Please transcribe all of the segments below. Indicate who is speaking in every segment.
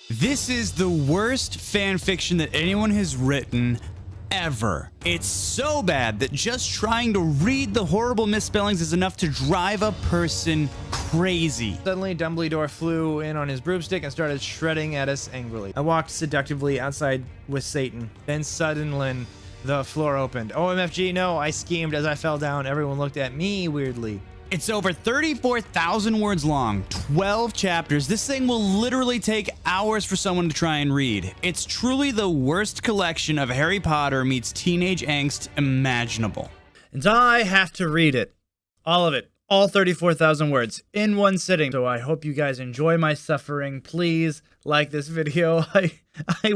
Speaker 1: This is the worst fan fiction that anyone has written ever. It's so bad that just trying to read the horrible misspellings is enough to drive a person crazy.
Speaker 2: Suddenly, Dumbledore flew in on his broomstick and started shredding at us angrily. I walked seductively outside with Satan. Then suddenly, the floor opened. OMFG, no, I schemed as I fell down. Everyone looked at me weirdly.
Speaker 1: It's over 34,000 words long, 12 chapters. This thing will literally take hours for someone to try and read. It's truly the worst collection of Harry Potter meets teenage angst imaginable.
Speaker 2: And I have to read it. All of it. All 34,000 words in one sitting. So I hope you guys enjoy my suffering. Please like this video. I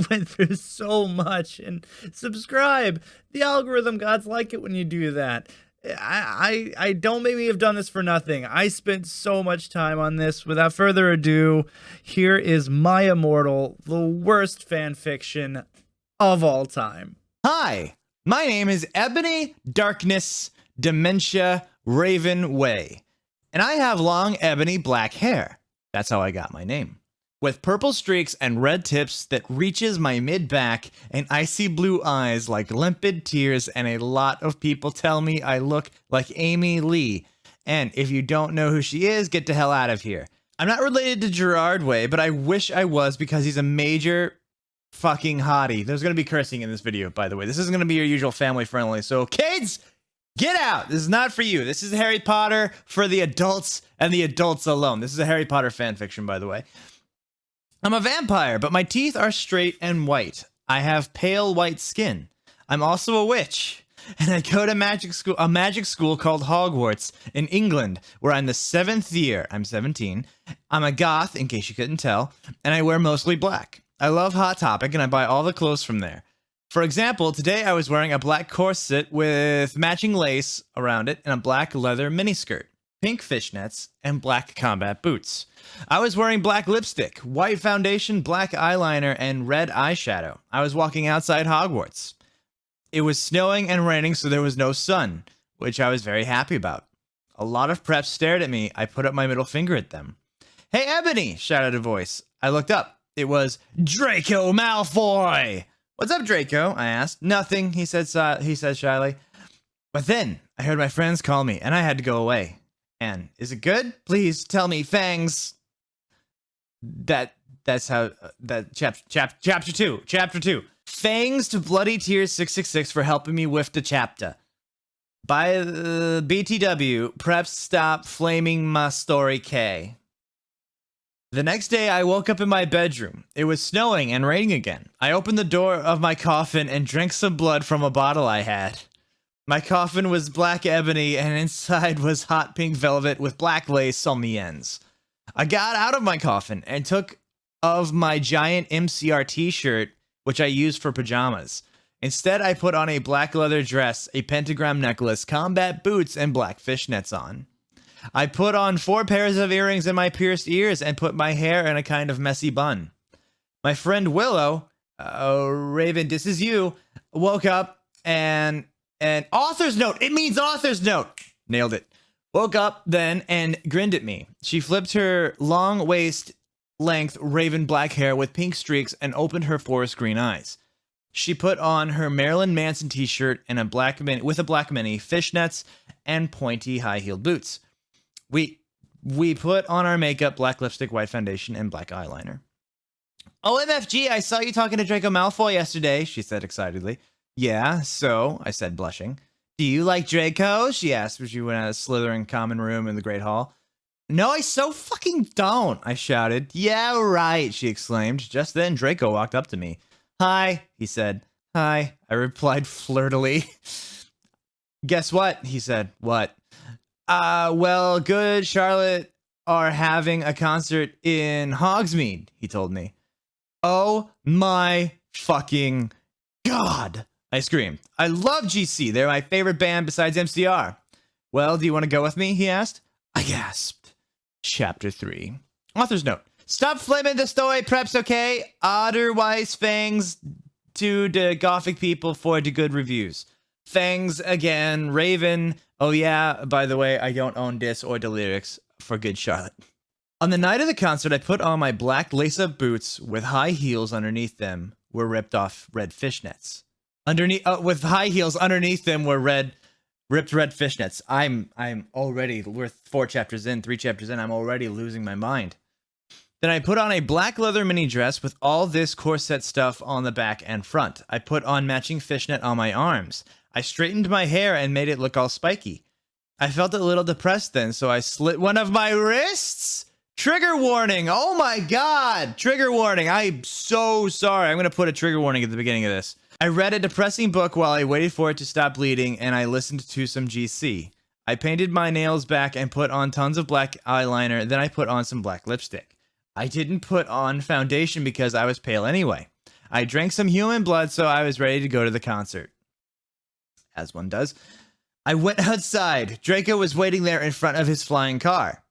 Speaker 2: went through so much. And subscribe. The algorithm gods like it when you do that. I don't maybe have done this for nothing. I spent so much time on this. Without further ado, here is My Immortal, the worst fan fiction of all time.
Speaker 3: Hi, my name is Ebony Darkness Dementia Raven Way, and I have long ebony black hair. That's how I got my name. With purple streaks and red tips that reaches my mid-back and icy blue eyes like limpid tears, and a lot of people tell me I look like Amy Lee. And if you don't know who she is, get the hell out of here. I'm not related to Gerard Way, but I wish I was because he's a major fucking hottie. There's gonna be cursing in this video, by the way. This isn't gonna be your usual family friendly, so kids, get out! This is not for you. This is Harry Potter for the adults and the adults alone. This is a Harry Potter fan fiction, by the way. I'm a vampire, but my teeth are straight and white. I have pale white skin. I'm also a witch, and I go to a magic school called Hogwarts in England, where I'm the 7th year. I'm 17. I'm a goth, in case you couldn't tell, and I wear mostly black. I love Hot Topic, and I buy all the clothes from there. For example, today I was wearing a black corset with matching lace around it and a black leather miniskirt, pink fishnets, and black combat boots. I was wearing black lipstick, white foundation, black eyeliner, and red eyeshadow. I was walking outside Hogwarts. It was snowing and raining, so there was no sun, which I was very happy about. A lot of preps stared at me. I put up my middle finger at them. "Hey, Ebony!" shouted a voice. I looked up. It was Draco Malfoy! "What's up, Draco?" I asked. "Nothing," he said shyly. But then I heard my friends call me, and I had to go away. And is it good? Please tell me, Fangs. That's how chapter 2. Fangs to Bloody Tears 666 for helping me with the chapter. By the BTW, preps stop flaming my story K. The next day, I woke up in my bedroom. It was snowing and raining again. I opened the door of my coffin and drank some blood from a bottle I had. My coffin was black ebony, and inside was hot pink velvet with black lace on the ends. I got out of my coffin and took of my giant MCR t-shirt, which I used for pajamas. Instead, I put on a black leather dress, a pentagram necklace, combat boots, and black fishnets on. I put on 4 pairs of earrings in my pierced ears and put my hair in a kind of messy bun. My friend Willow, Raven, this is you, woke up and author's note. It means author's note. Nailed it. Woke up then and grinned at me. She flipped her long waist length raven black hair with pink streaks and opened her forest green eyes. She put on her Marilyn Manson t-shirt and a black mini, fishnets, and pointy high-heeled boots. We put on our makeup, black lipstick, white foundation, and black eyeliner. "OMFG, I saw you talking to Draco Malfoy yesterday," she said excitedly. "Yeah, so," I said, blushing. "Do you like Draco?" she asked as she went out of the Slytherin common room in the Great Hall. "No, I so fucking don't," I shouted. "Yeah, right," she exclaimed. Just then, Draco walked up to me. "Hi," he said. "Hi," I replied flirtily. "Guess what?" he said. "What?" Well, Good Charlotte are having a concert in Hogsmeade," he told me. "Oh my fucking God," I screamed. "I love GC. They're my favorite band besides MCR." "Well, do you want to go with me?" he asked. I gasped. Chapter 3. Author's note. Stop flaming the story, preps, okay? Otherwise, Fangs to the Gothic people for the good reviews. Fangs again, Raven. Oh yeah, by the way, I don't own this or the lyrics for Good Charlotte. On the night of the concert, I put on my black lace-up boots with high heels underneath them were ripped off red fishnets. With high heels underneath them were ripped red fishnets. I'm already, we're 3 chapters in, I'm already losing my mind. Then I put on a black leather mini dress with all this corset stuff on the back and front. I put on matching fishnet on my arms. I straightened my hair and made it look all spiky. I felt a little depressed then, so I slit one of my wrists. Trigger warning. Oh my God. Trigger warning. I'm so sorry. I'm going to put a trigger warning at the beginning of this. I read a depressing book while I waited for it to stop bleeding, and I listened to some GC. I painted my nails back and put on tons of black eyeliner. Then I put on some black lipstick. I didn't put on foundation because I was pale anyway. I drank some human blood, so I was ready to go to the concert. As one does. I went outside. Draco was waiting there in front of his flying car.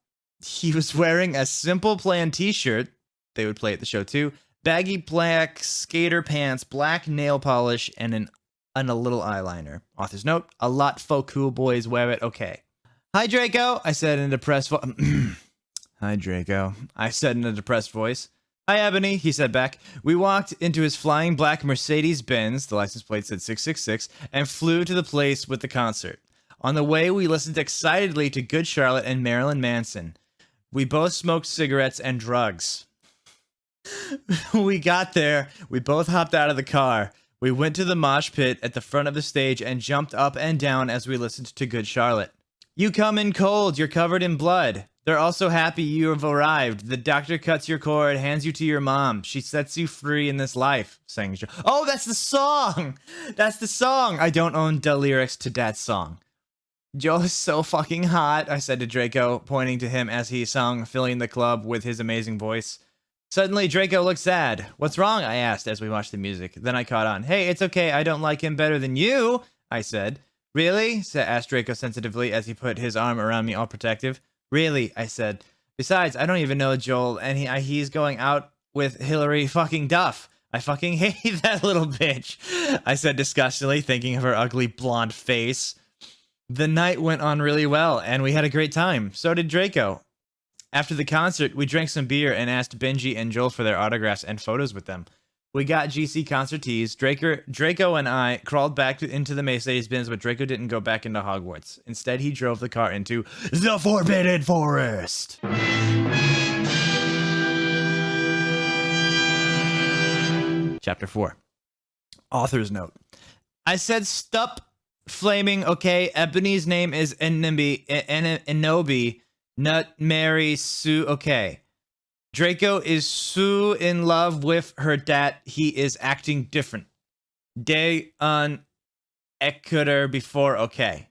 Speaker 3: He was wearing a simple plain t-shirt. They would play at the show too. Baggy black skater pants, black nail polish, and a little eyeliner. Author's note, a lot faux cool boys wear it, okay. Hi, Draco, I said in a depressed voice. Hi, Draco, I said in a depressed voice. Hi, Ebony, he said back. We walked into his flying black Mercedes-Benz, the license plate said 666, and flew to the place with the concert. On the way, we listened excitedly to Good Charlotte and Marilyn Manson. We both smoked cigarettes and drugs. We got there. We both hopped out of the car. We went to the mosh pit at the front of the stage and jumped up and down as we listened to Good Charlotte. You come in cold. You're covered in blood. They're also happy you have arrived. The doctor cuts your cord, hands you to your mom. She sets you free in this life. Sang Jo. Oh, that's the song. That's the song. I don't own the lyrics to that song. Joe is so fucking hot, I said to Draco, pointing to him as he sung, filling the club with his amazing voice. Suddenly, Draco looked sad. What's wrong? I asked as we watched the music. Then I caught on. Hey, it's okay. I don't like him better than you, I said. Really? Asked Draco sensitively as he put his arm around me all protective. Really? I said. Besides, I don't even know Joel, and he's going out with Hillary fucking Duff. I fucking hate that little bitch, I said disgustedly, thinking of her ugly blonde face. The night went on really well, and we had a great time. So did Draco. After the concert, we drank some beer and asked Benji and Joel for their autographs and photos with them. We got GC concert tees. Draco and I crawled back into the Mercedes-Benz, but Draco didn't go back into Hogwarts. Instead, he drove the car into the Forbidden Forest. Chapter 4. Author's note. I said stop flaming, okay? Ebony's name is Enobi, not Mary Sue, okay. Draco is so in love with her that he is acting different. Day on Exeter before, okay.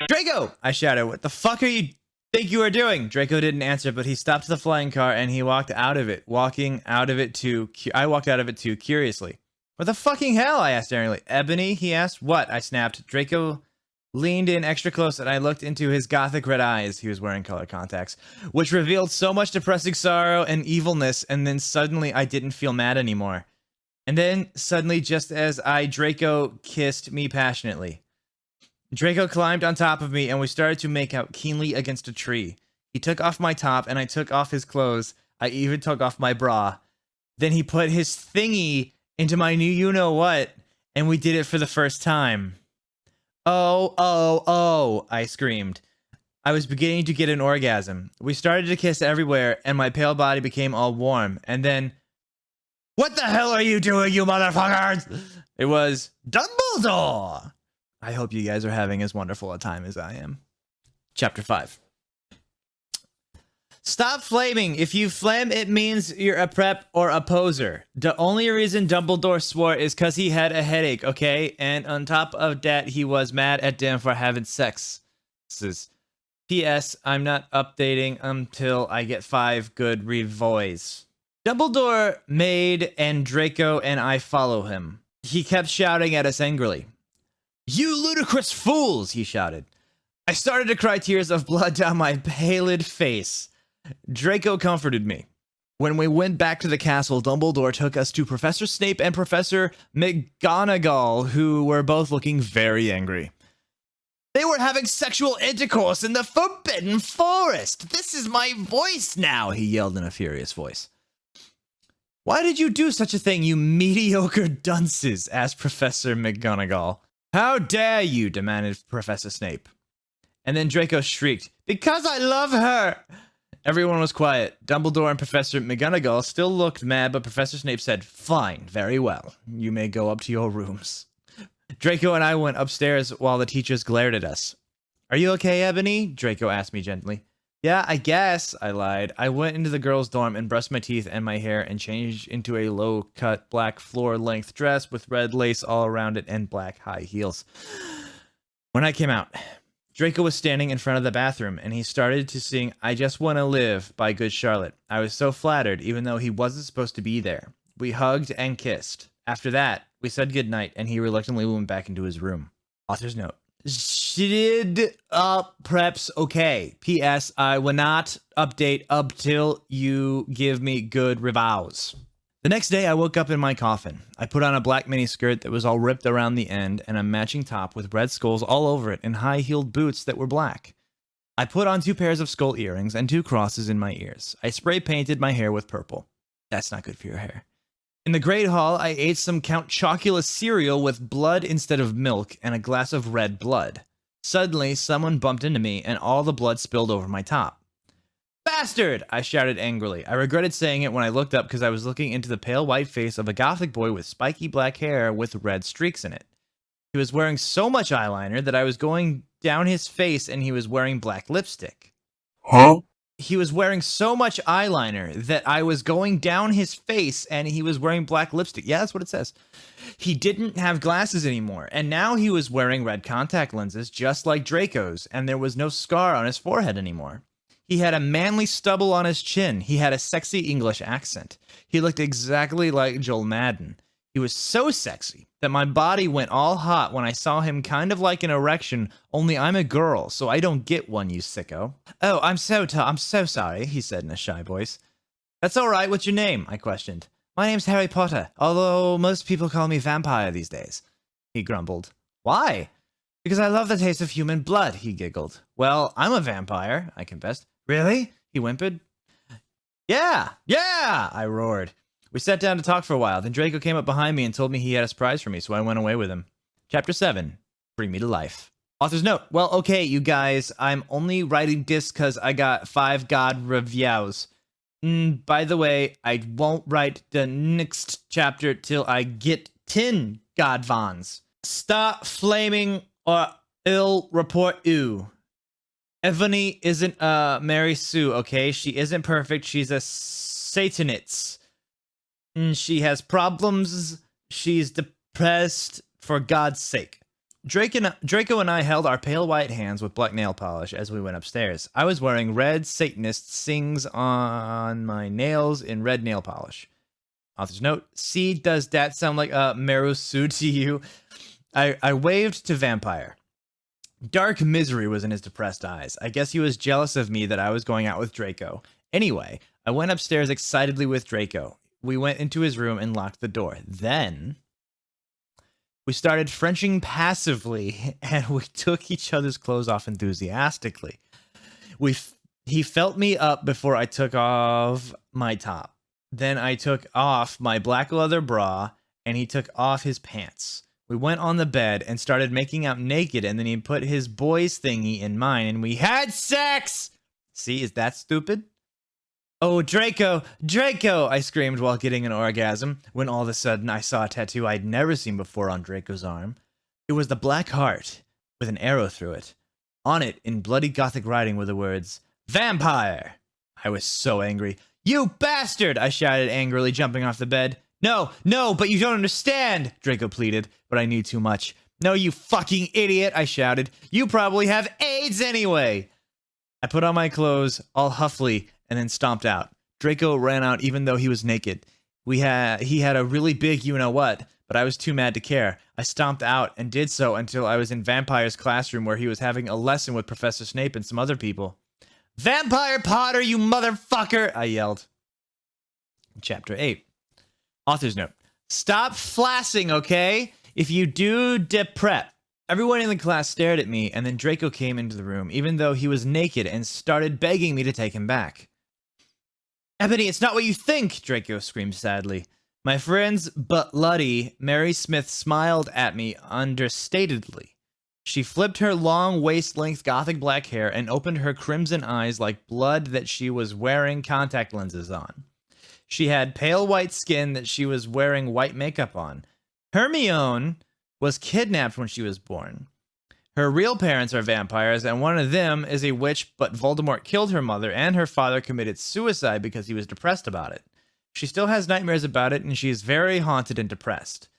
Speaker 3: Draco! I shouted. What the fuck are you think you are doing? Draco didn't answer, but he stopped the flying car and he walked out of it. I walked out of it too, curiously. What the fucking hell? I asked airily. Ebony, he asked. What? I snapped. Draco leaned in extra close and I looked into his gothic red eyes. He was wearing color contacts, which revealed so much depressing sorrow and evilness, and then suddenly I didn't feel mad anymore. And then suddenly, just as Draco kissed me passionately. Draco climbed on top of me and we started to make out keenly against a tree. He took off my top and I took off his clothes. I even took off my bra. Then he put his thingy into my new you-know-what, and we did it for the first time. Oh, oh, oh, I screamed. I was beginning to get an orgasm. We started to kiss everywhere, and my pale body became all warm. And then, what the hell are you doing, you motherfuckers? It was Dumbledore. I hope you guys are having as wonderful a time as I am. Chapter 5. Stop flaming. If you flame, it means you're a prep or a poser. The only reason Dumbledore swore is because he had a headache, okay? And on top of that, he was mad at them for having sex. P.S. I'm not updating until I get 5 good revoys. Dumbledore made and Draco and I follow him. He kept shouting at us angrily. You ludicrous fools, he shouted. I started to cry tears of blood down my pallid face. Draco comforted me. When we went back to the castle, Dumbledore took us to Professor Snape and Professor McGonagall, who were both looking very angry. They were having sexual intercourse in the Forbidden Forest. This is my voice now, he yelled in a furious voice. Why did you do such a thing, you mediocre dunces? Asked Professor McGonagall. How dare you? Demanded Professor Snape. And then Draco shrieked, because I love her! Everyone was quiet. Dumbledore and Professor McGonagall still looked mad, but Professor Snape said, fine, very well. You may go up to your rooms. Draco and I went upstairs while the teachers glared at us. Are you okay, Ebony? Draco asked me gently. Yeah, I guess, I lied. I went into the girls' dorm and brushed my teeth and my hair and changed into a low-cut black floor-length dress with red lace all around it and black high heels. When I came out, Draco was standing in front of the bathroom, and he started to sing I Just Want to Live by Good Charlotte. I was so flattered, even though he wasn't supposed to be there. We hugged and kissed. After that, we said goodnight, and he reluctantly went back into his room. Author's note. She did preps okay. P.S. I will not update up till you give me good reviews. The next day, I woke up in my coffin. I put on a black miniskirt that was all ripped around the end and a matching top with red skulls all over it and high-heeled boots that were black. I put on 2 pairs of skull earrings and 2 crosses in my ears. I spray painted my hair with purple. That's not good for your hair. In the Great Hall, I ate some Count Chocula cereal with blood instead of milk and a glass of red blood. Suddenly, someone bumped into me and all the blood spilled over my top. Bastard! I shouted angrily. I regretted saying it when I looked up because I was looking into the pale white face of a gothic boy with spiky black hair with red streaks in it. He was wearing so much eyeliner that I was going down his face and he was wearing black lipstick.
Speaker 4: Huh?
Speaker 3: He was wearing so much eyeliner that I was going down his face and he was wearing black lipstick. Yeah, that's what it says. He didn't have glasses anymore, and now he was wearing red contact lenses just like Draco's, and there was no scar on his forehead anymore. He had a manly stubble on his chin. He had a sexy English accent. He looked exactly like Joel Madden. He was so sexy that my body went all hot when I saw him, kind of like an erection, only I'm a girl, so I don't get one, you sicko. Oh, I'm so sorry, he said in a shy voice. That's all right, what's your name? I questioned. My name's Hary Potter, although most people call me Vampire these days. He grumbled. Why? Because I love the taste of human blood, he giggled. Well, I'm a vampire, I confessed. Really? He whimpered. Yeah, I roared. We sat down to talk for a while, then Draco came up behind me and told me he had a surprise for me, so I went away with him. Chapter 7. Bring Me to Life. Author's note. Well, okay, you guys, I'm only writing this because I got 5 God reviews. By the way, I won't write the next chapter till I get 10 God Vons. Stop flaming or ill report you. Ebony isn't Mary Sue, okay? She isn't perfect. She's a Satanist. She has problems. She's depressed. For God's sake. Draco and I held our pale white hands with black nail polish as we went upstairs. I was wearing red Satanist sings on my nails in red nail polish. Author's note. See, does that sound like Mary Sue to you? I waved to Vampire. Dark misery was in his depressed eyes. I guess he was jealous of me that I was going out with Draco. Anyway, I went upstairs excitedly with Draco. We went into his room and locked the door. Then we started Frenching passively, and we took each other's clothes off enthusiastically. He felt me up before I took off my top. Then I took off my black leather bra, and he took off his pants. We went on the bed and started making out naked, and then he put his boy's thingy in mine, and we had sex! See, is that stupid? Oh, Draco! Draco! I screamed while getting an orgasm, when all of a sudden I saw a tattoo I'd never seen before on Draco's arm. It was the Black Heart, with an arrow through it. On it, in bloody Gothic writing, were the words, Vampire! I was so angry. You bastard! I shouted angrily, jumping off the bed. No, but you don't understand, Draco pleaded, but I knew too much. No, you fucking idiot, I shouted. You probably have AIDS anyway! I put on my clothes, all huffily, and then stomped out. Draco ran out even though he was naked. He had a really big you-know-what, but I was too mad to care. I stomped out and did so until I was in Vampire's classroom where he was having a lesson with Professor Snape and some other people. Vampire Potter, you motherfucker! I yelled. Chapter 8. Author's note. Stop flassing, okay? If you do prep, Everyone in the class stared at me, and then Draco came into the room, even though he was naked, and started begging me to take him back. Ebony, it's not what you think, Draco screamed sadly. My friend's bloody Mary Smith smiled at me understatedly. She flipped her long waist-length gothic black hair and opened her crimson eyes like blood that she was wearing contact lenses on. She had pale white skin that she was wearing white makeup on. Hermione was kidnapped when she was born. Her real parents are vampires, and one of them is a witch, but Voldemort killed her mother, and her father committed suicide because he was depressed about it. She still has nightmares about it, and she is very haunted and depressed.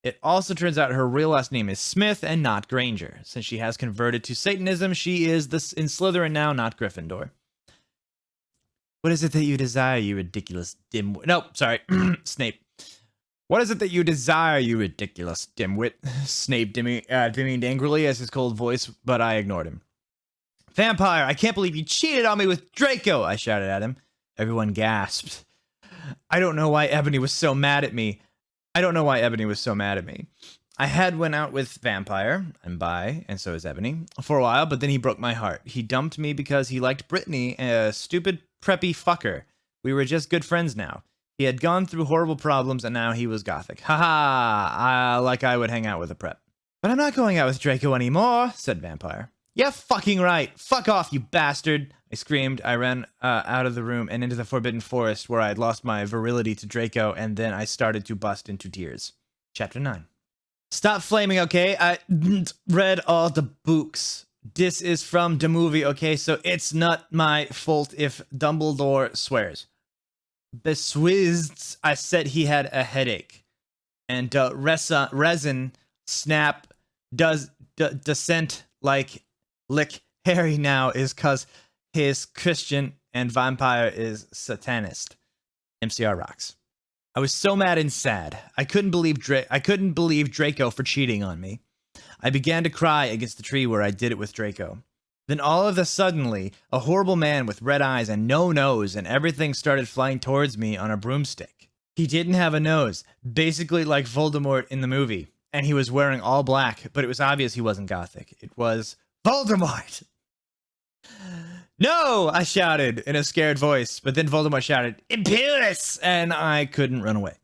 Speaker 3: It also turns out her real last name is Smith and not Granger. Since she has converted to Satanism, she is in Slytherin now, not Gryffindor. What is it that you desire, you ridiculous dimwit? No, sorry, Snape. What is it that you desire, you ridiculous dimwit? Snape demeaned angrily as his cold voice, but I ignored him. Vampire, I can't believe you cheated on me with Draco, I shouted at him. Everyone gasped. I don't know why Ebony was so mad at me. I had went out with Vampire, I'm bi, and so is Ebony, for a while, but then he broke my heart. He dumped me because he liked Brittany, a stupid preppy fucker. We were just good friends now. He had gone through horrible problems, and now he was gothic. Haha, like I would hang out with a prep. But I'm not going out with Draco anymore, said Vampire. Yeah, fucking right. Fuck off, you bastard. I screamed. I ran out of the room and into the Forbidden Forest where I had lost my virility to Draco, and then I started to bust into tears. Chapter 9. Stop flaming, okay? I read all the books. This is from the movie, okay? So it's not my fault if Dumbledore swears. Beswizzed, I said he had a headache. And resin snap does descent like lick Harry now is cause his Christian and Vampire is Satanist. MCR rocks. I was so mad and sad. I couldn't believe Draco for cheating on me. I began to cry against the tree where I did it with Draco. Then all of a suddenly, a horrible man with red eyes and no nose and everything started flying towards me on a broomstick. He didn't have a nose, basically like Voldemort in the movie, and he was wearing all black, but it was obvious he wasn't gothic. It was Voldemort! No! I shouted in a scared voice, but then Voldemort shouted, Imperius! And I couldn't run away.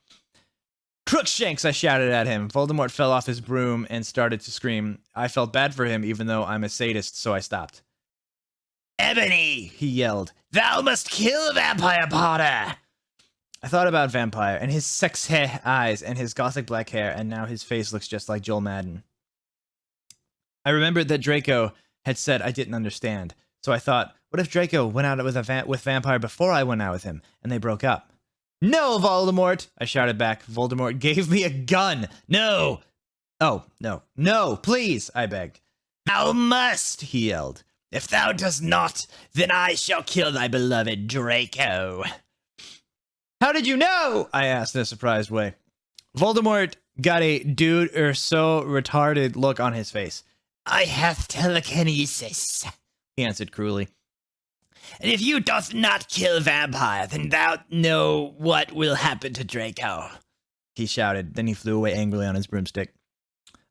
Speaker 3: Crookshanks, I shouted at him. Voldemort fell off his broom and started to scream. I felt bad for him, even though I'm a sadist, so I stopped. Ebony, he yelled. Thou must kill Vampire Potter! I thought about Vampire, and his sexy eyes, and his gothic black hair, and now his face looks just like Joel Madden. I remembered that Draco had said I didn't understand, so I thought, what if Draco went out with Vampire before I went out with him, and they broke up? No, Voldemort! I shouted back. Voldemort gave me a gun! No! Oh, no. No, please! I begged. Thou must! He yelled. If thou dost not, then I shall kill thy beloved Draco. How did you know? I asked in a surprised way. Voldemort got a dude or so retarded look on his face. I have telekinesis, he answered cruelly. And if you doth not kill Vampire, then thou know what will happen to Draco, he shouted. Then he flew away angrily on his broomstick.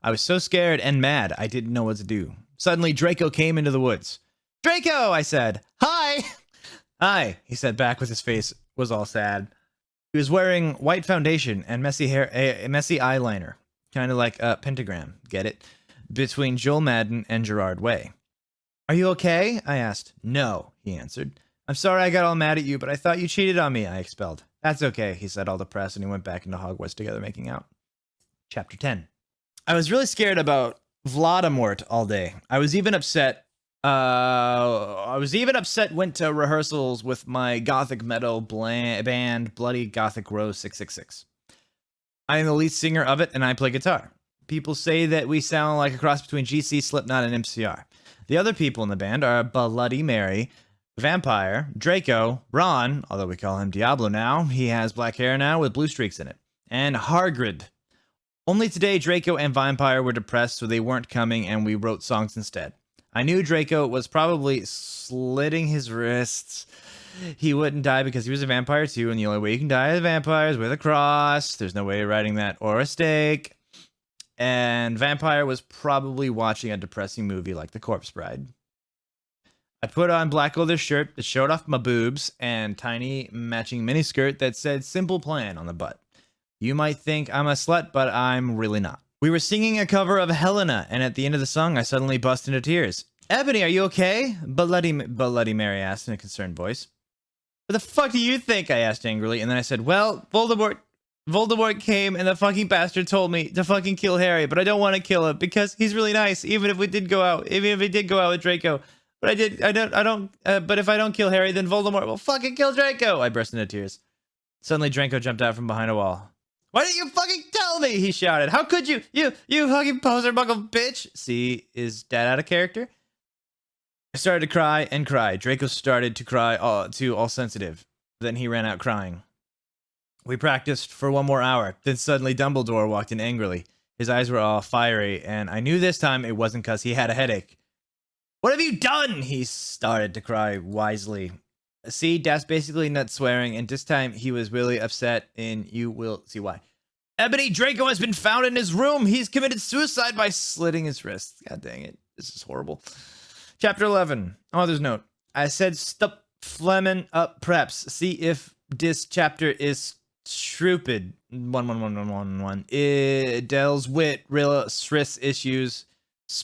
Speaker 3: I was so scared and mad, I didn't know what to do. Suddenly, Draco came into the woods. Draco, I said. Hi! Hi, he said back with his face was all sad. He was wearing white foundation and messy hair, a messy eyeliner, kind of like a pentagram, get it? Between Joel Madden and Gerard Way. Are you okay? I asked. No, he answered. I'm sorry I got all mad at you, but I thought you cheated on me, I expelled. That's okay, he said, all depressed, and he went back into Hogwarts together making out. Chapter 10. I was really scared about Voldemort all day. I was even upset, went to rehearsals with my gothic metal band, Bloody Gothic Rose 666. I am the lead singer of it, and I play guitar. People say that we sound like a cross between GC, Slipknot, and MCR. The other people in the band are Bloody Mary, Vampire, Draco, Ron, although we call him Diablo now, he has black hair now with blue streaks in it, and Hagrid. Only today, Draco and Vampire were depressed, so they weren't coming, and we wrote songs instead. I knew Draco was probably slitting his wrists. He wouldn't die because he was a vampire too, and the only way you can die as a vampire is with a cross. There's no way of writing that or a stake. and Vampire was probably watching a depressing movie like The Corpse Bride. I put on black leather shirt that showed off my boobs and tiny matching miniskirt that said Simple Plan on the butt. You might think I'm a slut, but I'm really not. We were singing a cover of Helena, and at the end of the song, I suddenly bust into tears. Ebony, are you okay? Bloody Mary asked in a concerned voice. What the fuck do you think? I asked angrily, and then I said, well, Voldemort came and the fucking bastard told me to fucking kill Harry, but I don't want to kill him because he's really nice, even if he did go out with Draco. But but if I don't kill Harry, then Voldemort will fucking kill Draco. I burst into tears. Suddenly, Draco jumped out from behind a wall. Why didn't you fucking tell me? He shouted. How could you? You fucking poser buckle bitch. See, is Dad out of character? I started to cry and cry. Draco started to cry too, all sensitive. Then he ran out crying. We practiced for 1 more hour. Then suddenly Dumbledore walked in angrily. His eyes were all fiery, and I knew this time it wasn't because he had a headache. What have you done? He started to cry wisely. See, that's basically not swearing, and this time he was really upset, and you will see why. Ebony, Draco has been found in his room. He's committed suicide by slitting his wrists. God dang it. This is horrible. Chapter 11. Author's note. I said stop fleming up preps. See if this chapter is stupid. 1111111. It deals with real stress issues.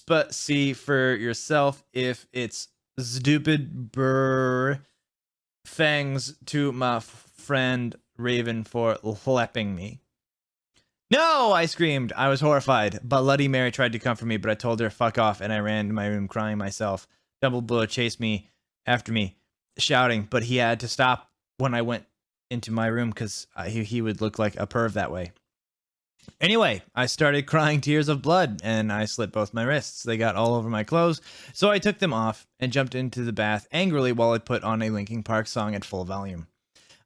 Speaker 3: But see for yourself if it's stupid. Brr. Thanks to my friend Raven for slapping me. No, I screamed. I was horrified. Bloody Mary tried to comfort me, but I told her fuck off, and I ran to my room crying myself. Dumbledore chased me after me, shouting, but he had to stop when I went into my room because he would look like a perv that way. Anyway, I started crying tears of blood, and I slit both my wrists. They got all over my clothes, so I took them off and jumped into the bath angrily while I put on a Linkin Park song at full volume.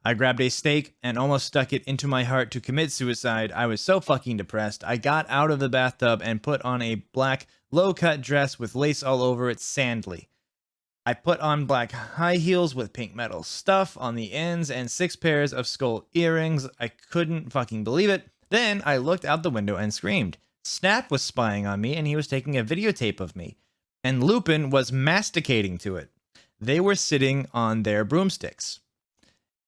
Speaker 3: I grabbed a stake and almost stuck it into my heart to commit suicide. I was so fucking depressed. I got out of the bathtub and put on a black, low-cut dress with lace all over it sandly. I put on black high heels with pink metal stuff on the ends and 6 pairs of skull earrings. I couldn't fucking believe it. Then I looked out the window and screamed. Snap was spying on me, and he was taking a videotape of me. And Lupin was masticating to it. They were sitting on their broomsticks.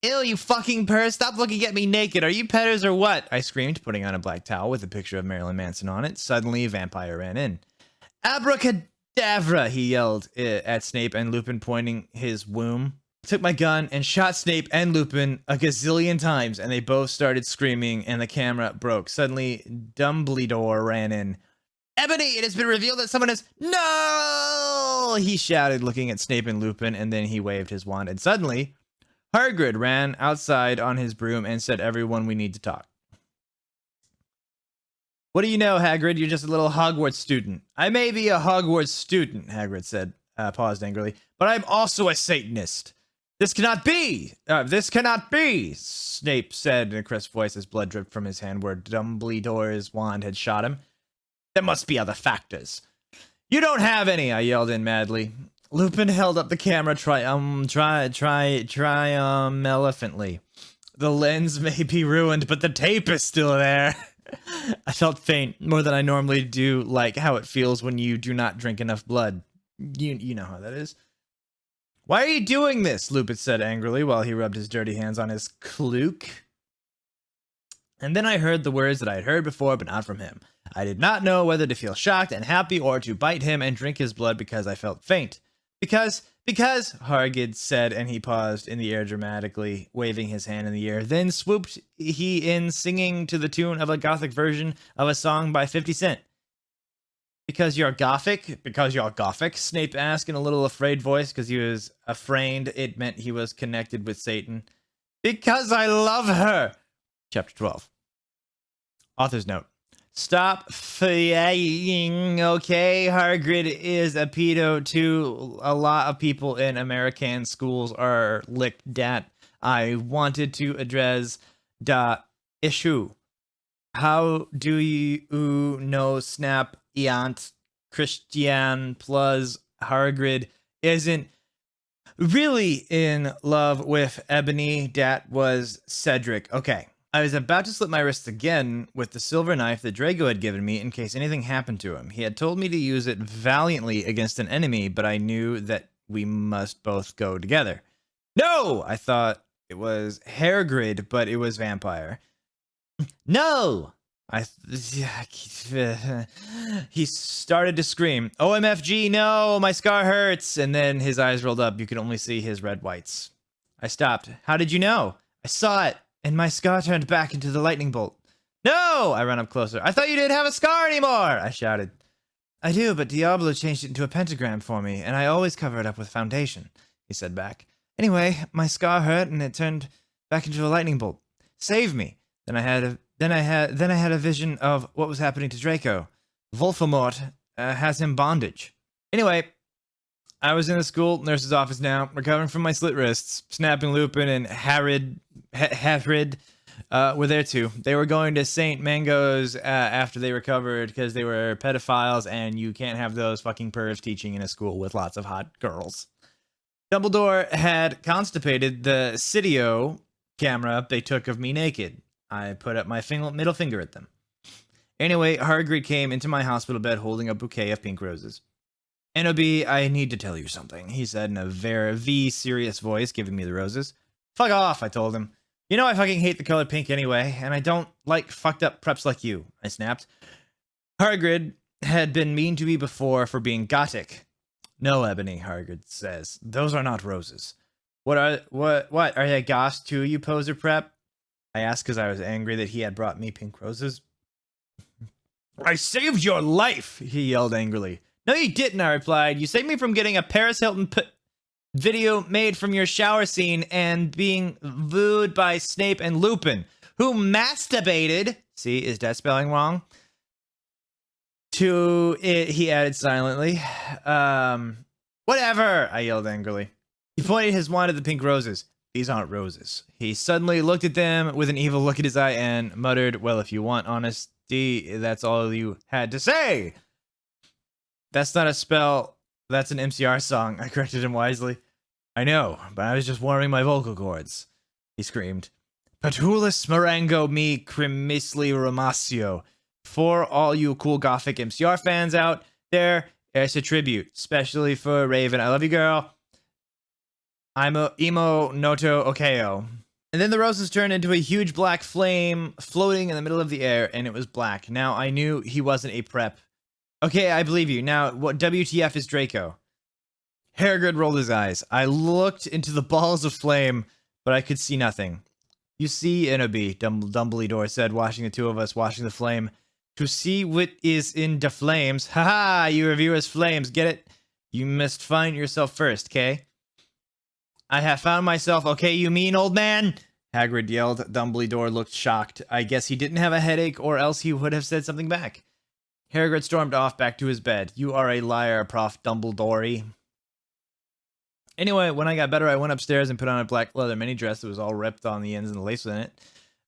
Speaker 3: Ew, you fucking perv, stop looking at me naked. Are you petters or what? I screamed, putting on a black towel with a picture of Marilyn Manson on it. Suddenly, Vampire ran in. Abracadabra, he yelled at Snape and Lupin, pointing his womb. Took my gun and shot Snape and Lupin a gazillion times, and they both started screaming, and the camera broke. Suddenly, Dumbledore ran in. Ebony, it has been revealed that someone has... No! He shouted, looking at Snape and Lupin, and then he waved his wand, and suddenly... Hagrid ran outside on his broom and said, everyone, we need to talk. What do you know, Hagrid? You're just a little Hogwarts student. I may be a Hogwarts student, Hagrid said, paused angrily, but I'm also a Satanist. This cannot be! This cannot be! Snape said in a crisp voice as blood dripped from his hand where Dumbledore's wand had shot him. There must be other factors. You don't have any, I yelled in madly. Lupin held up the camera triumphantly. The lens may be ruined, but the tape is still there. I felt faint, more than I normally do, like how it feels when you do not drink enough blood. You know how that is. Why are you doing this? Lupin said angrily while he rubbed his dirty hands on his cloak. And then I heard the words that I had heard before, but not from him. I did not know whether to feel shocked and happy or to bite him and drink his blood because I felt faint. Because, Hagrid said, and he paused in the air dramatically, waving his hand in the air. Then swooped he in, singing to the tune of a gothic version of a song by 50 Cent. Because you're gothic? Because you're gothic? Snape asked in a little afraid voice, because he was afraid it meant he was connected with Satan. Because I love her! Chapter 12. Author's note. Stop flying, okay? Hagrid is a pedo too. A lot of people in American schools are licked dat. I wanted to address the issue. How do you know Snap Iant Christian plus Hagrid isn't really in love with Ebony? Dat was Cedric. Okay. I was about to slit my wrists again with the silver knife that Draco had given me in case anything happened to him. He had told me to use it valiantly against an enemy, but I knew that we must both go together. No! I thought it was Hagrid, but it was vampire. No! He started to scream, OMFG, no, my scar hurts. And then his eyes rolled up. You could only see his red whites. I stopped. How did you know? I saw it, and my scar turned back into the lightning bolt. No! I ran up closer. I thought you didn't have a scar anymore, I shouted. I do, but Diablo changed it into a pentagram for me, and I always cover it up with foundation, he said back. Anyway, my scar hurt, and it turned back into a lightning bolt. Save me. Then I had a vision of what was happening to Draco. Voldemort has him bondage. Anyway, I was in the school nurse's office now, recovering from my slit wrists. Snapping, Lupin, and Hagrid were there too. They were going to St. Mango's after they recovered because they were pedophiles, and you can't have those fucking pervs teaching in a school with lots of hot girls. Dumbledore had constipated the Cydio camera they took of me naked. I put up my middle finger at them. Anyway, Hagrid came into my hospital bed holding a bouquet of pink roses. Enobi, I need to tell you something, he said in a very serious voice, giving me the roses. Fuck off, I told him. You know I fucking hate the color pink anyway, and I don't like fucked up preps like you, I snapped. Hagrid had been mean to me before for being gothic. No, Ebony, Hagrid says. Those are not roses. What are they goths too, you poser prep? I asked because I was angry that he had brought me pink roses. I saved your life, he yelled angrily. No, you didn't, I replied. You saved me from getting a Paris Hilton video made from your shower scene and being wooed by Snape and Lupin, who masturbated. See, is that spelling wrong? To it, he added silently. Whatever, I yelled angrily. He pointed his wand at the pink roses. These aren't roses. He suddenly looked at them with an evil look at his eye and muttered, well, if you want honesty, that's all you had to say. That's not a spell. That's an MCR song, I corrected him wisely. I know, but I was just warming my vocal cords, he screamed. Patulus Marengo me crimisli Romasio. For all you cool gothic MCR fans out there, it's a tribute, especially for Raven. I love you, girl. I'm a emo noto okeo. And then the roses turned into a huge black flame floating in the middle of the air, and it was black. Now I knew he wasn't a prep. Okay, I believe you. Now, what WTF is Draco? Hagrid rolled his eyes. I looked into the balls of flame, but I could see nothing. You see, Enobi, Dumbledore said, watching the two of us watching the flame. To see what is in the flames. Haha, you reviewers flames, get it? You must find yourself first, okay? I have found myself, okay, you mean, old man? Hagrid yelled. Dumbledore looked shocked. I guess he didn't have a headache, or else he would have said something back. Hagrid stormed off back to his bed. You are a liar, Prof. Dumbledore. Anyway, when I got better, I went upstairs and put on a black leather mini dress that was all ripped on the ends and the lace in it.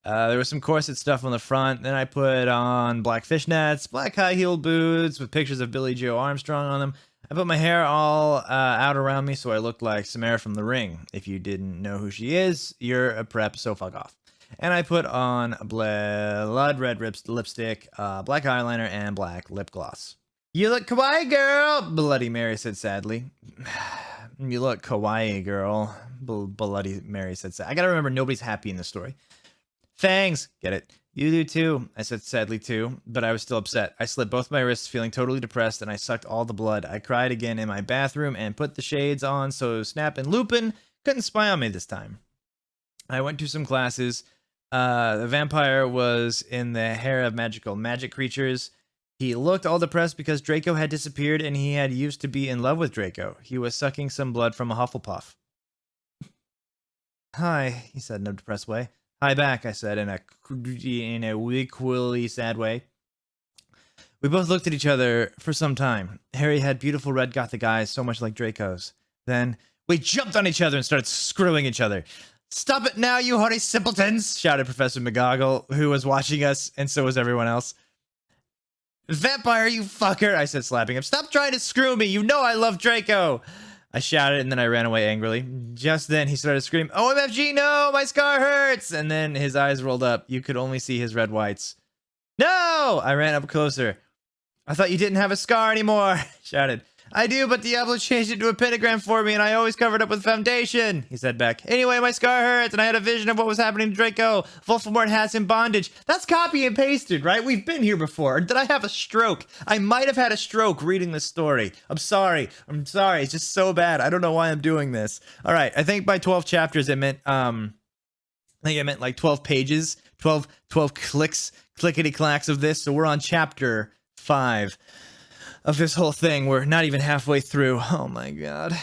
Speaker 3: There was some corset stuff on the front. Then I put on black fishnets, black high-heeled boots with pictures of Billie Joe Armstrong on them. I put my hair all out around me so I looked like Samara from The Ring. If you didn't know who she is, you're a prep, so fuck off. And I put on blood red lipstick, black eyeliner, and black lip gloss. You look kawaii, girl, Bloody Mary said sadly. You look kawaii, girl, Bloody Mary said sadly. I gotta remember, nobody's happy in this story. Thanks, get it. You do too, I said sadly too, but I was still upset. I slit both my wrists, feeling totally depressed, and I sucked all the blood. I cried again in my bathroom and put the shades on so Snap and Lupin couldn't spy on me this time. I went to some classes. The vampire was in the hair of magic creatures. He looked all depressed because Draco had disappeared and he had used to be in love with Draco. He was sucking some blood from a Hufflepuff. Hi, he said in a depressed way. Hi back, I said in a equally sad way. We both looked at each other for some time. Harry had beautiful red gothic eyes, so much like Draco's. Then we jumped on each other and started screwing each other. Stop it now, you horny simpletons, shouted Professor McGoggle, who was watching us, and so was everyone else. Vampire, you fucker, I said, slapping him. Stop trying to screw me. You know I love Draco. I shouted and then I ran away angrily. Just then he started screaming, OMFG, no, my scar hurts! And then his eyes rolled up. You could only see his red whites. No! I ran up closer. I thought you didn't have a scar anymore, shouted. I do, but Diablo changed it to a pentagram for me and I always covered up with foundation, he said back. Anyway, my scar hurts and I had a vision of what was happening to Draco. Voldemort has him bondage. That's copy and pasted, right? We've been here before. Or did I have a stroke? I might have had a stroke reading this story. I'm sorry. It's just so bad. I don't know why I'm doing this. All right. I think by 12 chapters, it meant, like 12 pages, 12 clicks, clickety clacks of this. So we're on chapter 5. Of this whole thing. We're not even halfway through. Oh my god.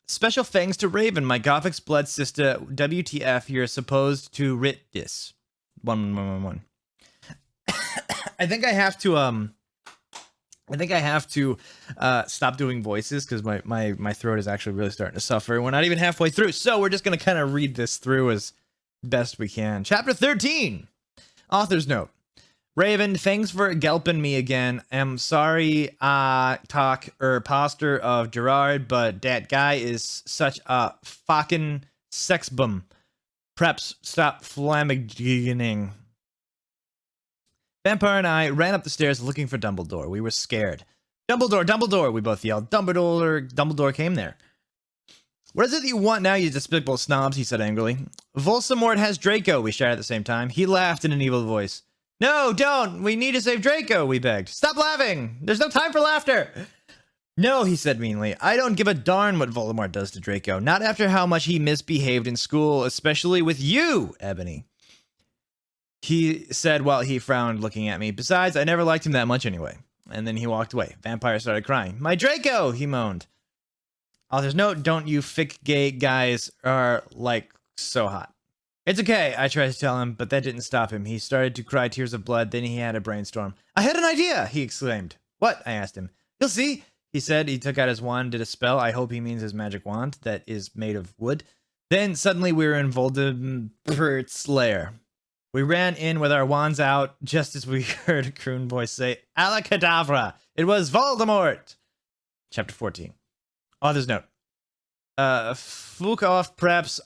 Speaker 3: Special thanks to Raven, my Gothic's blood sister. WTF, you're supposed to writ this. 111. I think I have to stop doing voices because my throat is actually really starting to suffer. We're not even halfway through, so we're just gonna kind of read this through as best we can. Chapter 13. Author's note. Raven, thanks for gelping me again. I'm sorry talk poster of Gerard, but that guy is such a fucking sex bum. Perhaps stop flamagining. Vampire and I ran up the stairs looking for Dumbledore. We were scared. Dumbledore, Dumbledore, we both yelled. Dumbledore came there. What is it that you want now, you despicable snobs, he said angrily. Voldemort has Draco, we shouted at the same time. He laughed in an evil voice. No, don't! We need to save Draco, we begged. Stop laughing! There's no time for laughter! No, he said meanly. I don't give a darn what Voldemort does to Draco. Not after how much he misbehaved in school, especially with you, Ebony. He said while he frowned, looking at me. Besides, I never liked him that much anyway. And then he walked away. Vampire started crying. My Draco, he moaned. Author's note, don't you fic gay guys are, like, so hot. It's okay, I tried to tell him, but that didn't stop him. He started to cry tears of blood, then he had a brainstorm. I had an idea, he exclaimed. What? I asked him. You'll see, he said. He took out his wand, did a spell. I hope he means his magic wand that is made of wood. Then suddenly we were in Voldemort's lair. We ran in with our wands out, just as we heard a croon voice say, Alakadabra! It was Voldemort! Chapter 14. Author's note. Fuck off, preps,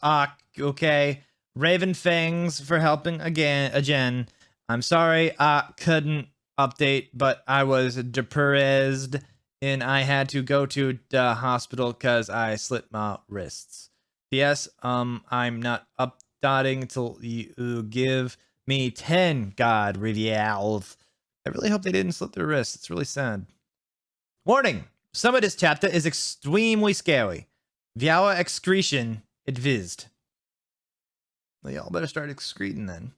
Speaker 3: okay. Raven Fangs for helping again. I'm sorry I couldn't update, but I was depressed and I had to go to the hospital because I slit my wrists. P.S. I'm not updating till you give me 10 God reveals. I really hope they didn't slit their wrists. It's really sad. Warning! Some of this chapter is extremely scary. Via excretion, it vizzed. Well, y'all better start excreting then.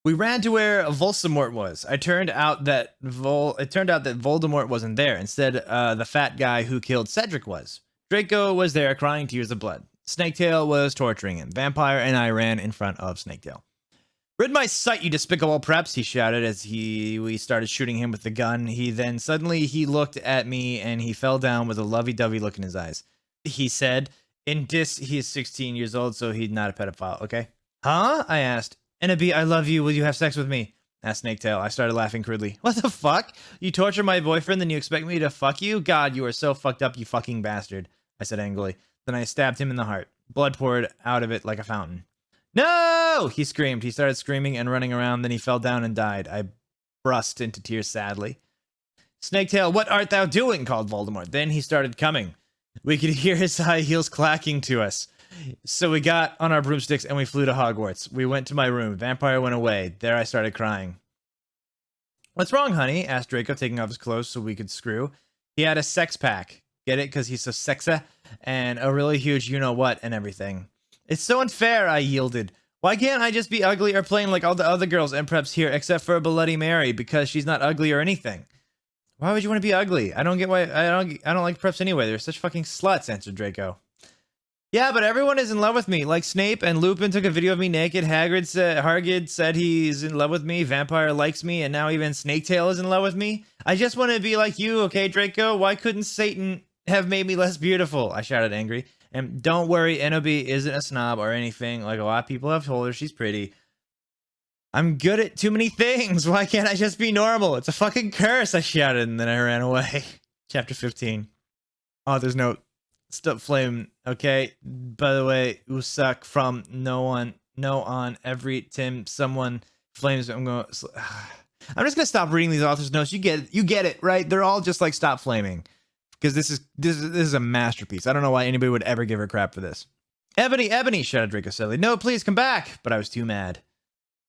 Speaker 3: We ran to where Voldemort was. It turned out that Voldemort wasn't there. Instead, the fat guy who killed Cedric was. Draco was there crying tears of blood. Snaketail was torturing him. Vampire and I ran in front of Snaketail. Rid my sight, you despicable preps, he shouted as we started shooting him with the gun. Suddenly he looked at me and he fell down with a lovey-dovey look in his eyes. He said, in this, he is 16 years old, so he's not a pedophile, okay? Huh? I asked. Ennaby, I love you. Will you have sex with me? Asked Snaketail. I started laughing crudely. What the fuck? You torture my boyfriend, then you expect me to fuck you? God, you are so fucked up, you fucking bastard, I said angrily. Then I stabbed him in the heart. Blood poured out of it like a fountain. No! He screamed. He started screaming and running around, then he fell down and died. I burst into tears sadly. Snaketail, what art thou doing? Called Voldemort. Then he started coming. We could hear his high heels clacking to us. So we got on our broomsticks and we flew to Hogwarts. We went to my room. Vampire went away. There I started crying. What's wrong, honey? Asked Draco, taking off his clothes so we could screw. He had a sex pack. Get it? Because he's so sexy. And a really huge you-know-what and everything. It's so unfair, I yielded. Why can't I just be ugly or plain like all the other girls and preps here except for Bloody Mary because she's not ugly or anything? Why would you want to be ugly? I don't get why. I don't like preps anyway. They're such fucking sluts, answered Draco. Yeah, but everyone is in love with me. Like Snape and Lupin took a video of me naked. Hagrid said he's in love with me. Vampire likes me, and now even Snaketail is in love with me. I just want to be like you, okay, Draco? Why couldn't Satan have made me less beautiful? I shouted angry. And don't worry, Ennaby isn't a snob or anything. Like a lot of people have told her, she's pretty. I'm good at too many things. Why can't I just be normal? It's a fucking curse, I shouted, and then I ran away. Chapter 15. Oh, there's no stop flame. Okay. By the way, Usak from no on every Tim someone flames. I'm just gonna stop reading these authors' notes. You get it, right? They're all just like stop flaming. Because this is a masterpiece. I don't know why anybody would ever give her crap for this. Ebony, shouted Draco sadly. No, please come back. But I was too mad.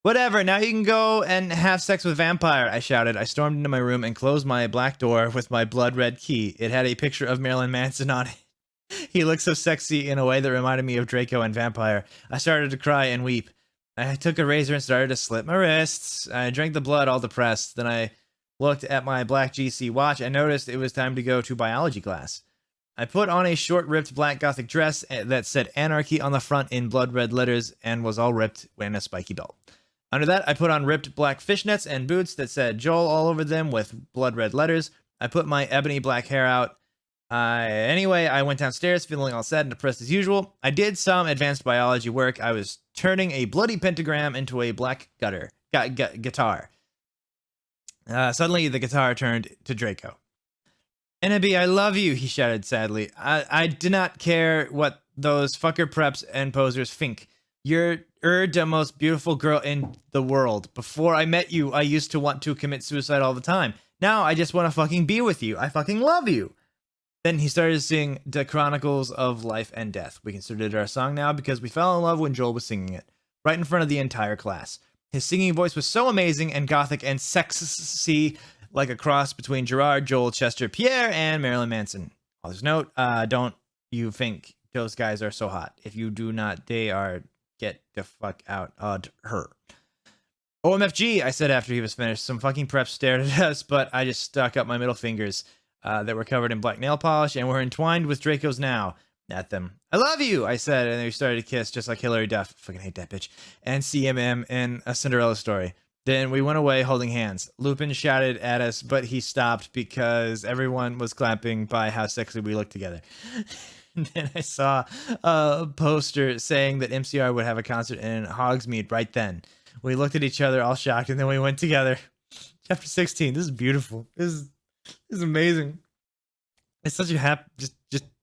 Speaker 3: Whatever, now you can go and have sex with vampire, I shouted. I stormed into my room and closed my black door with my blood red key. It had a picture of Marilyn Manson on it. He looked so sexy in a way that reminded me of Draco and vampire. I started to cry and weep. I took a razor and started to slit my wrists. I drank the blood all depressed. Then I looked at my black GC watch and noticed it was time to go to biology class. I put on a short-ripped black gothic dress that said anarchy on the front in blood red letters and was all ripped and a spiky belt. Under that, I put on ripped black fishnets and boots that said Joel all over them with blood red letters. I put my ebony black hair out. Anyway, I went downstairs feeling all sad and depressed as usual. I did some advanced biology work. I was turning a bloody pentagram into a black guitar. Suddenly, the guitar turned to Draco. Ennaby, I love you, he shouted sadly. I do not care what those fucker preps and posers think. You're the most beautiful girl in the world. Before I met you, I used to want to commit suicide all the time. Now I just want to fucking be with you. I fucking love you. Then he started to sing The Chronicles of Life and Death. We considered it our song now because we fell in love when Joel was singing it, right in front of the entire class. His singing voice was so amazing and gothic and sexy, like a cross between Gerard, Joel, Chester, Pierre, and Marilyn Manson. Author's note, don't you think those guys are so hot? If you do not, they are... Get the fuck out of her. OMFG, I said after he was finished. Some fucking preps stared at us, but I just stuck up my middle fingers that were covered in black nail polish and were entwined with Draco's now at them. I love you, I said, and they started to kiss just like Hilary Duff. Fucking hate that bitch. And CMM in A Cinderella Story. Then we went away holding hands. Lupin shouted at us, but he stopped because everyone was clapping by how sexy we looked together. And then I saw a poster saying that MCR would have a concert in Hogsmeade right then. We looked at each other all shocked, and then we went together. Chapter 16. This is beautiful. This is amazing. It's such a happy,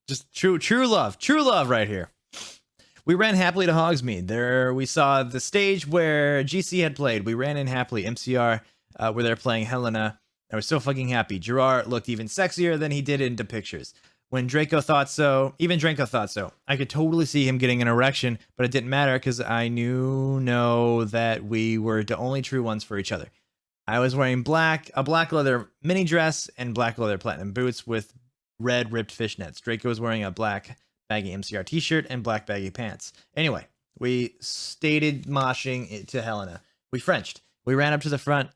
Speaker 3: just true love right here. We ran happily to Hogsmeade. There we saw the stage where GC had played. We ran in happily. MCR were there playing Helena. I was so fucking happy. Gerard looked even sexier than he did in the pictures. When Draco thought so, even Draco thought so. I could totally see him getting an erection, but it didn't matter because I know that we were the only true ones for each other. I was wearing a black leather mini dress and black leather platinum boots with red ripped fishnets. Draco was wearing a black baggy MCR t-shirt and black baggy pants. Anyway, we stated moshing to Helena. We Frenched. We ran up to the front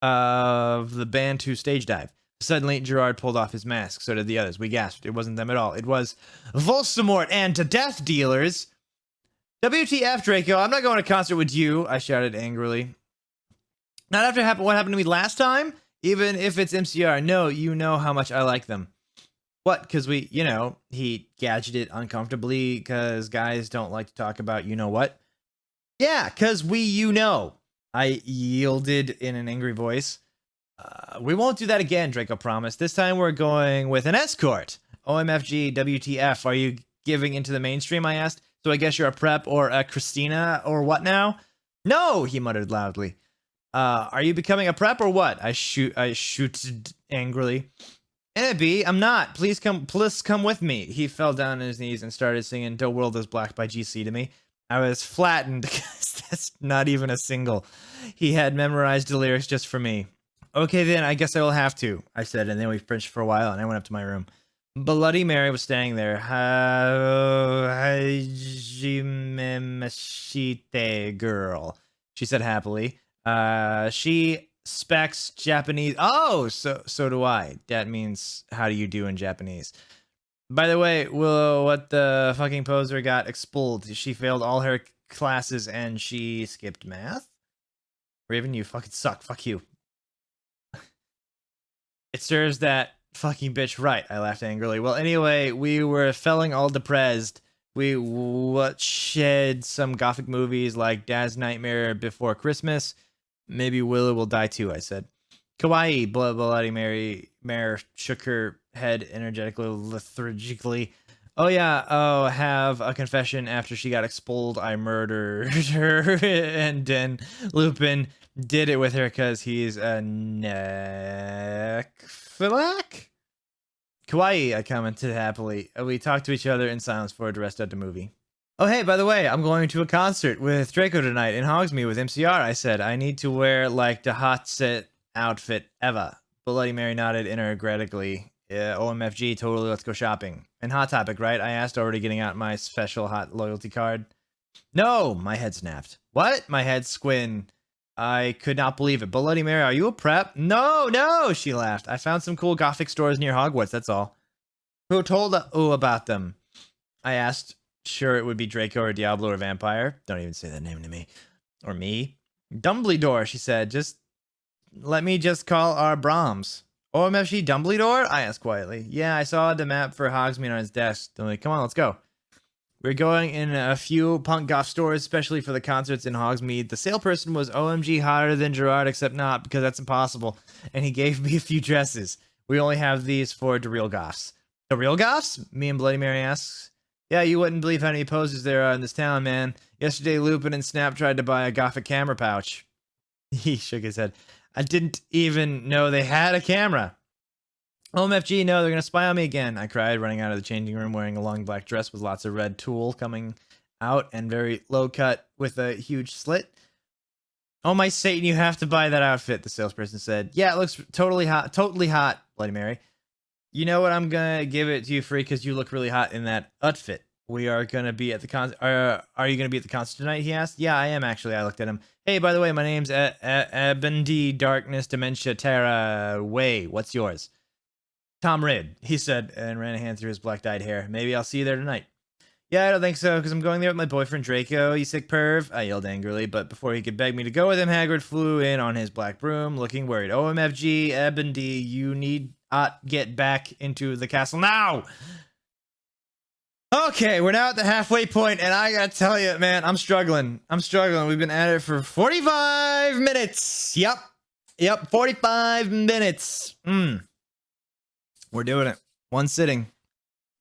Speaker 3: of the band to stage dive. Suddenly, Gerard pulled off his mask. So did the others. We gasped. It wasn't them at all. It was Voldemort and to death dealers. WTF, Draco. I'm not going to concert with you, I shouted angrily. Not after what happened to me last time? Even if it's MCR. No, you know how much I like them. What? Because he gadgeted uncomfortably because guys don't like to talk about what? Yeah, because I yielded in an angry voice. We won't do that again, Draco promised. This time we're going with an escort. OMFG, WTF, are you giving into the mainstream, I asked. So I guess you're a prep or a Christina or what now? No, he muttered loudly. Are you becoming a prep or what? I shooted angrily. Ennaby, I'm not. Please come with me. He fell down on his knees and started singing The World is Black by GC to me. I was flattened because that's not even a single. He had memorized the lyrics just for me. Okay, then, I guess I will have to, I said, and then we Frenched for a while, and I went up to my room. Bloody Mary was staying there. Girl, she said happily. She specs Japanese. Oh, so do I. That means, how do you do in Japanese? By the way, what the fucking poser got expelled. She failed all her classes, and she skipped math? Raven, you fucking suck. Fuck you. It serves that fucking bitch right, I laughed angrily. Well, anyway, we were feeling all depressed. We watched some gothic movies like Dad's Nightmare Before Christmas. Maybe Willow will die too, I said. Kawaii, Bloody Mary shook her head energetically, lethargically. Oh yeah, have a confession. After she got expelled, I murdered her, and then Lupin did it with her because he's a necrophiliac. Kawaii, I commented happily. We talked to each other in silence for the rest of the movie. Oh hey, by the way, I'm going to a concert with Draco tonight in Hogsmeade with MCR. I said I need to wear like the hot set outfit ever. Bloody Mary nodded energetically. Yeah, OMFG, totally, let's go shopping. And Hot Topic, right? I asked, already getting out my special hot loyalty card. No, my head snapped. What? My head squin. I could not believe it. Bloody Mary, are you a prep? No, she laughed. I found some cool gothic stores near Hogwarts, that's all. Who told about them? I asked, sure it would be Draco or Diablo or Vampire. Don't even say that name to me. Or me. Dumbledore, she said. Let me just call our Brahms. OMFG Dumbledore? I asked quietly. Yeah, I saw the map for Hogsmeade on his desk. I'm like, come on, let's go. We're going in a few punk goth stores, especially for the concerts in Hogsmeade. The salesperson was OMG hotter than Gerard, except not, because that's impossible. And he gave me a few dresses. We only have these for the real goths. The real goths? Me and Bloody Mary asks. Yeah, you wouldn't believe how many poses there are in this town, man. Yesterday, Lupin and Snap tried to buy a gothic camera pouch. He shook his head. I didn't even know they had a camera. OMFG, no, they're going to spy on me again. I cried, running out of the changing room wearing a long black dress with lots of red tulle coming out and very low cut with a huge slit. Oh my Satan, you have to buy that outfit, the salesperson said. Yeah, it looks totally hot, Bloody Mary. You know what, I'm going to give it to you free because you look really hot in that outfit. We are going to be at the concert. Are you going to be at the concert tonight? He asked. Yeah, I am actually. I looked at him. Hey, by the way, my name's Ebendi Darkness Dementia Terra Way. What's yours? Tom Ridd, he said, and ran a hand through his black-dyed hair. Maybe I'll see you there tonight. Yeah, I don't think so, because I'm going there with my boyfriend Draco, you sick perv. I yelled angrily, but before he could beg me to go with him, Hagrid flew in on his black broom, looking worried. OMFG, Ebendi, you need get back into the castle now! Okay, we're now at the halfway point, and I gotta tell you, man, I'm struggling. We've been at it for 45 minutes. Yep, 45 minutes. We're doing it. One sitting.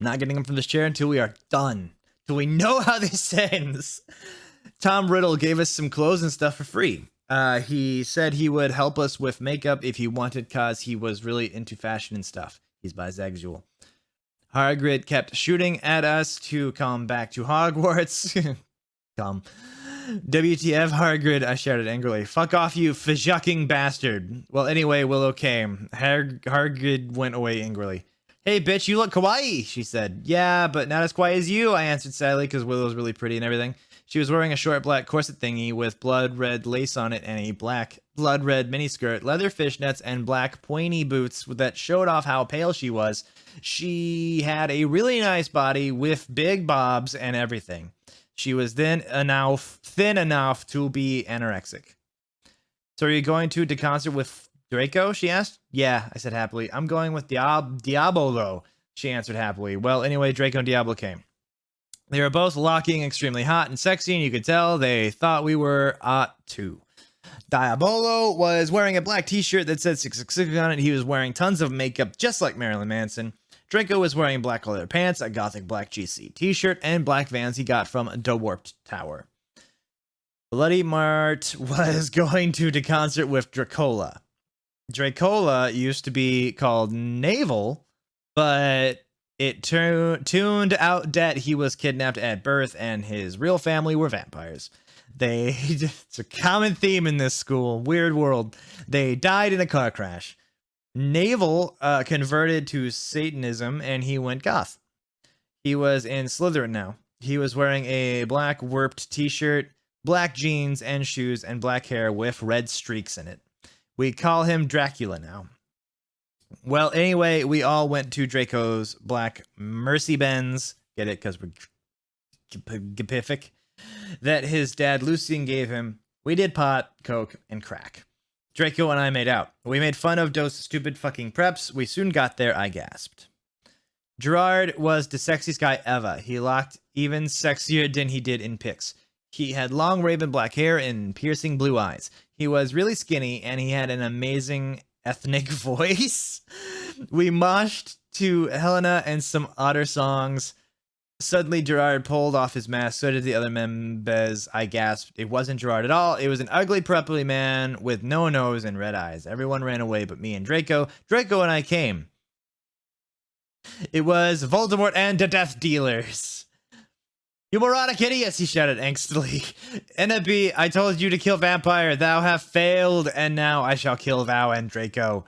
Speaker 3: Not getting him from this chair until we are done. Till we know how this ends. Tom Riddle gave us some clothes and stuff for free. He said he would help us with makeup if he wanted, cause he was really into fashion and stuff. He's bisexual. Hagrid kept shooting at us to come back to Hogwarts. Come. WTF, Hagrid, I shouted angrily. Fuck off, you fizzucking bastard. Well, anyway, Willow came. Hagrid went away angrily. Hey, bitch, you look kawaii, she said. Yeah, but not as kawaii as you, I answered sadly, because Willow's really pretty and everything. She was wearing a short black corset thingy with blood red lace on it and a black blood red miniskirt, leather fishnets, and black pointy boots that showed off how pale she was. She had a really nice body with big bobs and everything. She was thin enough to be anorexic. So are you going to the concert with Draco? She asked. Yeah, I said happily. I'm going with Diablo, she answered happily. Well, anyway, Draco and Diablo came. They were both locking, extremely hot and sexy, and you could tell they thought we were hot too. Diabolo was wearing a black t-shirt that said 666 on it. He was wearing tons of makeup just like Marilyn Manson. Draco was wearing black leather pants, a gothic black GC t-shirt, and black Vans he got from the Warped Tower. Bloody Mart was going to the concert with Dracola. Dracola used to be called Naval, but it tuned out that he was kidnapped at birth and his real family were vampires. It's a common theme in this school. Weird world. They died in a car crash. Naval converted to Satanism and he went goth. He was in Slytherin now. He was wearing a black warped t-shirt, black jeans and shoes, and black hair with red streaks in it. We call him Dracula now. Well, anyway, we all went to Draco's black Mercy Benz. Get it? Because we're Gipific. That his dad Lucian gave him. We did pot, coke, and crack. Draco and I made out. We made fun of those stupid fucking preps. We soon got there, I gasped. Gerard was the sexiest guy ever. He looked even sexier than he did in pics. He had long raven black hair and piercing blue eyes. He was really skinny and he had an amazing ethnic voice. We moshed to Helena and some otter songs. Suddenly, Gerard pulled off his mask. So did the other members. I gasped. It wasn't Gerard at all. It was an ugly, purpley man with no nose and red eyes. Everyone ran away but me and Draco. Draco and I came. It was Voldemort and the Death Dealers. You moronic idiots, he shouted angstily. Ennaby, I told you to kill vampire. Thou have failed, and now I shall kill thou and Draco.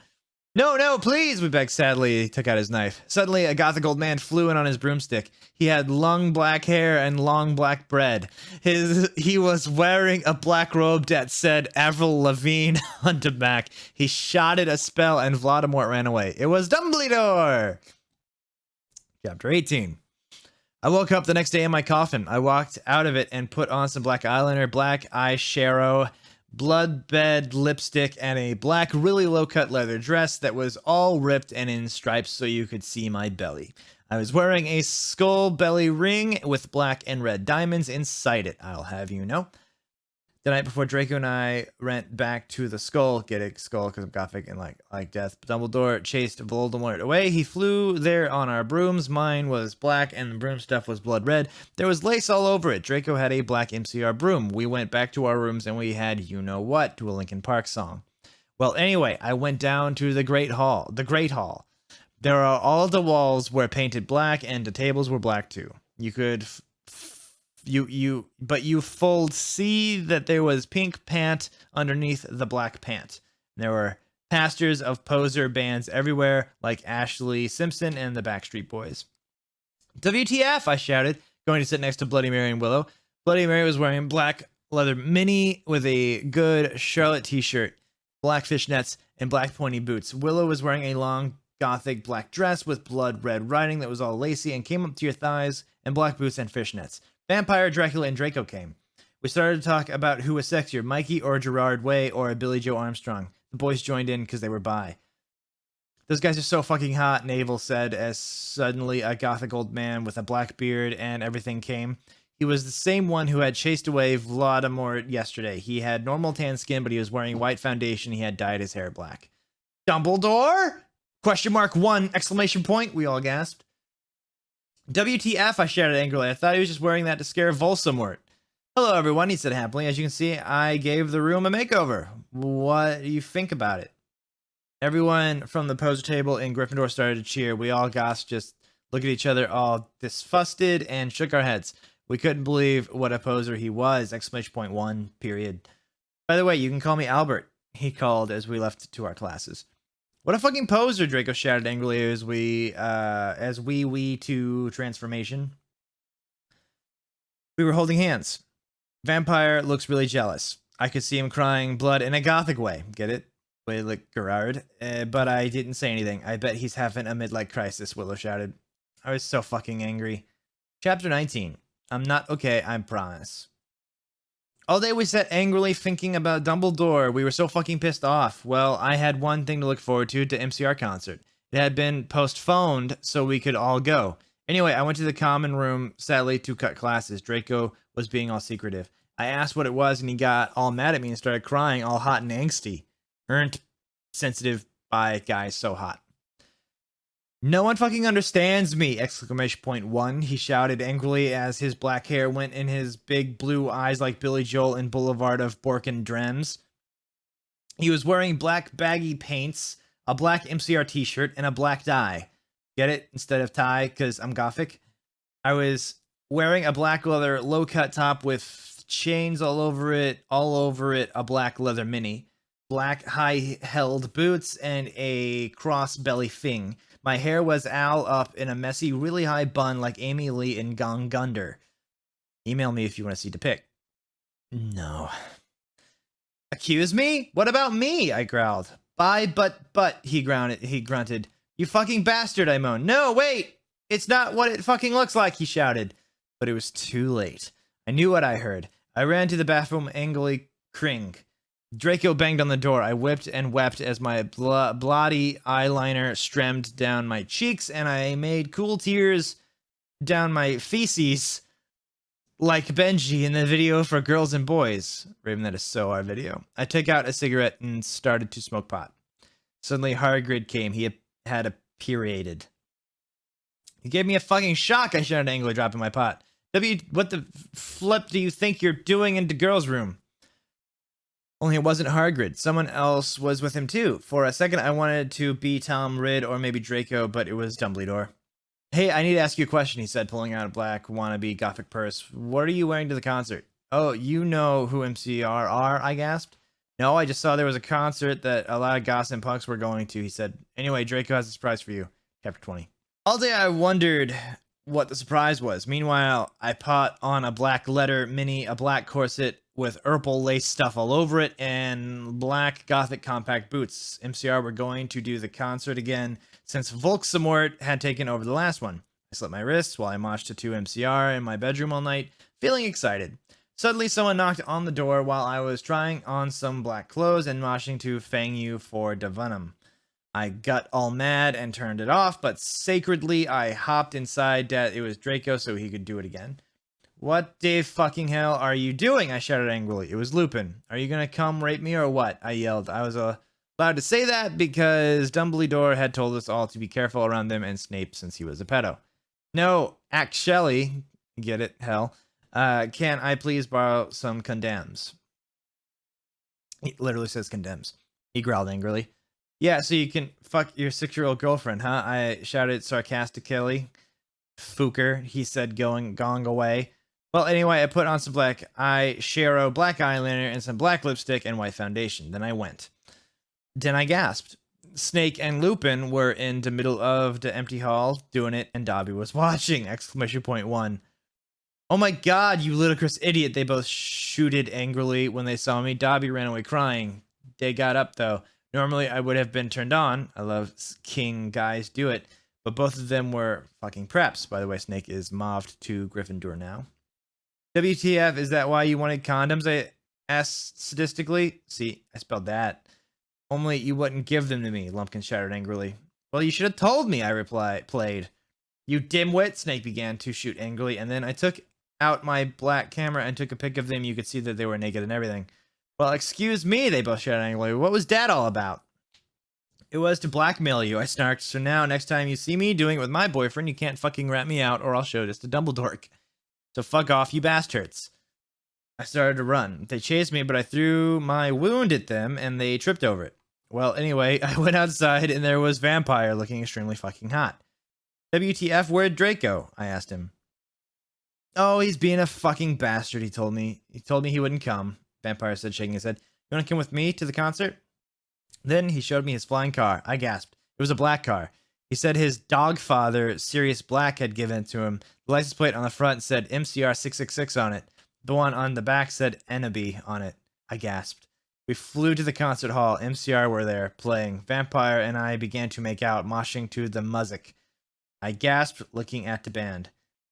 Speaker 3: No, no, please, we begged sadly. He took out his knife. Suddenly, a gothic old man flew in on his broomstick. He had long black hair and long black bread. He was wearing a black robe that said Avril Lavigne on the back. He shouted a spell, and Voldemort ran away. It was Dumbledore! Chapter 18. I woke up the next day in my coffin. I walked out of it and put on some black eyeliner, black eyeshadow, blood-bed lipstick, and a black, really low-cut leather dress that was all ripped and in stripes so you could see my belly. I was wearing a skull belly ring with black and red diamonds inside it, I'll have you know. The night before, Draco and I went back to the skull, get a skull because I'm gothic and like death. Dumbledore chased Voldemort away. He flew there on our brooms. Mine was black and the broom stuff was blood red. There was lace all over it. Draco had a black MCR broom. We went back to our rooms and we had you know what to a Linkin Park song. Well, anyway, I went down to the Great Hall. There are all the walls were painted black and the tables were black too. You could but you full see that there was pink pant underneath the black pant. There were pastors of poser bands everywhere, like Ashley Simpson and the Backstreet Boys. WTF, I shouted, going to sit next to Bloody Mary and Willow. Bloody Mary was wearing black leather mini with a good Charlotte t-shirt, black fishnets, and black pointy boots. Willow was wearing a long gothic black dress with blood red writing that was all lacy and came up to your thighs, and black boots and fishnets. Vampire, Dracula, and Draco came. We started to talk about who was sexier, Mikey or Gerard Way or Billy Joe Armstrong. The boys joined in because they were bi. Those guys are so fucking hot, Navel said as suddenly a gothic old man with a black beard and everything came. He was the same one who had chased away Voldemort yesterday. He had normal tan skin, but he was wearing white foundation. He had dyed his hair black. Dumbledore? Question mark 1, exclamation point, we all gasped. WTF, I shouted angrily. I thought he was just wearing that to scare Voldemort. Hello, everyone, he said happily. As you can see, I gave the room a makeover. What do you think about it? Everyone from the poser table in Gryffindor started to cheer. We all gasped, just looked at each other all disgusted and shook our heads. We couldn't believe what a poser he was, exclamation point 1, period. By the way, you can call me Albert, he called as we left to our classes. What a fucking poser, Draco shouted angrily as we to transformation. We were holding hands. Vampire looks really jealous. I could see him crying blood in a gothic way. Get it? Way like Gerard. But I didn't say anything. I bet he's having a midlife crisis, Willow shouted. I was so fucking angry. Chapter 19. I'm not okay, I promise. All day we sat angrily thinking about Dumbledore. We were so fucking pissed off. Well, I had one thing to look forward to MCR concert. It had been postponed so we could all go. Anyway, I went to the common room, sadly, to cut classes. Draco was being all secretive. I asked what it was and he got all mad at me and started crying, all hot and angsty. Earned sensitive by guys so hot. No one fucking understands me! Exclamation point 1, he shouted angrily as his black hair went in his big blue eyes like Billy Joel in Boulevard of Borkin Drems. He was wearing black baggy paints, a black MCR t-shirt, and a black tie. Get it? Instead of tie, because I'm gothic. I was wearing a black leather low-cut top with chains all over it, a black leather mini, black high-held boots, and a cross belly thing. My hair was all up in a messy, really high bun like Amy Lee in Gone Gunder. Email me if you want to see the pic. No. Accuse me? What about me? I growled. But, he grunted. You fucking bastard, I moaned. No, wait! It's not what it fucking looks like, he shouted. But it was too late. I knew what I heard. I ran to the bathroom angrily cring. Draco banged on the door. I whipped and wept as my bloody eyeliner streamed down my cheeks, and I made cool tears down my feces like Benji in the video for Girls and Boys. Raven, that is so our video. I took out a cigarette and started to smoke pot. Suddenly, Hagrid came. He had a period. You gave me a fucking shock, I shouted angrily, dropping my pot. What the flip do you think you're doing in the girls' room? Only it wasn't Hagrid. Someone else was with him too. For a second, I wanted to be Tom Ridd or maybe Draco, but it was Dumbledore. Hey, I need to ask you a question, he said, pulling out a black wannabe gothic purse. What are you wearing to the concert? Oh, you know who MCR are, I gasped. No, I just saw there was a concert that a lot of goths and punks were going to, he said. Anyway, Draco has a surprise for you. Chapter 20. All day I wondered what the surprise was. Meanwhile, I put on a black leather mini, a black corset with purple lace stuff all over it, and black gothic compact boots. MCR were going to do the concert again since Volksamort had taken over the last one. I slit my wrists while I marched to MCR in my bedroom all night, feeling excited. Suddenly, someone knocked on the door while I was trying on some black clothes and marching to Fang You for Devanum. I got all mad and turned it off, but sacredly, I hopped inside that it was Draco so he could do it again. What the fucking hell are you doing? I shouted angrily. It was Lupin. Are you gonna come rape me or what? I yelled. I was allowed to say that because Dumbledore had told us all to be careful around them and Snape since he was a pedo. No, actually, get it, hell. Can I please borrow some condoms? He literally says condemns. He growled angrily. Yeah, so you can fuck your 6-year-old girlfriend, huh? I shouted sarcastically. Fooker, he said, going away. Well, anyway, I put on some black eyeshadow, black eyeliner, and some black lipstick and white foundation. Then I went. Then I gasped. Snake and Lupin were in the middle of the empty hall doing it, and Dobby was watching! Exclamation point 1. Oh my god, you ludicrous idiot, they both shooted angrily when they saw me. Dobby ran away crying. They got up, though. Normally, I would have been turned on. I love king guys do it. But both of them were fucking preps. By the way, Snake is mobbed to Gryffindor now. WTF, is that why you wanted condoms? I asked sadistically. See, I spelled that. Only you wouldn't give them to me, Lumpkin shouted angrily. Well, you should have told me, I played. You dimwit, Snake began to shoot angrily, and then I took out my black camera and took a pic of them. You could see that they were naked and everything. Well, excuse me, they both shouted angrily. What was that all about? It was to blackmail you, I snarked. So now, next time you see me doing it with my boyfriend, you can't fucking rat me out or I'll show this to Dumbledore. So fuck off, you bastards. I started to run. They chased me, but I threw my wound at them and they tripped over it. Well, anyway, I went outside and there was Vampire looking extremely fucking hot. WTF, where'd Draco? I asked him. Oh, he's being a fucking bastard, he told me. He told me he wouldn't come. Vampire said, shaking his head. You want to come with me to the concert? Then he showed me his flying car. I gasped. It was a black car. He said his dog father, Sirius Black, had given it to him. The license plate on the front said MCR 666 on it. The one on the back said Ennaby on it. I gasped. We flew to the concert hall. MCR were there, playing. Vampire and I began to make out, moshing to the music. I gasped, looking at the band.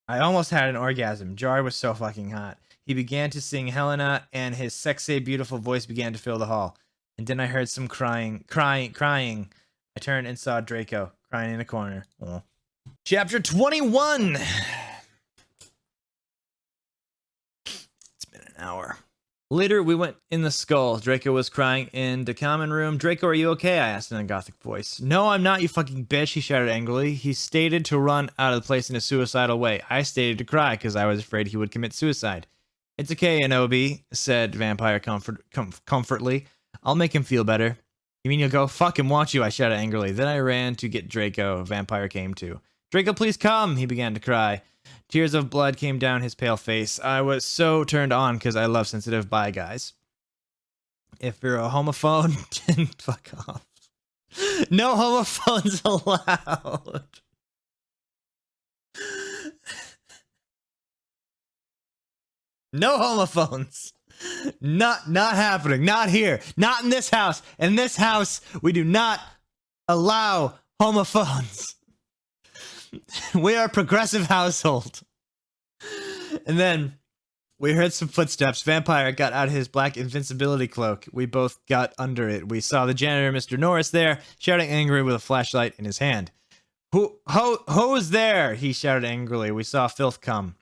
Speaker 3: I almost had an orgasm. Jar was so fucking hot. He began to sing Helena, and his sexy, beautiful voice began to fill the hall. And then I heard some crying. I turned and saw Draco, crying in a corner. Oh. Chapter 21! It's been an hour. Later, we went in the skull. Draco was crying in the common room. Draco, are you okay? I asked in a gothic voice. No, I'm not, you fucking bitch, he shouted angrily. He stated to run out of the place in a suicidal way. I stated to cry because I was afraid he would commit suicide. It's okay, Anobi, said Vampire comfortably. I'll make him feel better. You mean you'll go? Fuck him, won't you? I shouted angrily. Then I ran to get Draco. Vampire came too. Draco, please come, he began to cry. Tears of blood came down his pale face. I was so turned on because I love sensitive bi guys. If you're a homophone, then fuck off. No homophones allowed. No homophones. Not happening. Not here. Not in this house. In this house, we do not allow homophones. We are a progressive household. And then we heard some footsteps. Vampire got out his black invincibility cloak. We both got under it. We saw the janitor, Mr. Norris, there, shouting angrily with a flashlight in his hand. Who's there? He shouted angrily. We saw Filth come.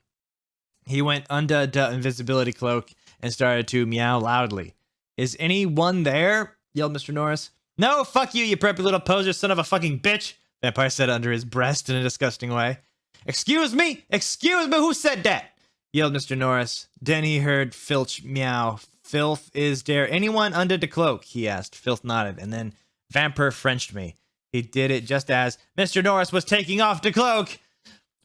Speaker 3: He went under the invisibility cloak and started to meow loudly. Is anyone there? Yelled Mr. Norris. No, fuck you, you preppy little poser son of a fucking bitch, Vampire said under his breast in a disgusting way. Excuse me? Excuse me? Who said that? Yelled Mr. Norris. Then he heard Filch meow. Filth, is there anyone under the cloak? He asked. Filth nodded, and then Vampire Frenched me. He did it just as Mr. Norris was taking off the cloak.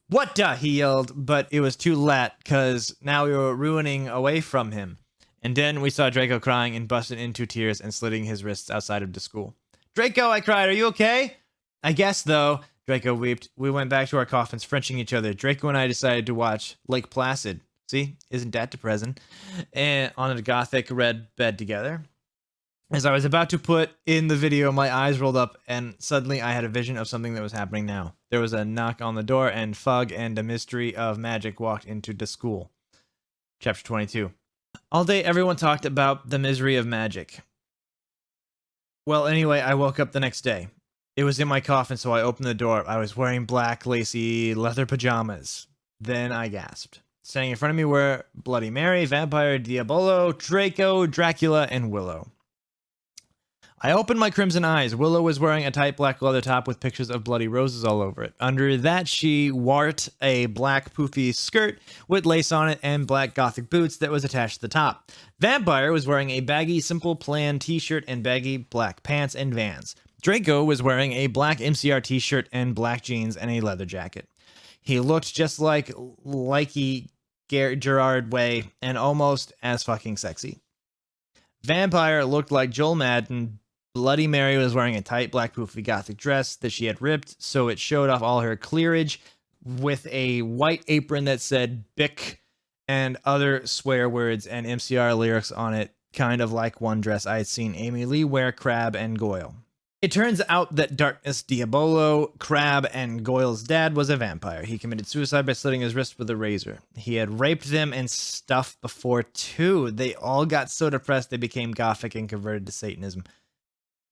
Speaker 3: What the? He yelled, but it was too late, cause now we were ruining away from him. And then we saw Draco crying and busted into tears and slitting his wrists outside of the school. Draco, I cried, are you okay? I guess, though. Draco wept. We went back to our coffins, Frenching each other. Draco and I decided to watch Lake Placid. See? Isn't that depressing? And on a gothic red bed together. As I was about to put in the video, my eyes rolled up, and suddenly I had a vision of something that was happening now. There was a knock on the door, and Fug and a mystery of magic walked into the school. Chapter 22. All day, everyone talked about the misery of magic. Well, anyway, I woke up the next day. It was in my coffin, so I opened the door. I was wearing black, lacy, leather pajamas. Then I gasped. Standing in front of me were Bloody Mary, Vampire, Diabolo, Draco, Dracula, and Willow. I opened my crimson eyes. Willow was wearing a tight black leather top with pictures of bloody roses all over it. Under that, she wore a black poofy skirt with lace on it and black gothic boots that was attached to the top. Vampire was wearing a baggy, simple plan t-shirt and baggy black pants and Vans. Draco was wearing a black MCR t-shirt and black jeans and a leather jacket. He looked just like Likey Gerard Way and almost as fucking sexy. Vampire looked like Joel Madden. Bloody Mary was wearing a tight black poofy gothic dress that she had ripped so it showed off all her clearage with a white apron that said Bic and other swear words and MCR lyrics on it, kind of like one dress I had seen Amy Lee wear Crab and Goyle. It turns out that Darkness Diabolo, Crab, and Goyle's dad was a vampire. He committed suicide by slitting his wrist with a razor. He had raped them and stuff before too. They all got so depressed they became gothic and converted to Satanism.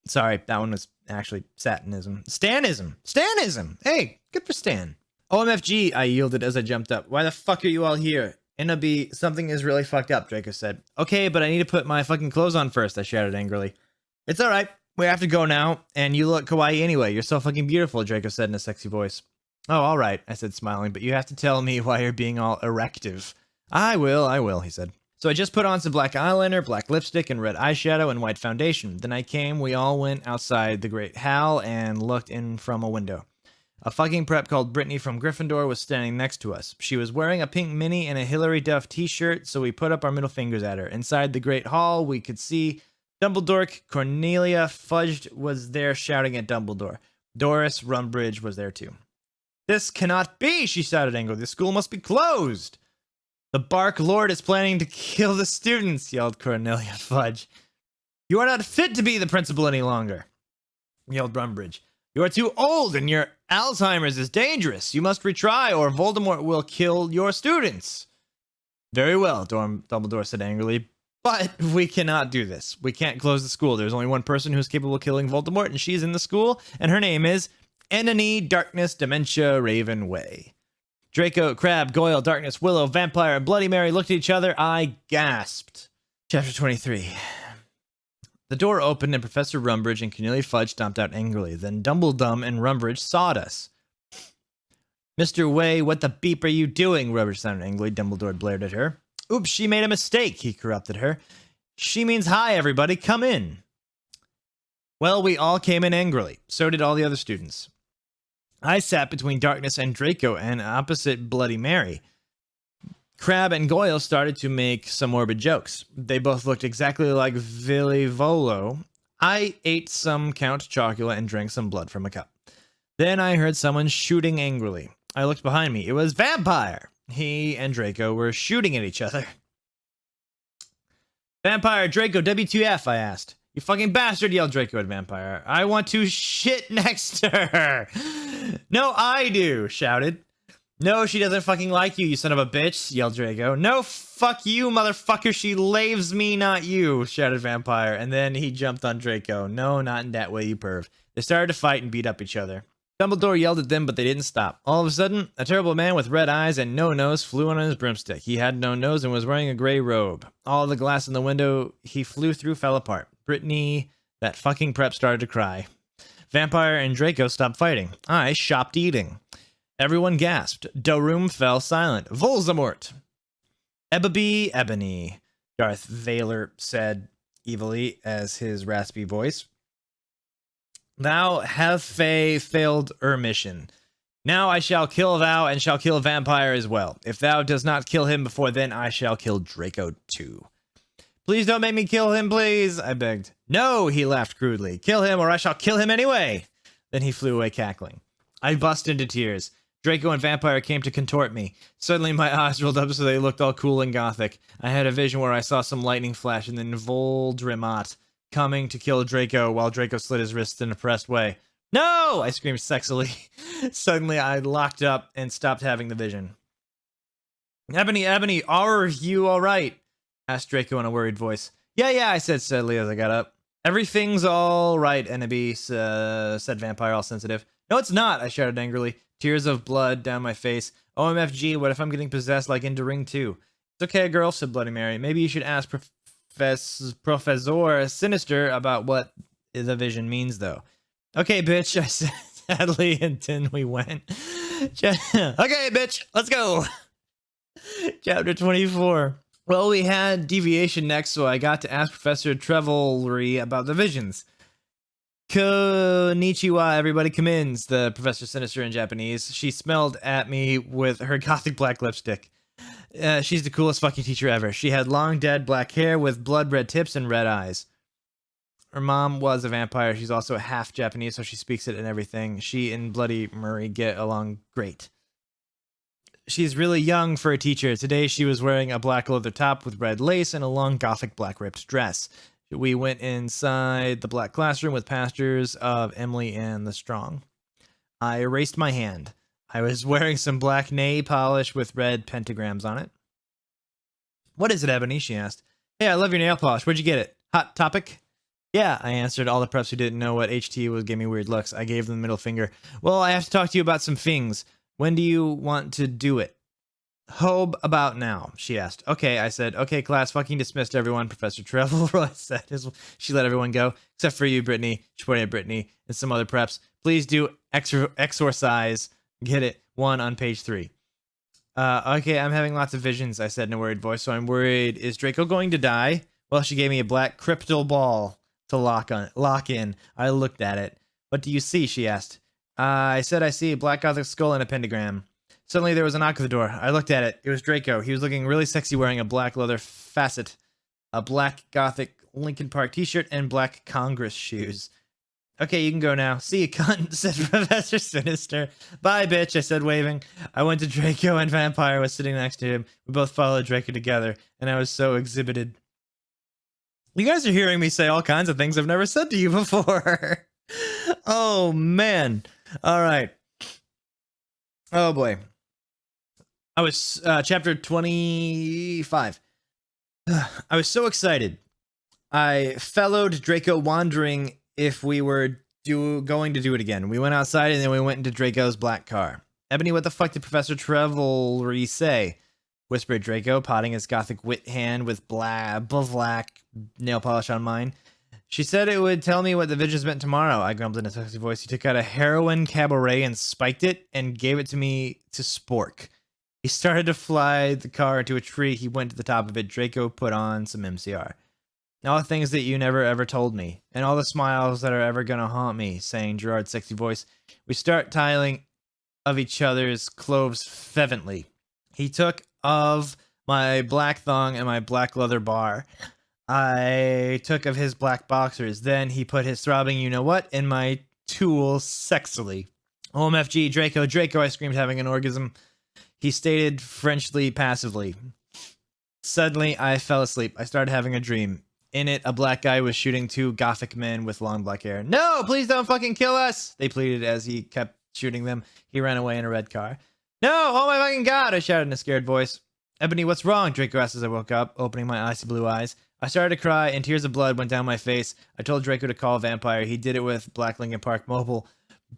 Speaker 3: Sorry, that one was actually Satanism. Stanism! Hey, good for Stan. OMFG, I yielded as I jumped up. Why the fuck are you all here? NB, something is really fucked up, Draco said. Okay, but I need to put my fucking clothes on first, I shouted angrily. It's alright. We have to go now, and you look kawaii anyway. You're so fucking beautiful, Draco said in a sexy voice. Oh, alright, I said smiling, but you have to tell me why you're being all erective. I will, he said. So I just put on some black eyeliner, black lipstick, and red eyeshadow, and white foundation. Then we all went outside the Great Hall and looked in from a window. A fucking prep called Brittany from Gryffindor was standing next to us. She was wearing a pink mini and a Hilary Duff t-shirt, so we put up our middle fingers at her. Inside the Great Hall, we could see Dumbledore. Cornelia Fudged was there shouting at Dumbledore. Doris Rumbridge was there too. This cannot be, she shouted angrily. The school must be closed. The Bark Lord is planning to kill the students, yelled Cornelia Fudge. You are not fit to be the principal any longer, yelled Rumbridge. You are too old and your Alzheimer's is dangerous. You must retry or Voldemort will kill your students. Very well, Dumbledore said angrily, but we cannot do this. We can't close the school. There's only one person who's capable of killing Voldemort, and she's in the school, and her name is Enony Darkness Dementia Raven Way. Draco, Crab, Goyle, Darkness, Willow, Vampire, and Bloody Mary looked at each other. I gasped. Chapter 23. The door opened and Professor Rumbridge and Cornelia Fudge stomped out angrily. Then Dumbledum and Rumbridge sawed us. Mr. Way, what the beep are you doing? Rumbridge sounded angrily. Dumbledore blared at her. Oops, she made a mistake, he corrupted her. She means hi, everybody, come in. Well, we all came in angrily. So did all the other students. I sat between Darkness and Draco and opposite Bloody Mary. Crab and Goyle started to make some morbid jokes. They both looked exactly like Volo. I ate some Count Chocula and drank some blood from a cup. Then I heard someone shooting angrily. I looked behind me. It was Vampire. He and Draco were shooting at each other. Vampire, Draco, WTF, I asked. You fucking bastard, yelled Draco at Vampire. I want to shit next to her. No, I do, shouted. No, she doesn't fucking like you, you son of a bitch, yelled Draco. No, fuck you, motherfucker, she laves me, not you, shouted Vampire. And then he jumped on Draco. No, not in that way, you perv. They started to fight and beat up each other. Dumbledore yelled at them, but they didn't stop. All of a sudden, a terrible man with red eyes and no nose flew on his broomstick. He had no nose and was wearing a gray robe. All the glass in the window he flew through fell apart. Brittany, that fucking prep, started to cry. Vampire and Draco stopped fighting. I shopped eating. Everyone gasped. The room fell silent. Voldemort! Ebony, Darth Vader said evilly as his raspy voice. Thou have failed mission. Now I shall kill thou and shall kill vampire as well. If thou does not kill him before then, I shall kill Draco too. Please don't make me kill him, please, I begged. No, he laughed crudely. Kill him or I shall kill him anyway. Then he flew away cackling. I bust into tears. Draco and vampire came to contort me. Suddenly my eyes rolled up so they looked all cool and gothic. I had a vision where I saw some lightning flash and then Voldemort coming to kill Draco while Draco slit his wrists in an oppressed way. No! I screamed sexily. Suddenly I locked up and stopped having the vision. Ebony, are you alright? Asked Draco in a worried voice. Yeah, I said steadily as I got up. Everything's alright, Enemy, said vampire all sensitive. No, it's not, I shouted angrily. Tears of blood down my face. OMFG, what if I'm getting possessed like into Ring 2? It's okay, girl, said Bloody Mary. Maybe you should ask Professor Sinister about what the vision means, though. Okay, bitch, I said sadly, and then we went. Okay, bitch, let's go. Chapter 24. Well, we had deviation next, so I got to ask Professor Trevelry about the visions. Konnichiwa, everybody come in, the Professor Sinister in Japanese. She smiled at me with her gothic black lipstick. She's the coolest fucking teacher ever. She had long dead black hair with blood red tips and red eyes. Her mom was a vampire. She's also half Japanese, so she speaks it and everything. She and Bloody Murray get along great. She's really young for a teacher. Today she was wearing a black leather top with red lace and a long gothic black ripped dress. We went inside the black classroom with pastors of Emily and the Strong. I erased my hand. I was wearing some black nail polish with red pentagrams on it. What is it, Ebony? She asked. Hey, I love your nail polish. Where'd you get it? Hot topic? Yeah, I answered. All the preps who didn't know what HT was gave me weird looks. I gave them the middle finger. Well, I have to talk to you about some things. When do you want to do it? Hobe about now, she asked. Okay, I said. Okay, class, fucking dismissed everyone, Professor Trevelroy said. She let everyone go, except for you, Brittany. She pointed at Brittany and some other preps. Please do exorcise. Get it. 1 on page 3. Okay, I'm having lots of visions, I said in a worried voice, so I'm worried. Is Draco going to die? Well, she gave me a black crystal ball to lock in. I looked at it. What do you see? She asked. I said I see a black gothic skull and a pentagram. Suddenly there was a knock at the door. I looked at it. It was Draco. He was looking really sexy wearing a black leather facet, a black gothic Linkin Park t-shirt, and black Congress shoes. Okay, you can go now. See you, cunt, said Professor Sinister. Bye, bitch, I said, waving. I went to Draco and Vampire was sitting next to him. We both followed Draco together, and I was so exhibited. You guys are hearing me say all kinds of things I've never said to you before. Oh, man. All right. Oh, boy. I was, chapter 25. I was so excited. I followed Draco wandering if we were going to do it again. We went outside and then we went into Draco's black car. Ebony, what the fuck did Professor Trevelry say? Whispered Draco, potting his gothic wit hand with black nail polish on mine. She said it would tell me what the visions meant tomorrow. I grumbled in a sexy voice. He took out a heroin cabaret and spiked it and gave it to me to spork. He started to fly the car into a tree. He went to the top of it. Draco put on some MCR. All the things that you never ever told me, and all the smiles that are ever gonna haunt me, sang Gerard's sexy voice. We start tiling of each other's clothes fervently. He took of my black thong and my black leather bar. I took of his black boxers. Then he put his throbbing you-know-what in my tools sexily. OMFG, Draco, I screamed, having an orgasm. He stated Frenchly passively. Suddenly, I fell asleep. I started having a dream. In it, a black guy was shooting 2 gothic men with long black hair. No, please don't fucking kill us, they pleaded as he kept shooting them. He ran away in a red car. No, oh my fucking god, I shouted in a scared voice. Ebony, what's wrong? Draco asked as I woke up, opening my icy blue eyes. I started to cry, and tears of blood went down my face. I told Draco to call Vampire. He did it with Black Lincoln Park Mobile.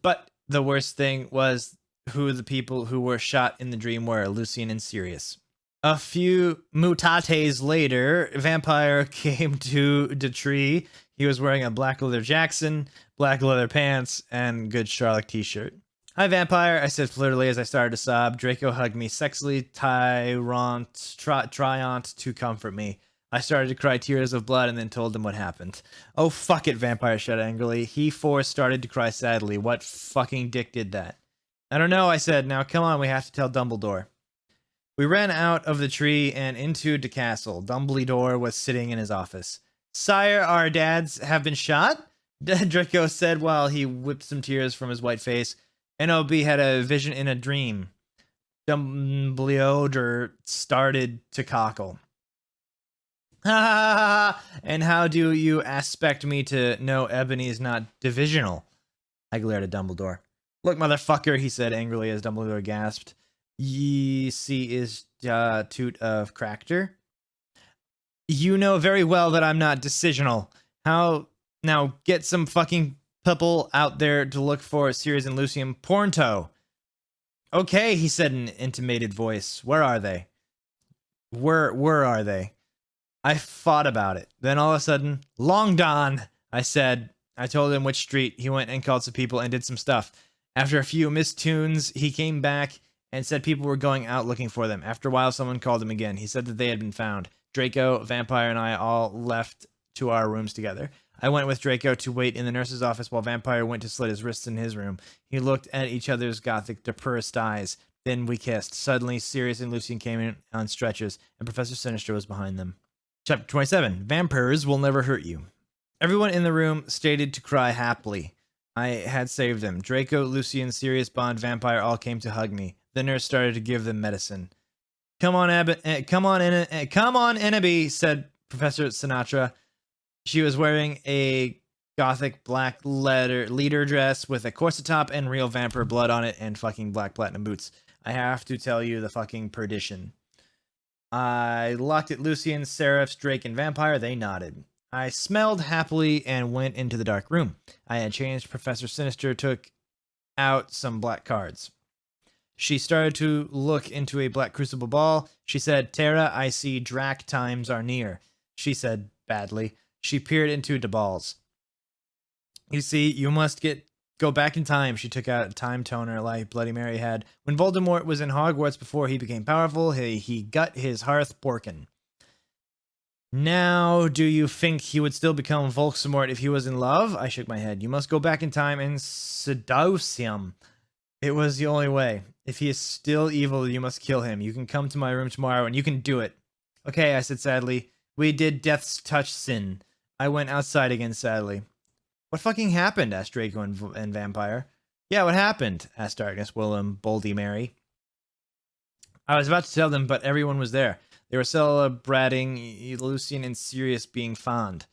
Speaker 3: But the worst thing was who the people who were shot in the dream were, Lucian and Sirius. A few mutates later, Vampire came to the tree. He was wearing a black leather Jackson, black leather pants, and good Charlotte t-shirt. Hi, vampire, I said flirtily as I started to sob. Draco hugged me sexily, triant to comfort me. I started to cry tears of blood and then told him what happened. Oh, fuck it, vampire shouted angrily. He started to cry sadly. What fucking dick did that? I don't know, I said. Now come on, we have to tell Dumbledore. We ran out of the tree and into the castle. Dumbledore was sitting in his office. Sire, our dads have been shot? Draco said while he whipped some tears from his white face. NOB had a vision in a dream. Dumbledore started to cockle. Ha ha ha ha! And how do you expect me to know Ebony is not divisional? I glared at Dumbledore. Look, motherfucker, he said angrily as Dumbledore gasped. Ye see is toot of Cractor? You know very well that I'm not decisional. How now get some fucking people out there to look for Sirius and Lucian Pornto. Okay, he said in an intimated voice. Where are they? Where are they? I thought about it. Then all of a sudden, Long Don, I said. I told him which street. He went and called some people and did some stuff. After a few missed tunes, he came back and said people were going out looking for them. After a while, someone called him again. He said that they had been found. Draco, Vampire, and I all left to our rooms together. I went with Draco to wait in the nurse's office while Vampire went to slit his wrists in his room. He looked at each other's gothic, depressed eyes. Then we kissed. Suddenly, Sirius and Lucian came in on stretchers, and Professor Sinister was behind them. Chapter 27. Vampires will never hurt you. Everyone in the room stated to cry happily. I had saved them. Draco, Lucian, Sirius, Bond, Vampire all came to hug me. The nurse started to give them medicine. Come on, Enemy, said Professor Sinatra. She was wearing a gothic black leader dress with a corset top and real vampire blood on it and fucking black platinum boots. I have to tell you the fucking perdition. I looked at Lucian, Seraphs, Drake, and Vampire. They nodded. I smelled happily and went into the dark room. I had changed. Professor Sinister took out some black cards. She started to look into a black crucible ball. She said, Terra, I see Drac times are near. She said, badly. She peered into the balls. You see, you must go back in time. She took out a time toner like Bloody Mary had. When Voldemort was in Hogwarts before he became powerful, he got his hearth porkin. Now, do you think he would still become Voldemort if he was in love? I shook my head. You must go back in time and seduce him. It was the only way. If he is still evil, you must kill him. You can come to my room tomorrow and you can do it. Okay, I said sadly. We did death's touch sin. I went outside again sadly. What fucking happened? Asked Draco and Vampire. Yeah, what happened? Asked Darkness, Willem, Boldy Mary. I was about to tell them, but everyone was there. They were celebrating Lucian and Sirius being fond.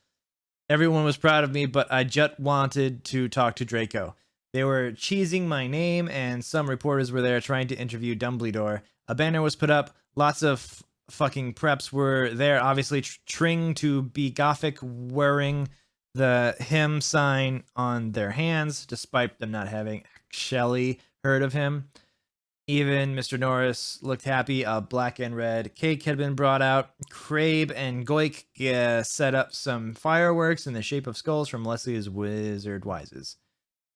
Speaker 3: Everyone was proud of me, but I just wanted to talk to Draco. They were cheesing my name, and some reporters were there trying to interview Dumbledore. A banner was put up. Lots of fucking preps were there, obviously trying to be gothic, wearing the him sign on their hands, despite them not having actually heard of him. Even Mr. Norris looked happy. A black and red cake had been brought out. Crabe and Goik set up some fireworks in the shape of skulls from Leslie's Wizard Wises.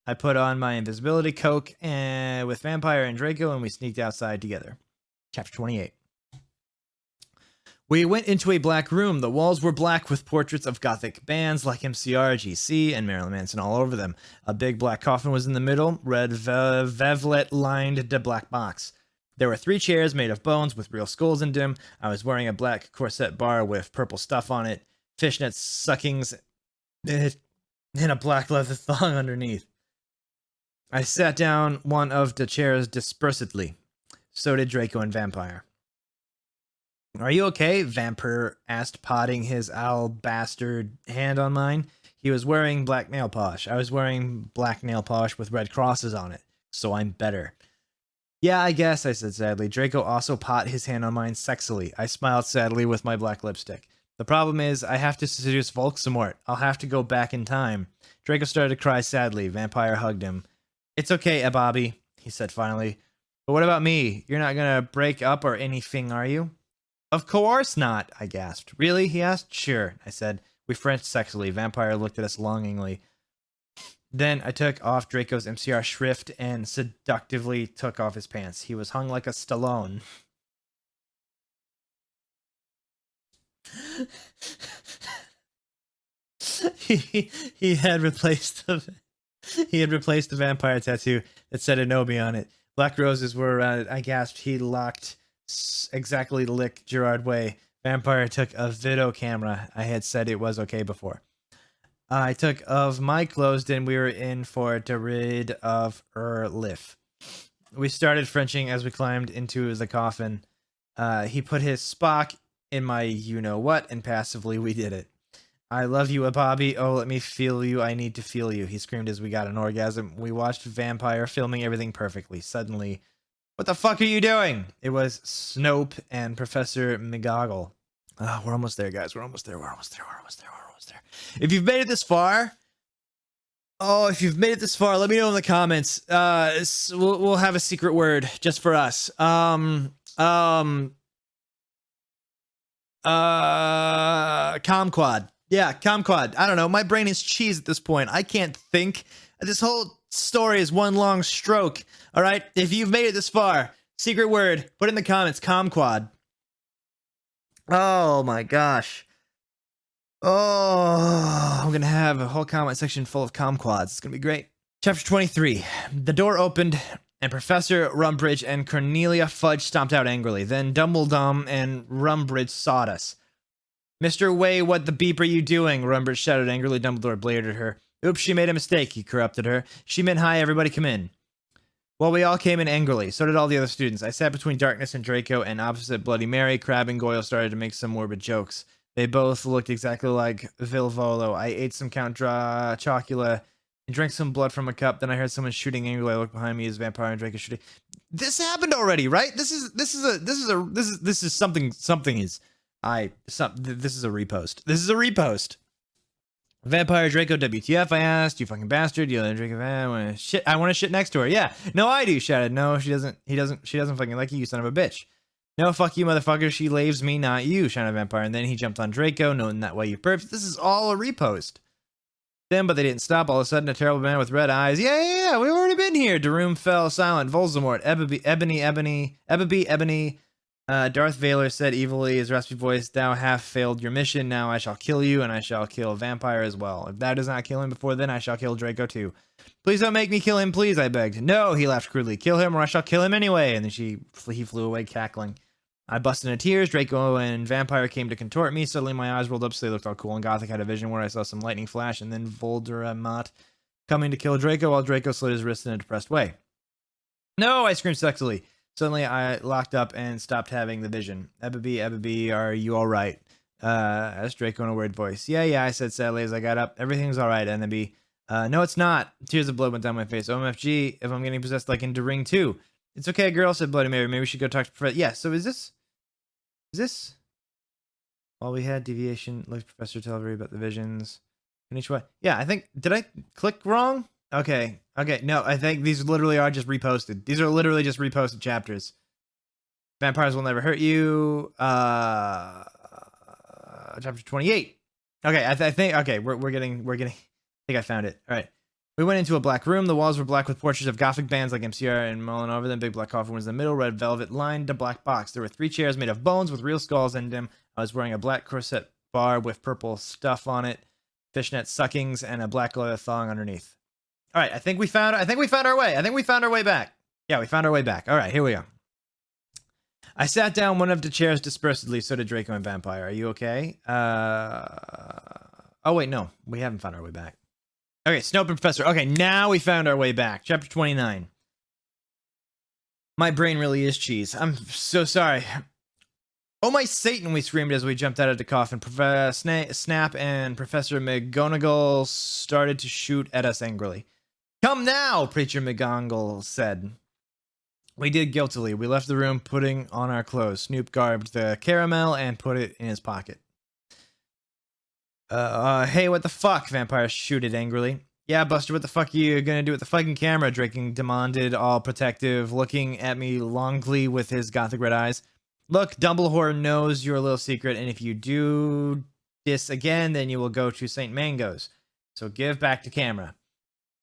Speaker 3: I put on my invisibility cloak with Vampire and Draco, and we sneaked outside together. Chapter 28. We went into a black room. The walls were black with portraits of gothic bands like MCR, GC, and Marilyn Manson all over them. A big black coffin was in the middle. Red velvet lined the black box. There were 3 chairs made of bones with real skulls in them. I was wearing a black corset bar with purple stuff on it, fishnet suckings, and a black leather thong underneath. I sat down one of the chairs dispersedly. So did Draco and Vampire. Are you okay? Vampire asked, potting his alabaster hand on mine. He was wearing black nail polish. I was wearing black nail polish with red crosses on it, so I'm better. Yeah, I guess, I said sadly. Draco also pot his hand on mine sexily. I smiled sadly with my black lipstick. The problem is, I have to seduce Voldemort. I'll have to go back in time. Draco started to cry sadly. Vampire hugged him. It's okay, Bobby, he said finally. But what about me? You're not gonna break up or anything, are you? Of course not, I gasped. Really? He asked. Sure, I said. We Frenched sexily. Vampire looked at us longingly. Then I took off Draco's MCR shrift and seductively took off his pants. He was hung like a Stallone. he had replaced the vampire tattoo that said Anobi on it. Black roses were around it. I gasped. He locked exactly lick Gerard way. Vampire took a video camera. I had said it was okay before. I took of my clothes, and we were in for to rid of liff. We started Frenching as we climbed into the coffin. He put his Spock in my you-know-what, and passively we did it. I love you, Bobby. Oh, let me feel you. I need to feel you. He screamed as we got an orgasm. We watched Vampire filming everything perfectly. Suddenly, what the fuck are you doing? It was Snope and Professor McGoggle. Oh, we're almost there, guys. We're almost there. If you've made it this far, let me know in the comments. We'll have a secret word just for us. Comquad. Yeah, Comquad. I don't know. My brain is cheese at this point. I can't think. This whole story is one long stroke. All right. If you've made it this far, secret word, put in the comments, Comquad. Oh my gosh. Oh, I'm going to have a whole comment section full of Comquads. It's going to be great. Chapter 23. The door opened and Professor Rumbridge and Cornelia Fudge stomped out angrily. Then Dumbledore and Rumbridge sought us. Mr. Way, what the beep are you doing? Rumbridge shouted angrily. Dumbledore blared at her. Oops, she made a mistake, he corrupted her. She meant hi, everybody come in. Well, we all came in angrily. So did all the other students. I sat between Darkness and Draco, and opposite Bloody Mary, Crabbe and Goyle started to make some morbid jokes. They both looked exactly like Vilvolo. I ate some Count Chocula and drank some blood from a cup. Then I heard someone shooting angrily. I looked behind me as Vampire and Draco shooting. This happened already, right? This is something is a repost. This is a repost. Vampire Draco WTF, I asked. You fucking bastard. You let Draco I want to shit next to her. Yeah. No, I do, shouted. No, she doesn't. She doesn't fucking like you son of a bitch. No, fuck you, motherfucker. She laves me, not you, shouted Vampire. And then he jumped on Draco, knowing that way you perps. This is all a repost. Then, but they didn't stop. All of a sudden, a terrible man with red eyes. Yeah, we've already been here. Daroom fell silent. Voldemort, Ebony. Darth Vader said evilly, his raspy voice, thou hast failed your mission. Now I shall kill you, and I shall kill Vampire as well. If thou does not kill him before then, I shall kill Draco too. Please don't make me kill him, please, I begged. No, he laughed crudely. Kill him, or I shall kill him anyway. And then he flew away, cackling. I busted into tears. Draco and Vampire came to contort me. Suddenly my eyes rolled up so they looked all cool and gothic. I had a vision where I saw some lightning flash, and then Voldemort coming to kill Draco while Draco slid his wrist in a depressed way. No, I screamed sexily. Suddenly, I locked up and stopped having the vision. Ebby, are you all right? Asked Draco in a weird voice. Yeah, I said sadly as I got up. Everything's all right, Ebby. No, it's not. Tears of blood went down my face. OMFG, if I'm getting possessed like in The Ring 2. It's okay, girl, said Bloody Mary. Maybe we should go talk to Professor. Yeah, so is this? While we had deviation, looked Professor tell everybody about the visions. Konnichiwa. Yeah, I think, did I click wrong? Okay, no, I think these literally are just reposted. These are literally just reposted chapters. Vampires will never hurt you. Chapter 28. Okay, I think, okay, we're getting, I think I found it. All right. We went into a black room. The walls were black with portraits of gothic bands like MCR and mulling over them. Big black coffin was in the middle, red velvet lined a black box. There were 3 chairs made of bones with real skulls in them. I was wearing a black corset bar with purple stuff on it, fishnet suckings, and a black leather thong underneath. All right, I think we found our way. I think we found our way back. Yeah, we found our way back. All right, here we go. I sat down one of the chairs dispersedly. So did Draco and Vampire. Are you okay? Oh, wait, no. We haven't found our way back. Okay, Snope and Professor. Okay, now we found our way back. Chapter 29. My brain really is cheese. I'm so sorry. Oh, my Satan, we screamed as we jumped out of the coffin. Professor Snap and Professor McGonagall started to shoot at us angrily. Come now, Preacher McGonagall said. We did guiltily. We left the room, putting on our clothes. Snoop garbed the caramel and put it in his pocket. Hey, what the fuck? Vampire shooted angrily. Yeah, Buster, what the fuck are you gonna do with the fucking camera? Draco demanded, all protective, looking at me longly with his gothic red eyes. Look, Dumbledore knows your little secret, and if you do this again, then you will go to St. Mango's. So give back the camera.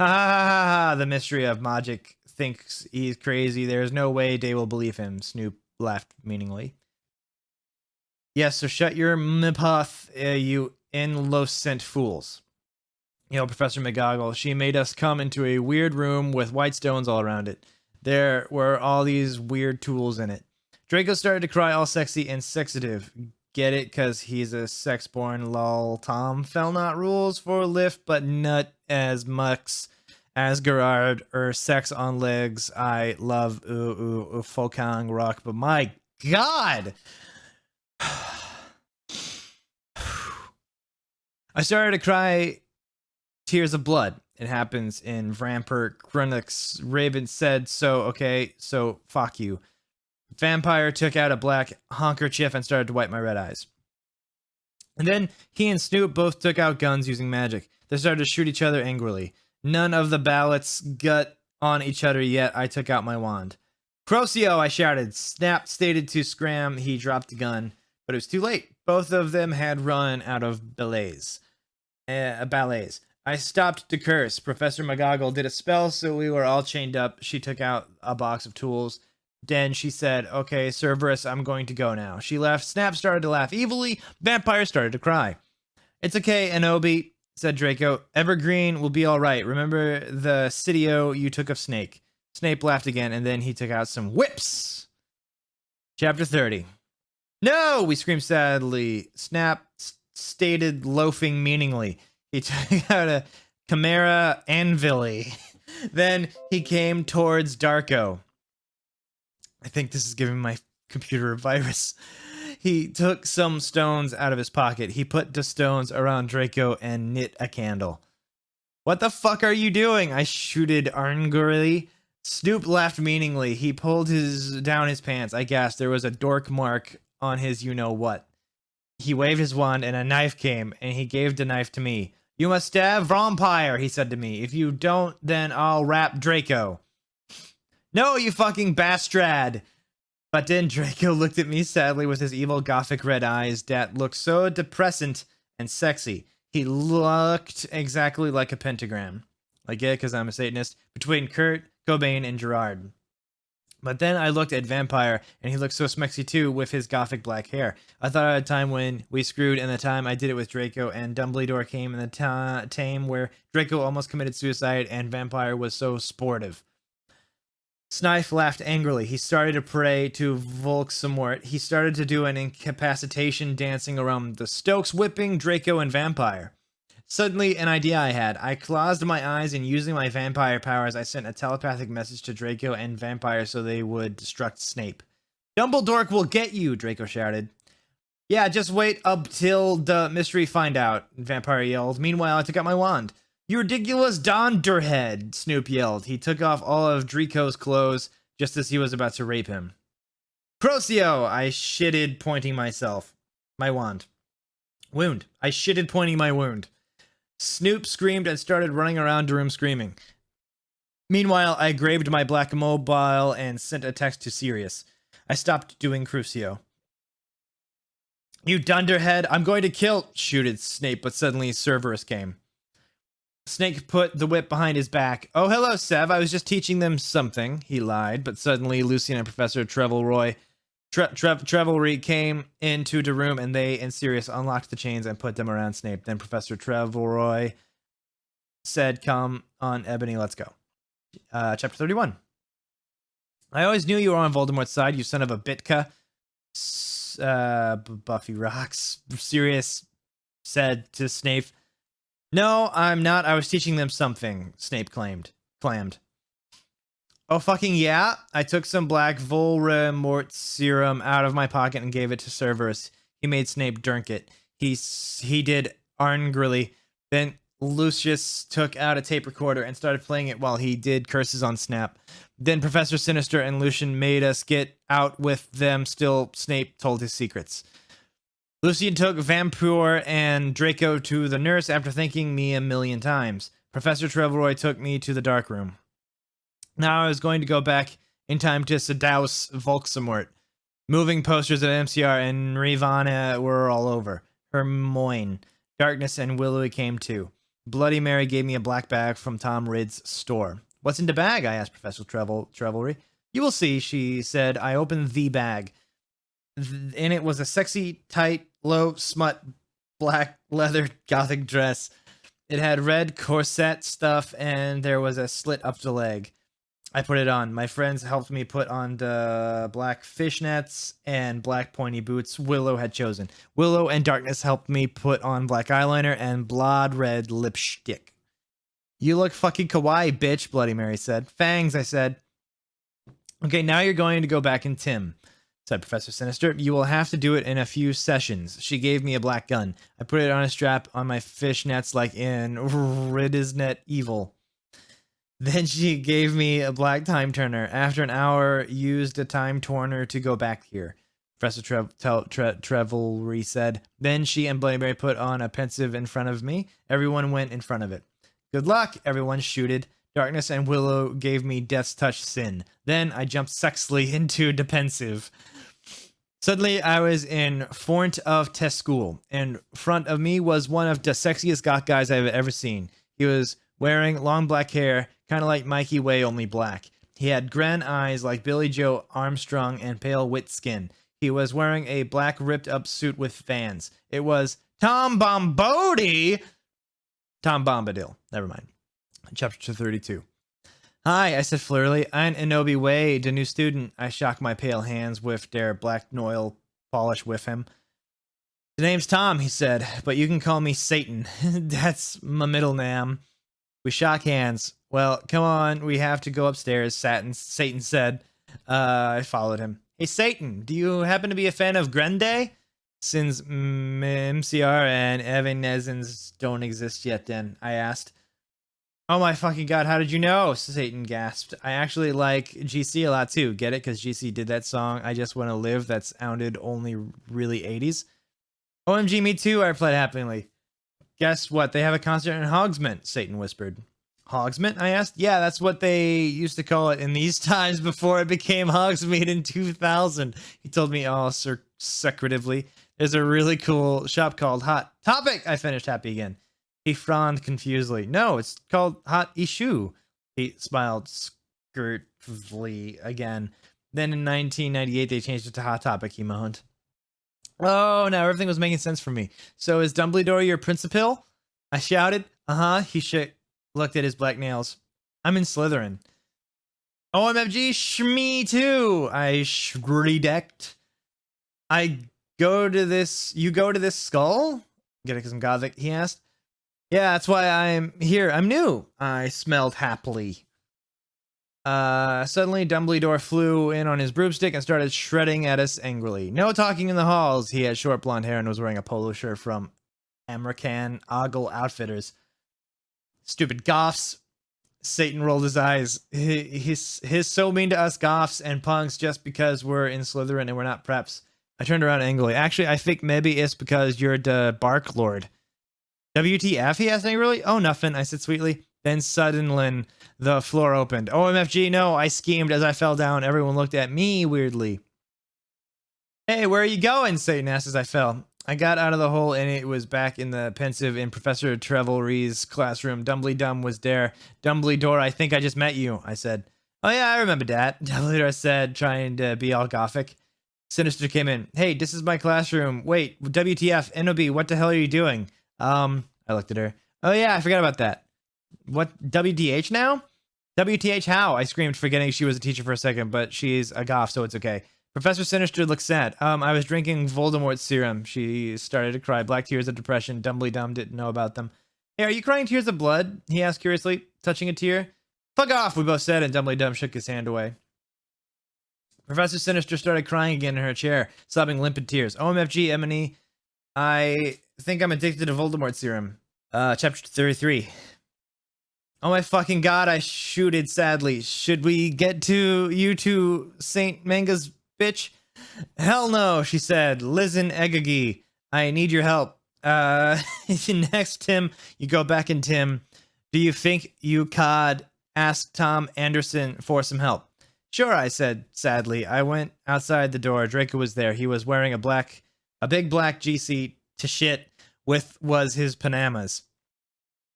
Speaker 3: Ha ha ha ha ha. The mystery of magic thinks he's crazy. There's no way they will believe him. Snoop laughed meaningly. Yes, so shut your mouth, you innocent fools. Professor McGoggle, she made us come into a weird room with white stones all around it. There were all these weird tools in it. Draco started to cry all sexy and sexative. Get it? Cause he's a sex-born lol. Tom fell not rules for lift, but nut as much as Gerard or sex on legs. I love Fokang rock, but my god! I started to cry tears of blood. It happens in Vampire Chronix. Raven said so. Okay, so fuck you. Vampire took out a black handkerchief and started to wipe my red eyes. And then he and Snoop both took out guns using magic. They started to shoot each other angrily. None of the ballots got on each other yet. I took out my wand. Crocio, I shouted. Snap stated to scram. He dropped the gun, but it was too late. Both of them had run out of ballets. I stopped to curse. Professor McGoggle did a spell, so we were all chained up. She took out a box of tools. Then she said, okay, Cerberus, I'm going to go now. She left. Snap started to laugh evilly. Vampire started to cry. It's okay, Anobi, said Draco. Evergreen will be all right. Remember the Sitio you took of Snake. Snape laughed again, and then he took out some whips. Chapter 30. No, we screamed sadly. Snap stated loafing meaningly. He took out a Chimera Anvili. Then he came towards Draco. I think this is giving my computer a virus. He took some stones out of his pocket. He put the stones around Draco and knit a candle. What the fuck are you doing? I shooted angrily. Snoop laughed meaningly. He pulled down his pants. I gasped. There was a dork mark on his you-know-what. He waved his wand and a knife came, and he gave the knife to me. You must stab vampire, he said to me. If you don't, then I'll rap Draco. No, you fucking bastard. But then Draco looked at me sadly with his evil gothic red eyes that looked so depressant and sexy. He looked exactly like a pentagram. I get it because I'm a Satanist. Between Kurt Cobain and Gerard. But then I looked at Vampire, and he looked so smexy too with his gothic black hair. I thought I had a time when we screwed, and the time I did it with Draco, and Dumbledore came in the time where Draco almost committed suicide, and Vampire was so sportive. Snife laughed angrily. He started to pray to Volksamort. He started to do an incapacitation dancing around the Stokes, whipping Draco and Vampire. Suddenly, an idea I had. I closed my eyes, and using my vampire powers, I sent a telepathic message to Draco and Vampire so they would destruct Snape. Dumbledore will get you, Draco shouted. Yeah, just wait up till the mystery find out, Vampire yelled. Meanwhile, I took out my wand. You ridiculous Donderhead, Snoop yelled. He took off all of Draco's clothes just as he was about to rape him. Crocio, I shitted, pointing myself. My wand. Wound. I shitted, pointing my wound. Snoop screamed and started running around the room screaming. Meanwhile, I grabbed my black mobile and sent a text to Sirius. I stopped doing Crucio. You dunderhead, I'm going to kill, shooted Snape, but suddenly Cerberus came. Snake put the whip behind his back. Oh, hello, Sev. I was just teaching them something. He lied, but suddenly Lucian and Professor Trevelroy Trevelry came into the room, and they and Sirius unlocked the chains and put them around Snape. Then Professor Trevelroy said, come on, Ebony, let's go. Chapter 31. I always knew you were on Voldemort's side, you son of a bitka. Buffy rocks. Sirius said to Snape. No, I'm not. I was teaching them something, Snape clammed. Oh, fucking yeah? I took some black Voldemort serum out of my pocket and gave it to Cerberus. He made Snape drink it. He did angrily. Then Lucius took out a tape recorder and started playing it while he did curses on Snap. Then Professor Sinister and Lucian made us get out with them. Still, Snape told his secrets. Lucian took Vampire and Draco to the nurse after thanking me a million times. Professor Trevelroy took me to the dark room. Now I was going to go back in time to seduce Volksamort. Moving posters of MCR and Rivana were all over. Hermoine, Darkness, and Willowy came too. Bloody Mary gave me a black bag from Tom Ridd's store. What's in the bag? I asked Professor Trevelry. You will see, she said. I opened the bag. In it was a sexy, tight, low smut, black leather gothic dress. It had red corset stuff, and there was a slit up the leg. I put it on. My friends helped me put on the black fishnets and black pointy boots Willow had chosen. Willow and Darkness helped me put on black eyeliner and blood red lipstick. You look fucking kawaii, bitch, Bloody Mary said. Fangs, I said. Okay, now you're going to go back in Tim, said Professor Sinister. You will have to do it in a few sessions. She gave me a black gun. I put it on a strap on my fishnets like in Ridisnet Evil. Then she gave me a black time turner. After an hour, used a time turner to go back here. Professor Trevelry said. Then she and Bloody Mary put on a pensive in front of me. Everyone went in front of it. Good luck, everyone shooted. Darkness and Willow gave me Death's Touch Sin. Then I jumped sexily into defensive. Suddenly, I was in front of test school. In front of me was one of the sexiest goth guys I've ever seen. He was wearing long black hair, kind of like Mikey Way, only black. He had grand eyes like Billy Joe Armstrong and pale wit skin. He was wearing a black ripped-up suit with fans. It was Tom Bombadil. Tom Bombadil. Never mind. Chapter 32. Hi, I said flirtily. I'm Inobi Way, the new student. I shocked my pale hands with their black oil polish with him. The name's Tom, he said, but you can call me Satan. That's my middle name. We shook hands. Well, come on, we have to go upstairs, Satan said. I followed him. Hey, Satan, do you happen to be a fan of Grande? Since MCR and Evanescence don't exist yet then, I asked. Oh my fucking god, how did you know? Satan gasped. I actually like GC a lot too. Get it? Because GC did that song, I Just Want to Live, that sounded only really 80s. OMG, me too, I replied happily. Guess what? They have a concert in Hogsmeade, Satan whispered. Hogsmeade? I asked. Yeah, that's what they used to call it in these times before it became Hogsmeade in 2000. He told me all secretively. There's a really cool shop called Hot Topic. I finished happy again. He frowned confusedly. No, it's called Hot Issue. He smiled skirtfully again. Then in 1998, they changed it to Hot Topic, he moaned. Oh, now everything was making sense for me. So is Dumbledore your principal? I shouted. Uh-huh. He looked at his black nails. I'm in Slytherin. OMFG, shmee too. I shrieked. You go to this skull? Get it because I'm gothic, he asked. Yeah, that's why I'm here. I'm new. I smelled happily. Suddenly, Dumbledore flew in on his broomstick and started shredding at us angrily. No talking in the halls. He had short blonde hair and was wearing a polo shirt from American Ogle Outfitters. Stupid goths. Satan rolled his eyes. He's so mean to us goths and punks just because we're in Slytherin and we're not preps. I turned around angrily. Actually, I think maybe it's because you're the Bark Lord. WTF, he asked angrily. Oh, nothing, I said sweetly. Then suddenly, the floor opened. OMFG, no, I schemed as I fell down. Everyone looked at me weirdly. Hey, where are you going? Satan asked as I fell. I got out of the hole and it was back in the pensive in Professor Trevelry's classroom. Dumbledore was there. Dumbledore, I think I just met you, I said. Oh yeah, I remember that, Dumbledore said, trying to be all gothic. Sinister came in. Hey, this is my classroom. Wait, WTF, NOB, what the hell are you doing? I looked at her. Oh yeah, I forgot about that. What, WDH now? WTH how? I screamed, forgetting she was a teacher for a second, but she's a goth, so it's okay. Professor Sinister looked sad. I was drinking Voldemort's serum. She started to cry. Black tears of depression. Dumbledore didn't know about them. Hey, are you crying tears of blood? He asked curiously, touching a tear. Fuck off, we both said, and Dumbledore shook his hand away. Professor Sinister started crying again in her chair, sobbing limpid tears. OMFG, Emily, I think I'm addicted to Voldemort serum. Chapter 33. Oh my fucking god, I shooted sadly. Should we get to you two Saint Manga's bitch? Hell no, she said. Listen, Egagi, I need your help. Next, Tim, you go back in Tim. Do you think you could ask Tom Anderson for some help? Sure, I said sadly. I went outside the door. Draco was there. He was wearing a big black GC to shit with was his Panamas.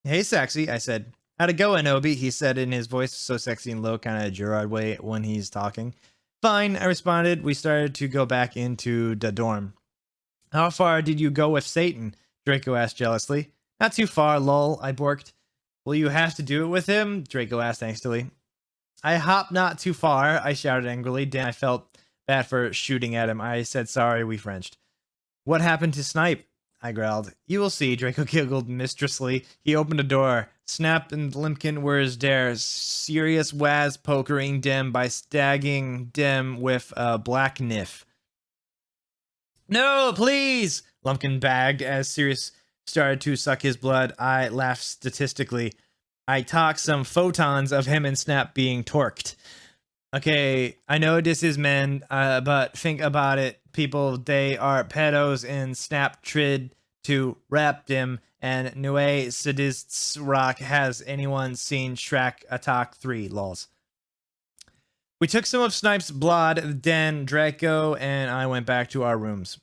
Speaker 3: Hey, sexy, I said. How'd it go, Anobi? He said in his voice so sexy and low, kind of Gerard way when he's talking. Fine, I responded. We started to go back into the dorm. How far did you go with Satan? Draco asked jealously. Not too far, lol, I borked. Will you have to do it with him? Draco asked angstily. I hopped not too far, I shouted angrily. Damn, I felt bad for shooting at him. I said sorry, we Frenched. What happened to Snipe? I growled. You will see, Draco giggled mistressly. He opened a door. Snap and Limpkin were his dare. Serious Waz pokering dem by stagging dem with a black niff. No, please! Lumpkin bagged as Sirius started to suck his blood. I laughed statistically. I talked some photons of him and Snap being torqued. Okay, I know this is men, but think about it. People, they are pedos and Snap trid to rap them, and Nue Sadists Rock. Has anyone seen Shrek Attack 3, lols? We took some of Snipe's blood, then Draco and I went back to our rooms.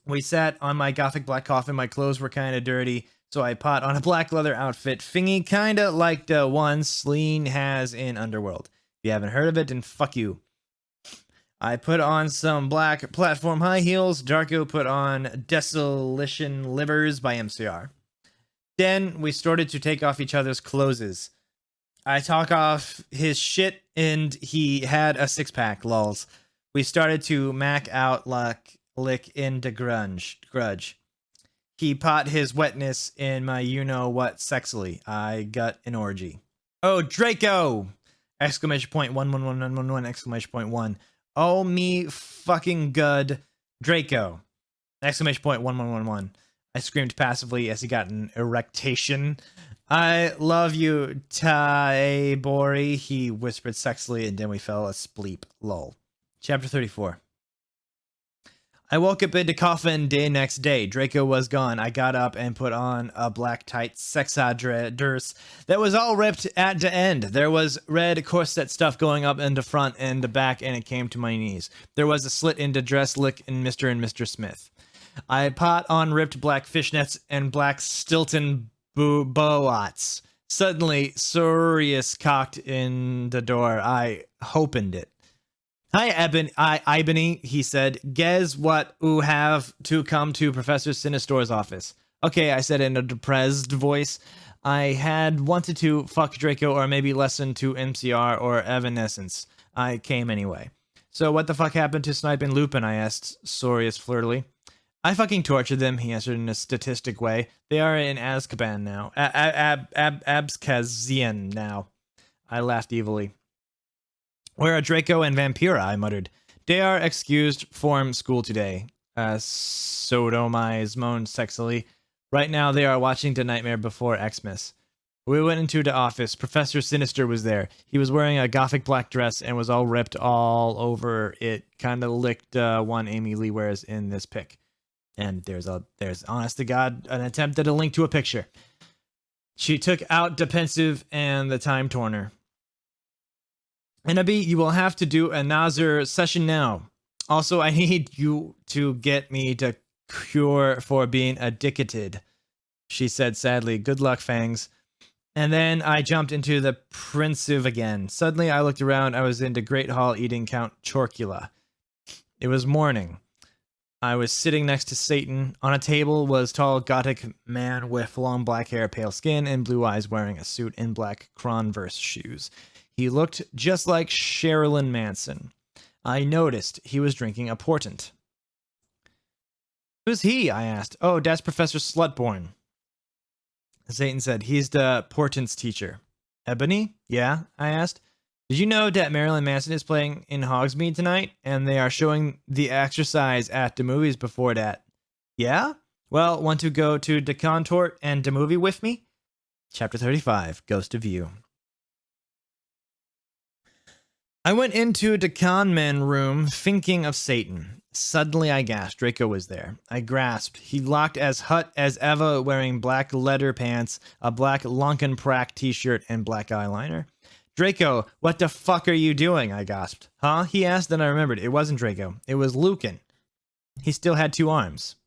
Speaker 3: We sat on my gothic black coffin. My clothes were kind of dirty, so I put on a black leather outfit, thingy kind of like the one Sleen has in Underworld. If you haven't heard of it, then fuck you. I put on some black platform high heels. Draco put on Desolation Livers by MCR. Then we started to take off each other's clothes. I took off his shit and he had a six-pack, lols. We started to mac out like lick into grudge. He pot his wetness in my you-know-what sexily. I got an orgy. Oh, Draco! Exclamation point 11111 exclamation point 1. Oh me fucking good, Draco! Exclamation point 1111. I screamed passively as he got an erection. I love you, Taebori, he whispered sexily, and then we fell asleep. Lol. Chapter 34. I woke up in the coffin day next day. Draco was gone. I got up and put on a black tight dress that was all ripped at the end. There was red corset stuff going up in the front and the back, and it came to my knees. There was a slit in the dress lick in Mr. and Mr. Smith. I put on ripped black fishnets and black Stilton boats. Suddenly, Sirius cocked in the door. I opened it. Hi, Ebony, he said. Guess what you have to come to Professor Sinistor's office. Okay, I said in a depressed voice. I had wanted to fuck Draco or maybe listen to MCR or Evanescence. I came anyway. So what the fuck happened to Snipe and Lupin, I asked Sirius flirtily. I fucking tortured them, he answered in a statistic way. They are in Azkaban now. Abskazian now. I laughed evilly. Where are Draco and Vampira? I muttered. They are excused from school today. Sodomize moaned sexily. Right now they are watching The Nightmare Before Xmas. We went into the office. Professor Sinister was there. He was wearing a gothic black dress and was all ripped all over it. Kind of licked one Amy Lee wears in this pic. And there's honest to God an attempt at a link to a picture. She took out the pensive and the time torner. And Abby, you will have to do another session now. Also, I need you to get me the cure for being addicted, she said sadly. Good luck, Fangs. And then I jumped into the pensive again. Suddenly, I looked around. I was in the Great Hall eating Count Chorkula. It was morning. I was sitting next to Satan. On a table was tall gothic man with long black hair, pale skin, and blue eyes wearing a suit and black Converse shoes. He looked just like Sherilyn Manson. I noticed he was drinking a portent. Who's he? I asked. Oh, that's Professor Slutborn. Satan said, he's the portent's teacher. Ebony? Yeah? I asked. Did you know that Marilyn Manson is playing in Hogsmeade tonight? And they are showing The Exercise at the movies before that. Yeah? Well, want to go to the contort and the movie with me? Chapter 35, Ghost of You. I went into the conman room thinking of Satan. Suddenly I gasped. Draco was there. I grasped. He looked as hot as ever, wearing black leather pants, a black Lunkenprack t-shirt, and black eyeliner. Draco, what the fuck are you doing? I gasped. Huh? He asked, then I remembered. It wasn't Draco. It was Lucan. He still had two arms.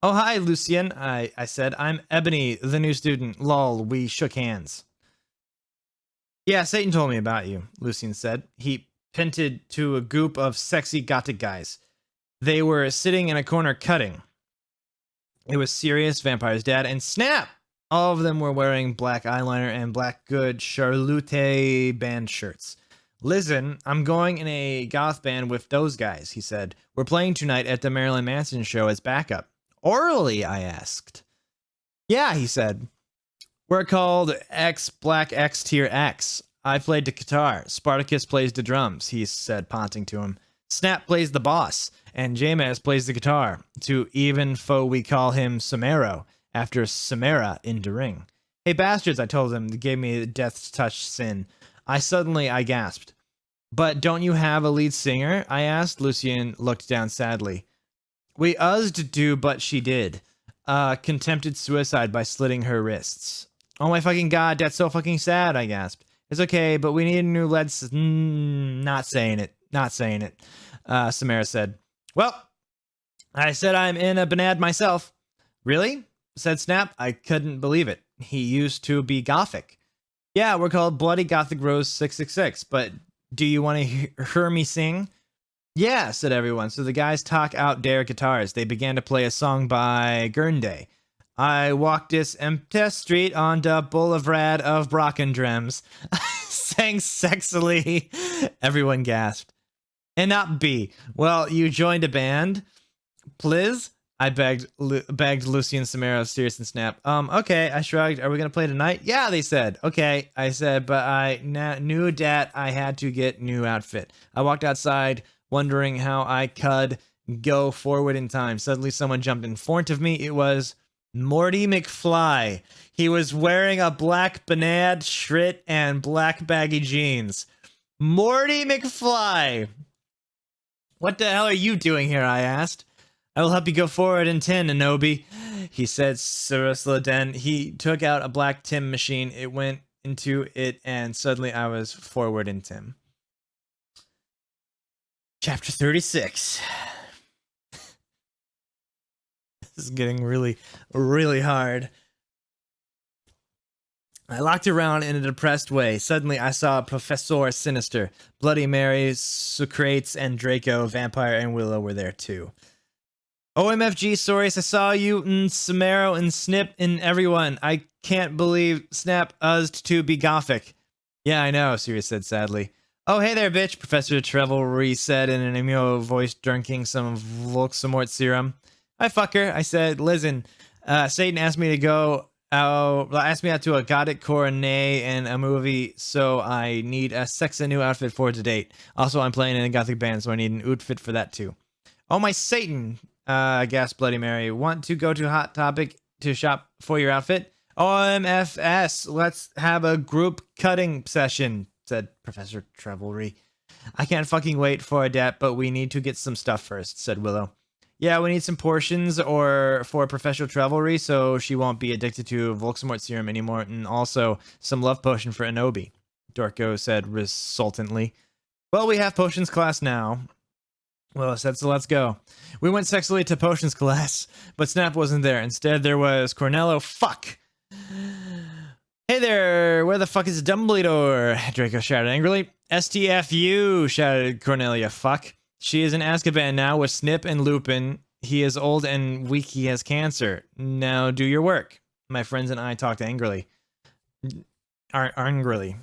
Speaker 3: Oh, hi, Lucien, I said. I'm Ebony, the new student. Lol, we shook hands. Yeah, Satan told me about you, Lucien said. He pointed to a group of sexy gothic guys. They were sitting in a corner cutting. It was Sirius, Vampire's dad, and Snap! All of them were wearing black eyeliner and black good Charlotte band shirts. Listen, I'm going in a goth band with those guys, he said. We're playing tonight at the Marilyn Manson show as backup. Orally, I asked. Yeah, he said. We're called X Black X Tier X. I played the guitar. Spartacus plays the drums, he said, pointing to him. Snap plays the boss, and Jameis plays the guitar. To even foe we call him Samaro, after Samara in the ring. Hey bastards, I told them, they gave me death's touch sin. I gasped. But don't you have a lead singer? I asked. Lucien looked down sadly. We uzzed do, but she did. Contempted suicide by slitting her wrists. Oh my fucking god, that's so fucking sad, I gasped. It's okay, but we need a new lead not saying it, Samara said. Well, I said I'm in a Banad myself. Really? Said Snap. I couldn't believe it. He used to be gothic. Yeah, we're called Bloody Gothic Rose 666, but do you want to hear me sing? Yeah, said everyone. So the guys talk out their guitars. They began to play a song by Gurnday. I walked this empty street on the boulevard of Brockendrems. Sang sexily. Everyone gasped. And not B. Well, you joined a band? Please? I begged Lucy and Samara, Sirius and Snap. Okay, I shrugged. Are we going to play tonight? Yeah, they said. Okay, I said, but I knew that I had to get new outfit. I walked outside, wondering how I could go forward in time. Suddenly, someone jumped in front of me. It was Morty McFly. He was wearing a black Banad shrit and black baggy jeans. Morty McFly! What the hell are you doing here? I asked. I will help you go forward in 10, Anobi, he said seriously. Then he took out a black Tim machine. It went into it, and suddenly I was forward in Tim. Chapter 36. This is getting really, really hard. I looked around in a depressed way. Suddenly, I saw Professor Sinister. Bloody Mary, Socrates, and Draco, Vampire, and Willow were there too. OMFG, Sorius, I saw you and Samaro and Snip and everyone. I can't believe Snap uzzed to be gothic. Yeah, I know, Sirius said sadly. Oh, hey there, bitch, Professor Trevelry said in an emo voice, drinking some Volksamort serum. Hi, fucker, I said. Listen, Satan asked me to go out, asked me out to a gothic coronet and a movie, so I need a sexy new outfit for the date. Also, I'm playing in a gothic band, so I need an outfit for that too. Oh, my Satan, gasped Bloody Mary. Want to go to Hot Topic to shop for your outfit? OMFS, let's have a group cutting session, said Professor Trevelry. I can't fucking wait for that, but we need to get some stuff first, said Willow. Yeah, we need some portions or for Professor Trevelry so she won't be addicted to Volksamort serum anymore, and also some love potion for Anobi, Draco said resultantly. Well, we have potions class now. Well, I said, so let's go. We went sexily to potions class, but Snap wasn't there. Instead, there was Cornello. Fuck! Hey there, where the fuck is Dumbledore? Draco shouted angrily. STFU, shouted Cornelia. Fuck. She is in Azkaban now with Snip and Lupin. He is old and weak. He has cancer. Now do your work. My friends and I talked angrily. Angrily.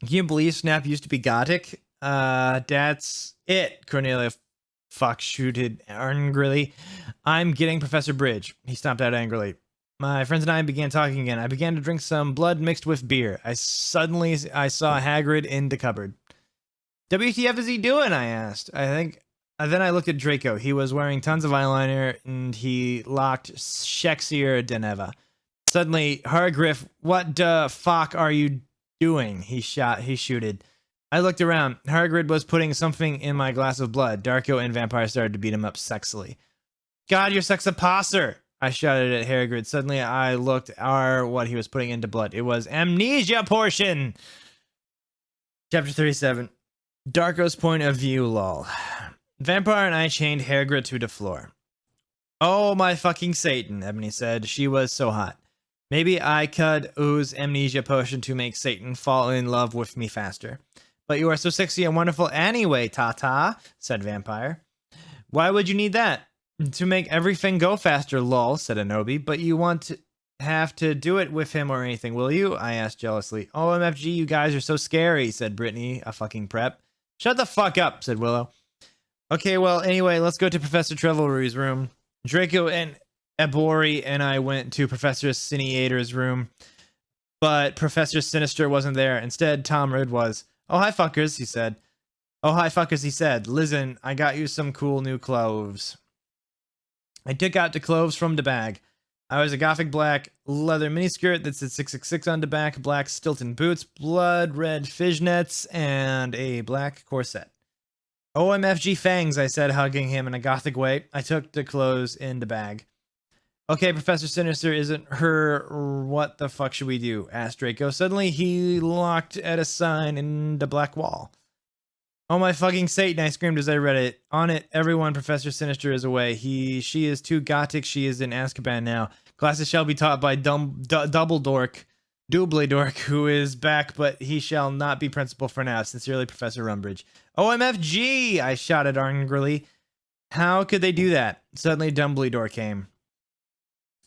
Speaker 3: Can you believe Snap used to be gothic? That's it, Cornelia shooted angrily. I'm getting Professor Bridge. He stomped out angrily. My friends and I began talking again. I began to drink some blood mixed with beer. I saw Hagrid in the cupboard. WTF is he doing? I asked. Then I looked at Draco. He was wearing tons of eyeliner and he looked sexier than ever. Suddenly, Hargriff, what the fuck are you doing? He shooted. I looked around. Hagrid was putting something in my glass of blood. Draco and Vampire started to beat him up sexily. God, you're sex-a-posser! I shouted at Hagrid. Suddenly, I looked at what he was putting into blood. It was amnesia portion! Chapter 37. Draco's point of view, lol. Vampire and I chained Hagrid to the floor. Oh, my fucking Satan, Ebony said. She was so hot. Maybe I could ooze amnesia potion to make Satan fall in love with me faster. But you are so sexy and wonderful anyway, Tata, said Vampire. Why would you need that? To make everything go faster, lol, said Anobi. But you want to have to do it with him or anything, will you? I asked jealously. OMFG, you guys are so scary, said Brittany, a fucking prep. Shut the fuck up, said Willow. Okay, well, anyway, let's go to Professor Trevelry's room. Draco and Ebori and I went to Professor Siniator's room, but Professor Sinister wasn't there. Instead, Tom Rudd was. Oh, hi, fuckers, he said. Oh, hi, fuckers, he said. Listen, I got you some cool new clothes. I took out the clothes from the bag. I was a gothic black leather miniskirt that said 666 on the back, black Stilton boots, blood red fishnets, and a black corset. OMFG fangs, I said, hugging him in a gothic way. I took the clothes in the bag. Okay, Professor Sinister isn't her. What the fuck should we do? Asked Draco. Suddenly, he looked at a sign in the black wall. Oh my fucking Satan, I screamed as I read it. On it, everyone, Professor Sinister is away. She is too gothic. She is in Azkaban now. Classes shall be taught by Dumbledore, who is back, but he shall not be principal for now. Sincerely, Professor Rumbridge. OMFG, I shouted angrily. How could they do that? Suddenly, Dumbledore came.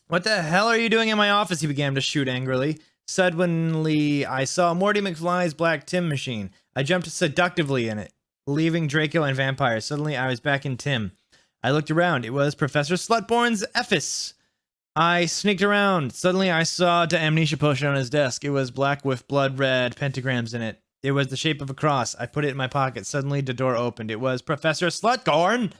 Speaker 3: What the hell are you doing in my office? He began to shoot angrily. Suddenly, I saw Morty McFly's black Tim machine. I jumped seductively in it, leaving Draco and Vampire. Suddenly, I was back in Tim. I looked around. It was Professor Slutborn's Ephes. I sneaked around. Suddenly, I saw the amnesia potion on his desk. It was black with blood red pentagrams in it. It was the shape of a cross. I put it in my pocket. Suddenly, the door opened. It was Professor Slutgorn.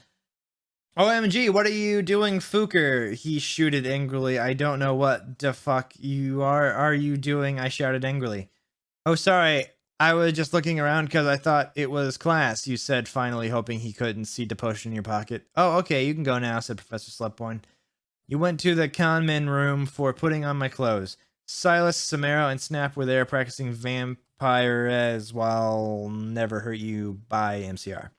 Speaker 3: OMG, what are you doing, Fooker? He shooted angrily. I don't know what the fuck you are you doing? I shouted angrily. Oh, sorry. I was just looking around because I thought it was class, you said, finally, hoping he couldn't see the potion in your pocket. Oh, okay, you can go now, said Professor Slutborn. You went to the conman room for putting on my clothes. Silas, Samara, and Snap were there practicing vampire as while never hurt you by MCR.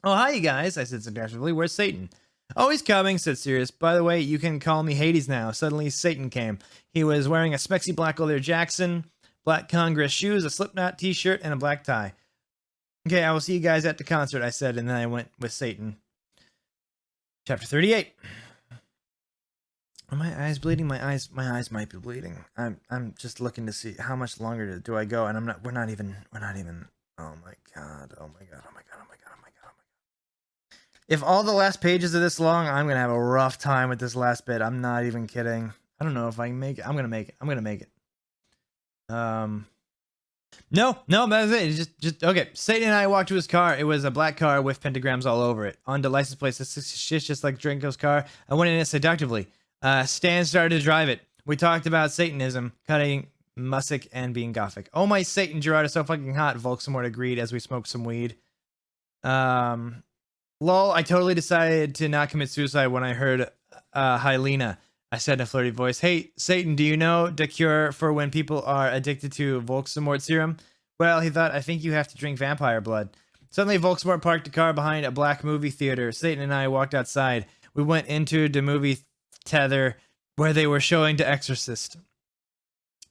Speaker 3: Oh, hi, you guys, I said suggestively. Where's Satan? Oh, he's coming, said Sirius. By the way, you can call me Hades now. Suddenly, Satan came. He was wearing a spexy black leather Jackson, black Congress shoes, a Slipknot t-shirt, and a black tie. Okay, I will see you guys at the concert, I said, and then I went with Satan. Chapter 38. Are my eyes bleeding? My eyes might be bleeding. I'm just looking to see how much longer do I go, and we're not even. Oh my god. If all the last pages are this long, I'm gonna have a rough time with this last bit. I'm not even kidding. I don't know if I can make it. I'm gonna make it. No, that's it. It's just okay. Satan and I walked to his car. It was a black car with pentagrams all over it. On the license plate, it's just like Draco's car. I went in it seductively. Stan started to drive it. We talked about Satanism, cutting mussick, and being gothic. Oh my Satan, Gerard is so fucking hot. Volksamort agreed as we smoked some weed. Lol, I totally decided to not commit suicide when I heard Hyena. I said in a flirty voice, hey, Satan, do you know the cure for when people are addicted to Volksamort serum? Well, he thought, I think you have to drink vampire blood. Suddenly, Volksamort parked the car behind a black movie theater. Satan and I walked outside. We went into the movie tether where they were showing The Exorcist.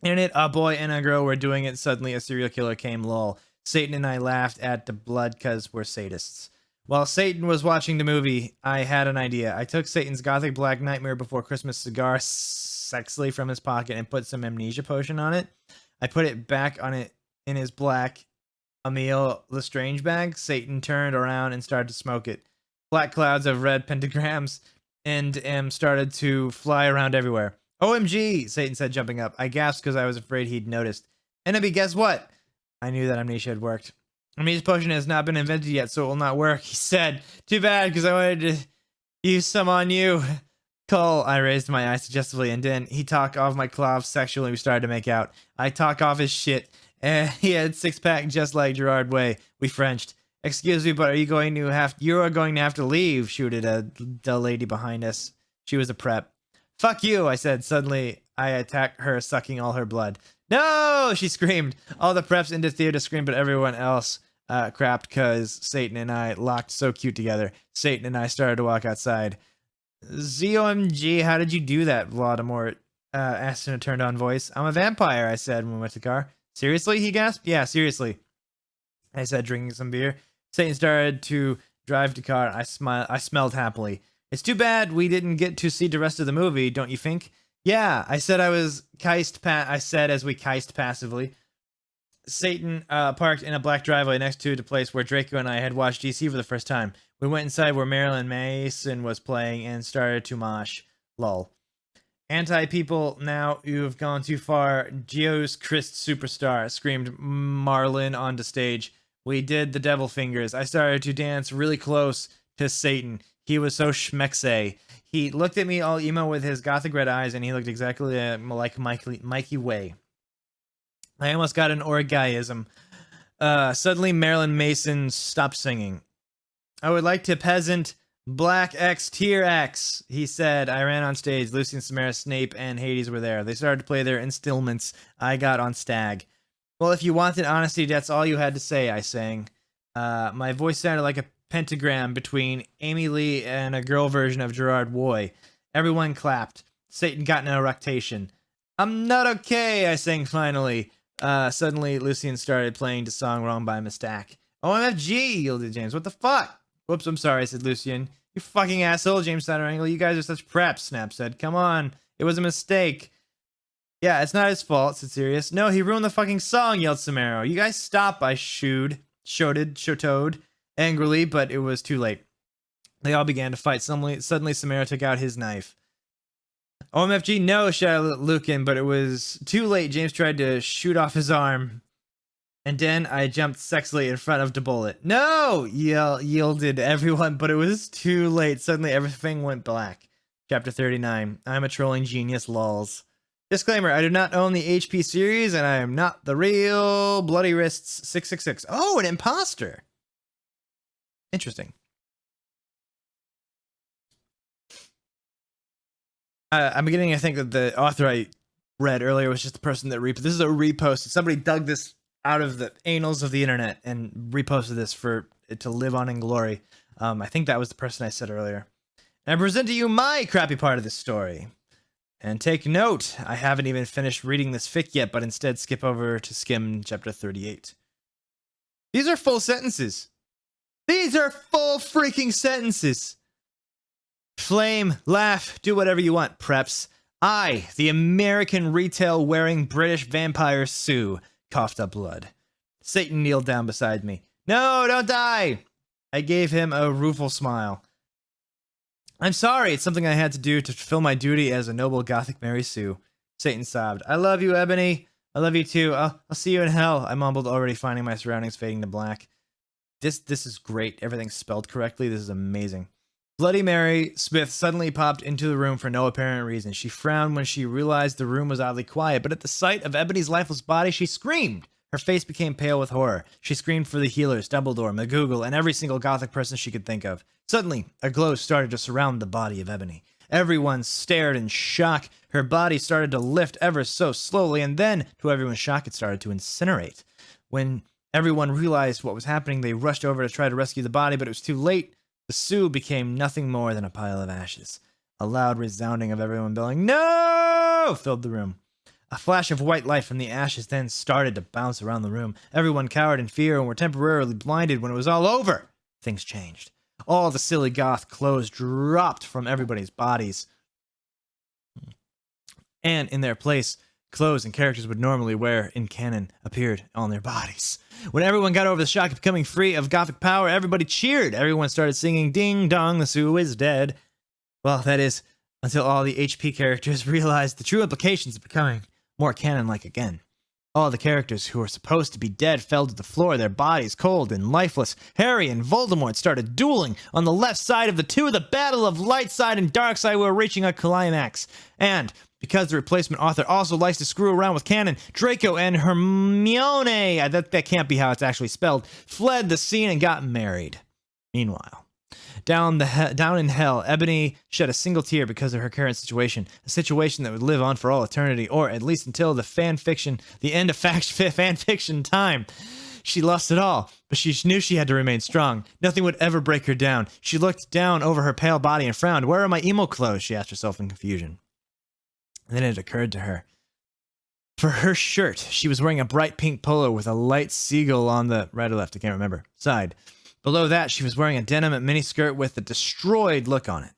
Speaker 3: In it, a boy and a girl were doing it. Suddenly, a serial killer came, lol. Satan and I laughed at the blood because we're sadists. While Satan was watching the movie, I had an idea. I took Satan's gothic black Nightmare Before Christmas cigar sexily from his pocket and put some amnesia potion on it. I put it back on it in his black Emile Lestrange bag. Satan turned around and started to smoke it. Black clouds of red pentagrams and M started to fly around everywhere. OMG, Satan said, jumping up. I gasped because I was afraid he'd noticed. Enemy, guess what? I knew that amnesia had worked. Amnesia potion has not been invented yet, so it will not work, he said. Too bad, because I wanted to use some on you. Cole, I raised my eyes suggestively, and then he talked off my cloth sexually. We started to make out. I talk off his shit, and he had six-pack just like Gerard Way. We Frenched. Excuse me, but you are going to have to leave, shooted the lady behind us. She was a prep. Fuck you, I said. Suddenly, I attacked her, sucking all her blood. No, she screamed. All the preps in the theater screamed, but everyone else crapped because Satan and I locked so cute together. Satan and I started to walk outside. ZOMG, how did you do that, Voldemort? Asked in a turned-on voice. I'm a vampire, I said when we went to the car. Seriously, he gasped. Yeah, seriously, I said, drinking some beer. Satan started to drive the car. I smelled happily. It's too bad we didn't get to see the rest of the movie, don't you think? Yeah, I said as we kiced passively. Satan parked in a black driveway next to the place where Draco and I had watched DC for the first time. We went inside where Marilyn Mason was playing and started to mosh. Lol. Anti-people, now you've gone too far. Geo's Christ superstar, screamed Marlin on the stage. We did the devil fingers. I started to dance really close to Satan. He was so schmexe. He looked at me all emo with his gothic red eyes, and he looked exactly like Mikey Way. I almost got an orgasm. Suddenly, Marilyn Mason stopped singing. I would like to peasant Black X Tier X, he said. I ran on stage. Lucian, Samara, Snape, and Hades were there. They started to play their instruments. I got on stag. Well, if you wanted honesty, that's all you had to say, I sang. My voice sounded like a pentagram between Amy Lee and a girl version of Gerard Way. Everyone clapped. Satan got an eructation. I'm not okay, I sang finally. Suddenly, Lucian started playing the song wrong by mistake. OMFG, yielded James. What the fuck? Whoops, I'm sorry, said Lucian. You fucking asshole, James Angle. You guys are such preps, Snap said. Come on. It was a mistake. Yeah, it's not his fault, said Sirius. No, he ruined the fucking song, yelled Samaro. You guys stop, I shouted angrily, but it was too late. They all began to fight. Suddenly Samaro took out his knife. OMFG, no, shouted Lucan, but it was too late. James tried to shoot off his arm. And then I jumped sexily in front of the bullet. No! Yielded everyone, but it was too late. Suddenly everything went black. Chapter 39. I'm a trolling genius, lols. Disclaimer, I do not own the HP series, and I am not the real Bloody Wrists 666. Oh, an imposter! Interesting. I'm beginning to think that the author I read earlier was just the person that reposted. This is a repost. Somebody dug this out of the annals of the internet and reposted this for it to live on in glory. I think that was the person I said earlier. And I present to you my crappy part of this story. And take note, I haven't even finished reading this fic yet, but instead skip over to skim chapter 38. These are full sentences. These are full freaking sentences. Flame, laugh, do whatever you want, preps. I, the American retail-wearing British vampire Sue, coughed up blood. Satan kneeled down beside me. No, don't die! I gave him a rueful smile. I'm sorry, it's something I had to do to fulfill my duty as a noble Gothic Mary Sue. Satan sobbed. I love you, Ebony. I love you too. I'll see you in hell, I mumbled, already finding my surroundings fading to black. This is great. Everything's spelled correctly. This is amazing. Bloody Mary Smith suddenly popped into the room for no apparent reason. She frowned when she realized the room was oddly quiet, but at the sight of Ebony's lifeless body, she screamed. Her face became pale with horror. She screamed for the healers, Dumbledore, McGoogle, and every single Gothic person she could think of. Suddenly, a glow started to surround the body of Ebony. Everyone stared in shock. Her body started to lift ever so slowly, and then, to everyone's shock, it started to incinerate. When everyone realized what was happening, they rushed over to try to rescue the body, but it was too late. The Sue became nothing more than a pile of ashes. A loud resounding of everyone bellowing, "No!" filled the room. A flash of white light from the ashes then started to bounce around the room. Everyone cowered in fear and were temporarily blinded. When it was all over, things changed. All the silly goth clothes dropped from everybody's bodies. And in their place, clothes and characters would normally wear in canon appeared on their bodies. When everyone got over the shock of becoming free of Gothic power, everybody cheered. Everyone started singing, "Ding dong, the Sue is dead." Well, that is, until all the HP characters realized the true implications of becoming more canon-like again. All the characters who were supposed to be dead fell to the floor, their bodies cold and lifeless. Harry and Voldemort started dueling on the left side of the two. The battle of light side and dark side were reaching a climax. And because the replacement author also likes to screw around with canon, Draco and Hermione, that can't be how it's actually spelled, fled the scene and got married. Meanwhile, down in hell, Ebony shed a single tear because of her current situation, a situation that would live on for all eternity, or at least until the end of fanfiction time. She lost it all, but she knew she had to remain strong. Nothing would ever break her down. She looked down over her pale body and frowned. Where are my emo clothes? She asked herself in confusion. And then it occurred to her. For her shirt, she was wearing a bright pink polo with a light seagull on the right or left, I can't remember, side. Below that, she was wearing a denim miniskirt with a destroyed look on it.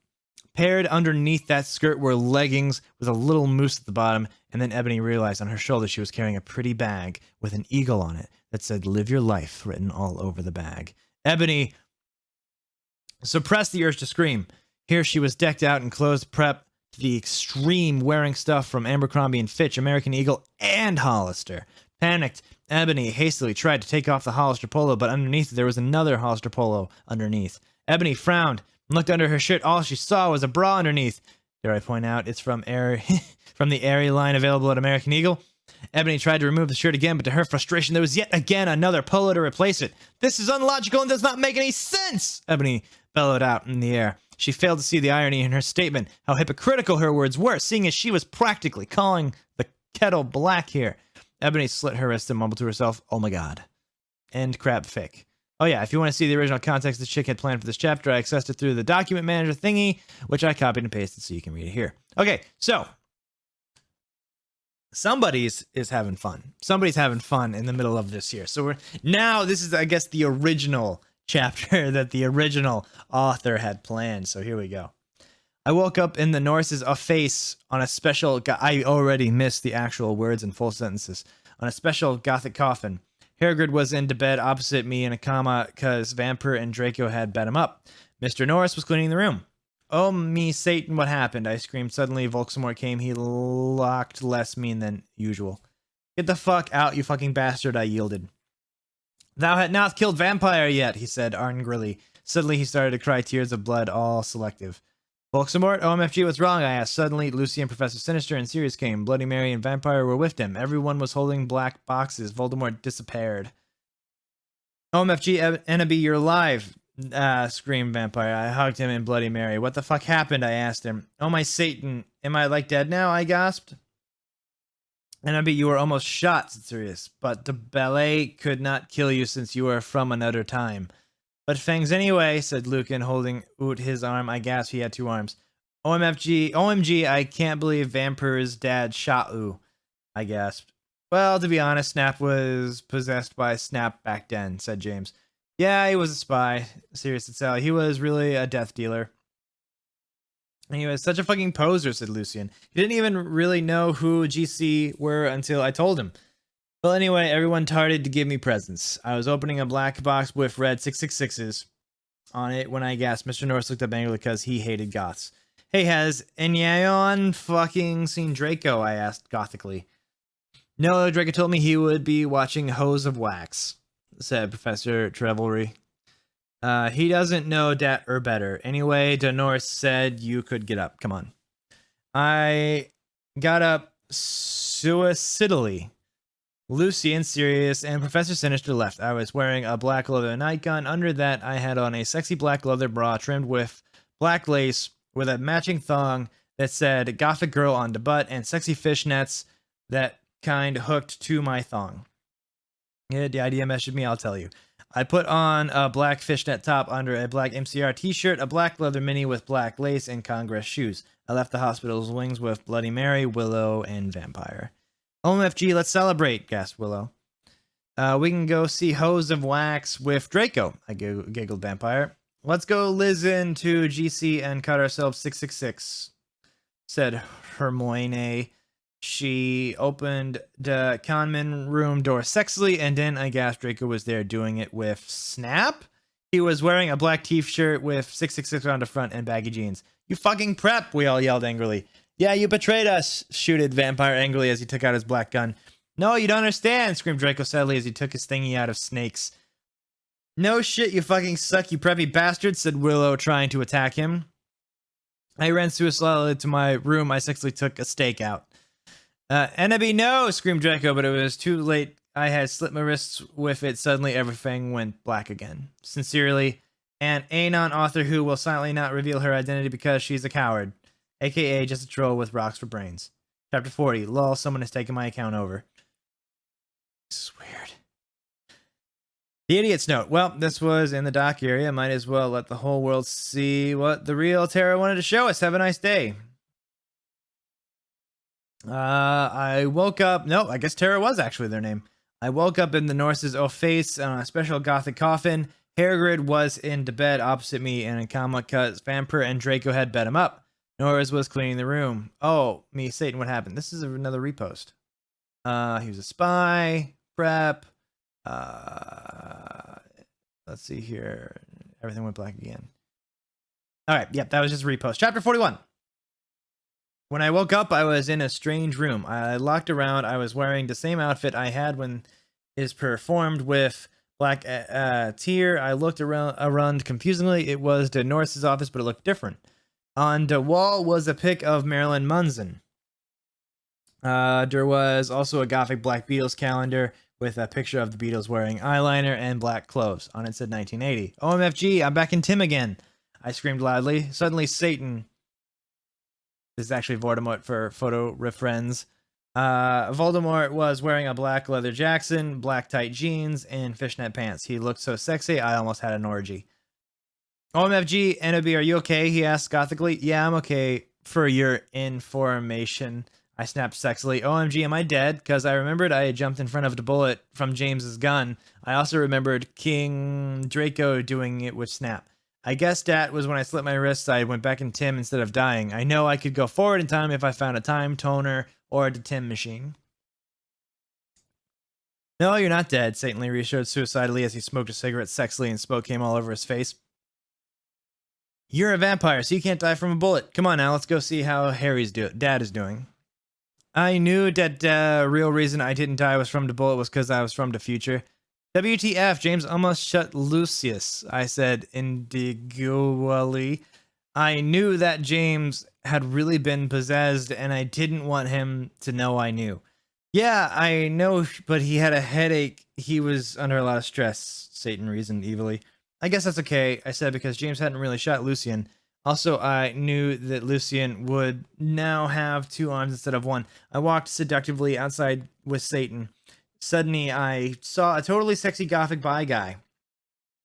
Speaker 3: Paired underneath that skirt were leggings with a little moose at the bottom, and then Ebony realized on her shoulder she was carrying a pretty bag with an eagle on it that said, "Live your life," written all over the bag. Ebony suppressed the urge to scream. Here she was decked out in clothes prep to the extreme, wearing stuff from Abercrombie & Fitch, American Eagle, and Hollister. Panicked, Ebony hastily tried to take off the Hollister polo, but underneath there was another Hollister polo underneath. Ebony frowned and looked under her shirt. All she saw was a bra underneath. Dare I point out it's from from the Hary line available at American Eagle? Ebony tried to remove the shirt again, but to her frustration, there was yet again another polo to replace it. This is illogical and does not make any sense, Ebony bellowed out in the air. She failed to see the irony in her statement, how hypocritical her words were, seeing as she was practically calling the kettle black here. Ebony slit her wrist and mumbled to herself, "Oh my god." End crap fic. Oh yeah, if you want to see the original context the chick had planned for this chapter, I accessed it through the document manager thingy, which I copied and pasted so you can read it here. Okay, so somebody's is having fun. Somebody's having fun in the middle of this here. So this is, I guess, the original chapter that the original author had planned. So here we go. I woke up in the Norse's face on a special... I already missed the actual words and full sentences. On a special gothic coffin. Hagrid was into bed opposite me in a coma because Vampire and Draco had bet him up. Mr. Norris was cleaning the room. "Oh, me Satan, what happened?" I screamed. Suddenly, Volksamort came. He looked less mean than usual. "Get the fuck out, you fucking bastard," I yielded. "Thou had not killed Vampire yet," he said angrily. Suddenly, he started to cry tears of blood, all selective. "Volksamort, OMFG, what's wrong?" I asked. Suddenly, Lucy and Professor Sinister and Sirius came. Bloody Mary and Vampire were with him. Everyone was holding black boxes. Voldemort disappeared. "OMFG, Ennaby, you're alive!" Screamed Vampire. I hugged him in Bloody Mary. "What the fuck happened?" I asked him. "Oh my Satan, am I like dead now?" I gasped. "Ennaby, you were almost shot," said Sirius. "But the ballet could not kill you since you are from another time." "But fangs anyway," said Lucan, holding out his arm. I gasped. He had two arms. OMG, I can't believe Vampire's dad shot you," I gasped. "Well, to be honest, Snap was possessed by Snap back then," said James. "Yeah, he was a spy," Sirius said Sally. "He was really a death dealer." "And he was such a fucking poser," said Lucian. "He didn't even really know who GC were until I told him." Well, anyway, everyone started to give me presents. I was opening a black box with red 666s on it when I gasped. Mr. Norris looked up angrily because he hated goths. "Hey, has Enyaon fucking seen Draco?" I asked gothically. "No, Draco told me he would be watching Hose of Wax," said Professor Trevelry. He doesn't know dat or better. Anyway, Norris said you could get up. Come on." I got up suicidally. Lucy and Sirius and Professor Sinister left. I was wearing a black leather nightgown. Under that, I had on a sexy black leather bra trimmed with black lace with a matching thong that said "Gothic Girl" on the butt and sexy fishnets that kind hooked to my thong. Yeah, the idea messaged me, I'll tell you. I put on a black fishnet top under a black MCR t-shirt, a black leather mini with black lace, and Congress shoes. I left the hospital's wings with Bloody Mary, Willow, and Vampire. "OMFG, let's celebrate," gasped Willow. "We can go see Hose of Wax with Draco," I giggled Vampire. "Let's go listen to GC and cut ourselves 666, said Hermione. She opened the conman room door sexily, and then I gasped Draco was there doing it with Snap. He was wearing a black t-shirt with 666 on the front and baggy jeans. "You fucking prep," we all yelled angrily. "Yeah, you betrayed us," shooted Vampire angrily as he took out his black gun. "No, you don't understand," screamed Draco sadly as he took his thingy out of snakes. "No shit, you fucking suck, you preppy bastard," said Willow, trying to attack him. I ran suicidally to my room. I sexily took a stake out. "Ennaby, no!" screamed Draco, but it was too late. I had slit my wrists with it. Suddenly, everything went black again. Sincerely, an Anon author who will silently not reveal her identity because she's a coward. AKA just a troll with rocks for brains. Chapter 40. Lol, someone has taken my account over. This is weird. The idiot's note. Well, this was in the dock area. Might as well let the whole world see what the real Tara wanted to show us. Have a nice day. I woke up. No, I guess Tara was actually their name. I woke up in the Norse's face on a special gothic coffin. Hagrid was into bed opposite me in a coma because Vampire and Draco had bet him up. Norris was cleaning the room. Oh, me, Satan, what happened? This is another repost. He was a spy, prep. Let's see here. Everything went black again. All right, yep, that was just a repost. Chapter 41. When I woke up, I was in a strange room. I looked around. I was wearing the same outfit I had when is performed with black tear. I looked around confusingly. It was the Norse's office, but it looked different. On the wall was a pic of Marilyn Manson. There was also a gothic Black Beatles calendar with a picture of the Beatles wearing eyeliner and black clothes. On it said 1980. OMFG, I'm back in Tim again. I screamed loudly. Suddenly, Satan. This is actually Voldemort for photo reference. Voldemort was wearing a black leather Jackson, black tight jeans, and fishnet pants. He looked so sexy, I almost had an orgy. OMFG, NOB, are you okay? He asked gothically. Yeah, I'm okay. For your information, I snapped sexily. OMG, am I dead? Because I remembered I had jumped in front of the bullet from James's gun. I also remembered King Draco doing it with Snap. I guess that was when I slit my wrists. I went back in Tim instead of dying. I know I could go forward in time if I found a time toner or the Tim machine. No, you're not dead, Satan Lee reassured suicidally as he smoked a cigarette sexily and smoke came all over his face. You're a vampire, so you can't die from a bullet. Come on now, let's go see how Harry's dad is doing. I knew that the real reason I didn't die was from the bullet was because I was from the future. WTF, James almost shut Lucius, I said indignantly. I knew that James had really been possessed, and I didn't want him to know I knew. Yeah, I know, but he had a headache. He was under a lot of stress, Satan reasoned evilly. I guess that's okay, I said, because James hadn't really shot Lucian. Also, I knew that Lucian would now have 2 arms instead of 1. I walked seductively outside with Satan. Suddenly, I saw a totally sexy gothic bi guy.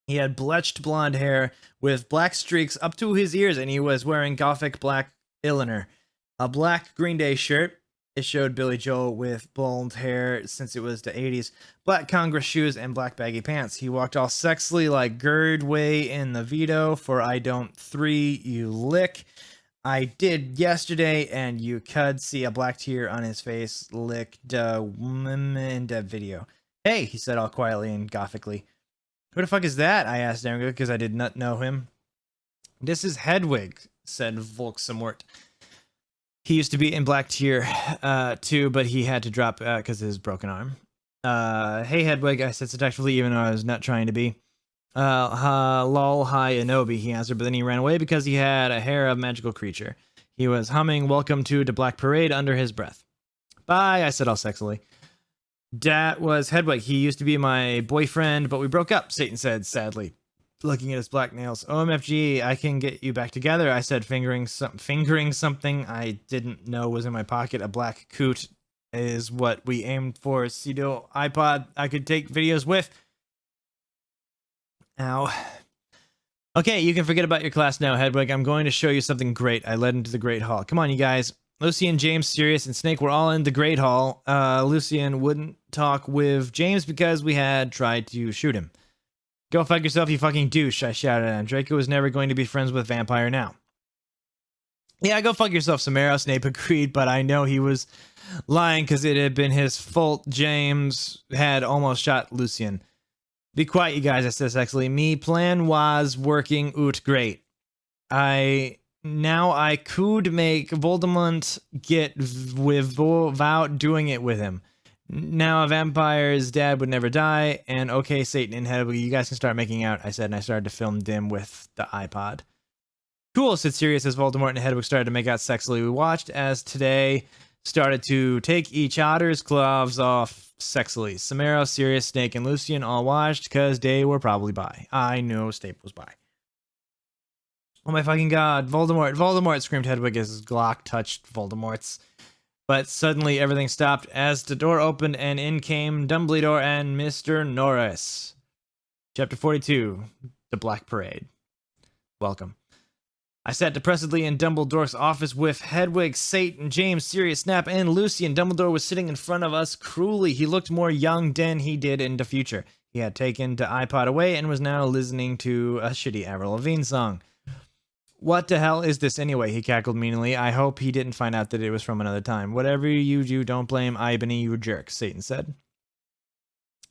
Speaker 3: He had bleached blonde hair with black streaks up to his ears, and he was wearing gothic black eyeliner. A black Green Day shirt. It showed Billy Joel with blonde hair since it was the 80s. Black Congress shoes and black baggy pants. He walked all sexily like Girdway in the Veto for I Don't 3 You Lick. I did yesterday, and you could see a black tear on his face lick the woman in the video. Hey, he said all quietly and gothically. Who the fuck is that? I asked Eren because I did not know him. This is Hedwig, said Volksamort. He used to be in Black Tier too, but he had to drop because of his broken arm. Hey Hedwig, I said seductively even though I was not trying to be. Lol, hi Anobi, he answered, but then he ran away because he had a hair of magical creature. He was humming Welcome to the Black Parade under his breath. Bye, I said all sexily. That was Hedwig. He used to be my boyfriend, but we broke up, Satan said sadly, looking at his black nails. OMFG, I can get you back together, I said, fingering something I didn't know was in my pocket. A black coot is what we aimed for. Cedo iPod I could take videos with. Ow. Okay, you can forget about your class now, Hedwig. I'm going to show you something great. I led into the Great Hall. Come on, you guys. Lucian, James, Sirius, and Snake were all in the Great Hall. Lucian wouldn't talk with James because we had tried to shoot him. Go fuck yourself, you fucking douche, I shouted at him. Draco was never going to be friends with Vampire now. Yeah, go fuck yourself, Samara, Snape agreed, but I know he was lying because it had been his fault. James had almost shot Lucian. Be quiet, you guys, I said sexily. Me plan was working out great. Now I could make Voldemort get without doing it with him. Now a vampire's dad would never die, and okay, Satan and Hedwig, you guys can start making out, I said, and I started to film dim with the iPod. Cool, said Sirius as Voldemort and Hedwig started to make out sexily. We watched as today started to take each other's gloves off sexily. Samara, Sirius, Snake, and Lucian all watched because they were probably bi. I know Snape was bi. Oh my fucking god, Voldemort, Voldemort, screamed Hedwig as his Glock touched Voldemort's. But suddenly everything stopped as the door opened and in came Dumbledore and Mr. Norris. Chapter 42, The Black Parade. Welcome. I sat depressedly in Dumbledore's office with Hedwig, Satan, James, Sirius, Snap, and Lucy, and Dumbledore was sitting in front of us cruelly. He looked more young than he did in the future. He had taken the iPod away and was now listening to a shitty Avril Lavigne song. What the hell is this anyway? He cackled meanly. I hope he didn't find out that it was from another time. Whatever you do, don't blame Ibony, you jerk, Satan said.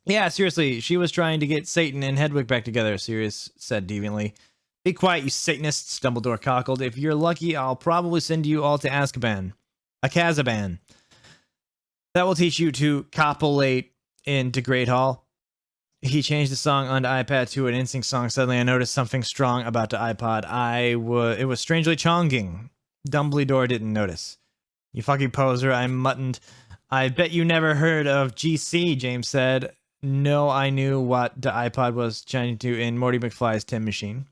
Speaker 3: Yeah, seriously, she was trying to get Satan and Hedwig back together, Sirius said deviantly. Be quiet, you Satanists, Dumbledore cackled. If you're lucky, I'll probably send you all to Azkaban. Akazaban. That will teach you to copulate into Great Hall. He changed the song on the iPad to an NSYNC song. Suddenly, I noticed something strong about the iPod. It was strangely chonging. Dumbledore didn't notice. You fucking poser, I muttoned. I bet you never heard of GC, James said. No, I knew what the iPod was changing to in Morty McFly's Tim Machine.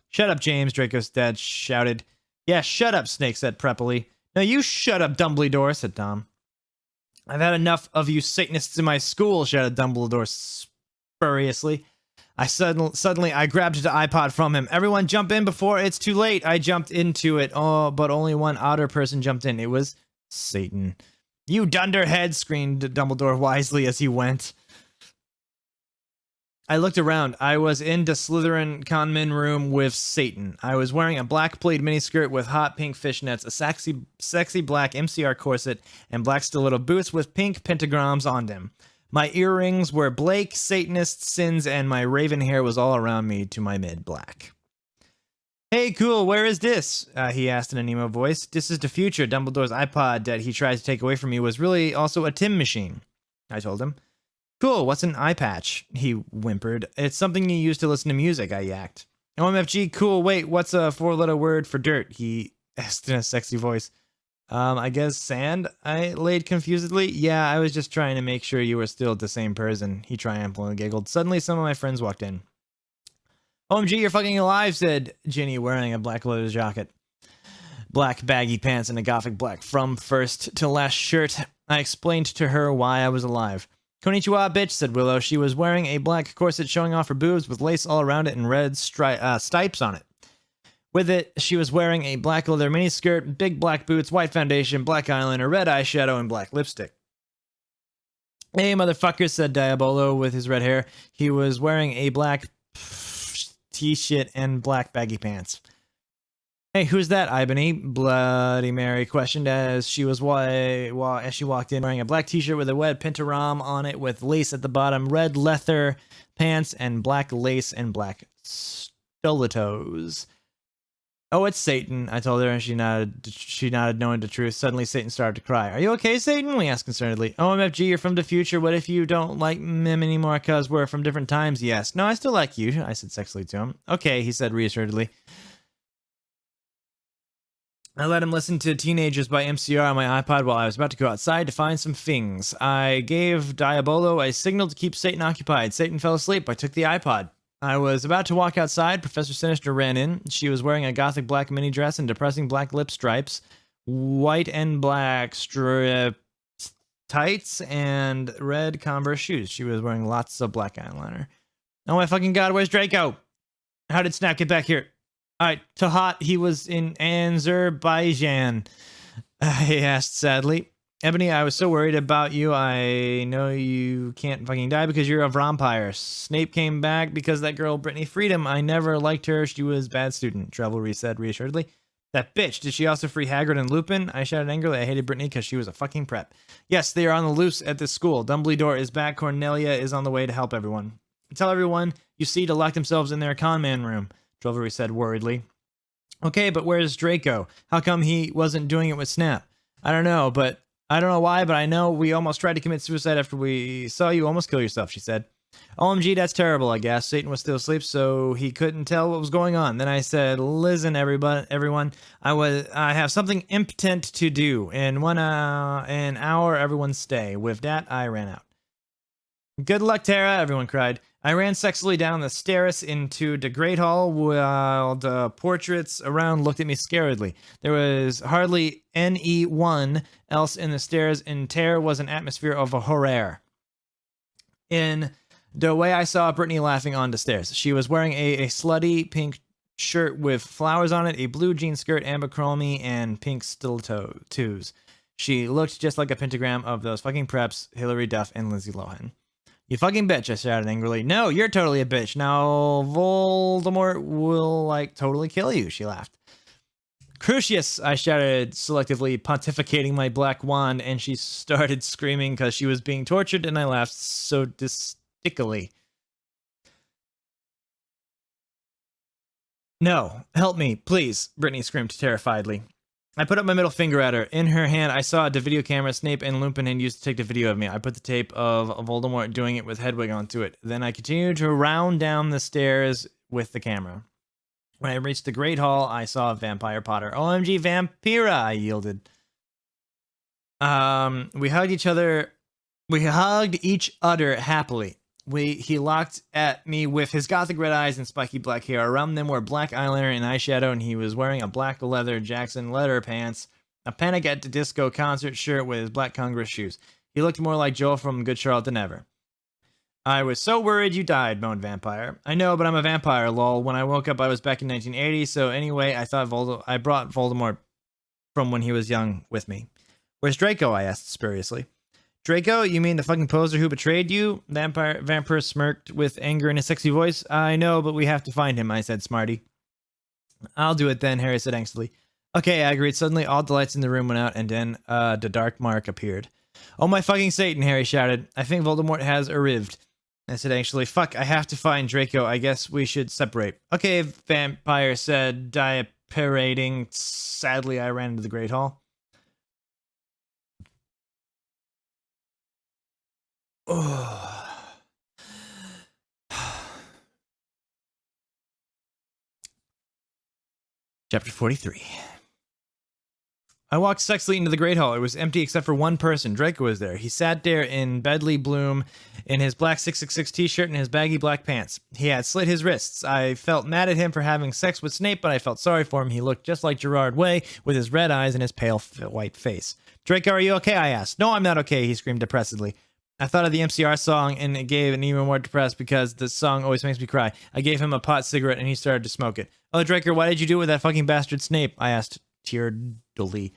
Speaker 3: Shut up, James, Draco's dad shouted. Yeah, shut up, Snake said preppily. No, you shut up, Dumbledore, said Tom. I've had enough of you Satanists in my school, shouted Dumbledore spuriously. Suddenly, I grabbed the iPod from him. Everyone jump in before it's too late. I jumped into it, but only one outer person jumped in. It was Satan. You dunderhead, screamed Dumbledore wisely as he went. I looked around. I was in the Slytherin conman room with Satan. I was wearing a black plaid miniskirt with hot pink fishnets, a sexy black MCR corset, and black stiletto boots with pink pentagrams on them. My earrings were Blake, Satanist sins, and my raven hair was all around me to my mid-black. Hey, cool, where is this? He asked in a Nemo voice. This is the future. Dumbledore's iPod that he tried to take away from me was really also a Tim machine, I told him. Cool, what's an eye patch? He whimpered. It's something you use to listen to music, I yacked. OMFG, cool, wait, what's a 4-letter word for dirt? He asked in a sexy voice. I guess sand? I laid confusedly. Yeah, I was just trying to make sure you were still the same person. He triumphantly giggled. Suddenly, some of my friends walked in. OMG, you're fucking alive, said Ginny, wearing a black leather jacket. Black baggy pants and a gothic black from first to last shirt. I explained to her why I was alive. Konnichiwa, bitch, said Willow. She was wearing a black corset showing off her boobs with lace all around it and red stripes on it. With it, she was wearing a black leather miniskirt, big black boots, white foundation, black eyeliner, red eyeshadow, and black lipstick. Hey, motherfucker, said Diabolo with his red hair. He was wearing a black t-shirt and black baggy pants. Hey, who's that, Ibony? Bloody Mary questioned as she walked in wearing a black t-shirt with a red pentagram on it with lace at the bottom, red leather pants, and black lace and black stilettos. Oh, it's Satan, I told her, and she nodded knowing the truth. Suddenly, Satan started to cry. Are you okay, Satan? We asked concernedly. OMFG, you're from the future. What if you don't like him anymore because we're from different times? He asked. No, I still like you, I said sexily to him. Okay, he said reassuredly. I let him listen to Teenagers by MCR on my iPod while I was about to go outside to find some things. I gave Diabolo a signal to keep Satan occupied. Satan fell asleep. I took the iPod. I was about to walk outside. Professor Sinister ran in. She was wearing a gothic black mini dress and depressing black lip stripes, white and black strip tights, and red Converse shoes. She was wearing lots of black eyeliner. Oh my fucking god, where's Draco? How did Snap get back here? Alright, Tahat, he was in Azerbaijan. I asked sadly. Ebony, I was so worried about you. I know you can't fucking die because you're a vampire. Snape came back because that girl, Brittany Freedom. I never liked her. She was a bad student, Travelry said reassuredly. That bitch, did she also free Hagrid and Lupin? I shouted angrily. I hated Brittany because she was a fucking prep. Yes, they are on the loose at this school. Dumbledore is back. Cornelia is on the way to help everyone. Tell everyone you see to lock themselves in their con man room, Travelry said worriedly. Okay, but where's Draco? How come he wasn't doing it with Snap? I don't know why, but I know we almost tried to commit suicide after we saw you almost kill yourself, she said. OMG, that's terrible, I guess. Satan was still asleep, so he couldn't tell what was going on. Then I said, listen, everyone, I have something impotent to do. In an hour, everyone stay. With that, I ran out. Good luck, Tara, everyone cried. I ran sexily down the stairs into the Great Hall while the portraits around looked at me scaredly. There was hardly anyone else in the stairs, and there was an atmosphere of horror. In The way I saw Brittany laughing on the stairs. She was wearing a slutty pink shirt with flowers on it, a blue jean skirt, Abercrombie, and pink stilettos. She looked just like a pentagram of those fucking preps, Hilary Duff and Lindsay Lohan. You fucking bitch, I shouted angrily. No, you're totally a bitch. Now Voldemort will, like, totally kill you, she laughed. Crucius, I shouted, selectively pontificating my black wand, and she started screaming because she was being tortured, and I laughed so distickily. No, help me, please, Brittany screamed terrifiedly. I put up my middle finger at her. In her hand, I saw the video camera Snape and Lupin had used to take the video of me. I put the tape of Voldemort doing it with Hedwig onto it. Then I continued to round down the stairs with the camera. When I reached the Great Hall, I saw Vampire Potter. OMG Vampira, I yielded. We hugged each other happily. He looked at me with his gothic red eyes and spiky black hair. Around them were black eyeliner and eyeshadow, and he was wearing a black leather Jackson leather pants, a Panic at the Disco concert shirt with his black Congress shoes. He looked more like Joel from Good Charlotte than ever. I was so worried you died, moaned Vampire. I know, but I'm a vampire, lol. When I woke up, I was back in 1980, so anyway, I thought I brought Voldemort from when he was young with me. Where's Draco? I asked spuriously. Draco, you mean the fucking poser who betrayed you? Vampire smirked with anger in his sexy voice. I know, but we have to find him, I said, smarty. I'll do it then, Harry said anxiously. Okay, I agreed. Suddenly, all the lights in the room went out, and then the dark mark appeared. Oh my fucking Satan, Harry shouted. I think Voldemort has arrived. I said anxiously, fuck, I have to find Draco. I guess we should separate. Okay, Vampire said, diapparating. Sadly, I ran into the Great Hall. Oh. Chapter 43. I walked sexily into the Great Hall. It was empty except for one person. Draco was there. He sat there in Bedley Bloom in his black 666 t-shirt and his baggy black pants. He had slit his wrists. I felt mad at him for having sex with Snape, but I felt sorry for him. He looked just like Gerard Way with his red eyes and his pale white face. Draco, are you okay? I asked. No, I'm not okay, he screamed depressedly. I thought of the MCR song, and it gave an even more depressed because the song always makes me cry. I gave him a pot cigarette, and he started to smoke it. Oh, Draco, why did you do it with that fucking bastard Snape? I asked tearfully.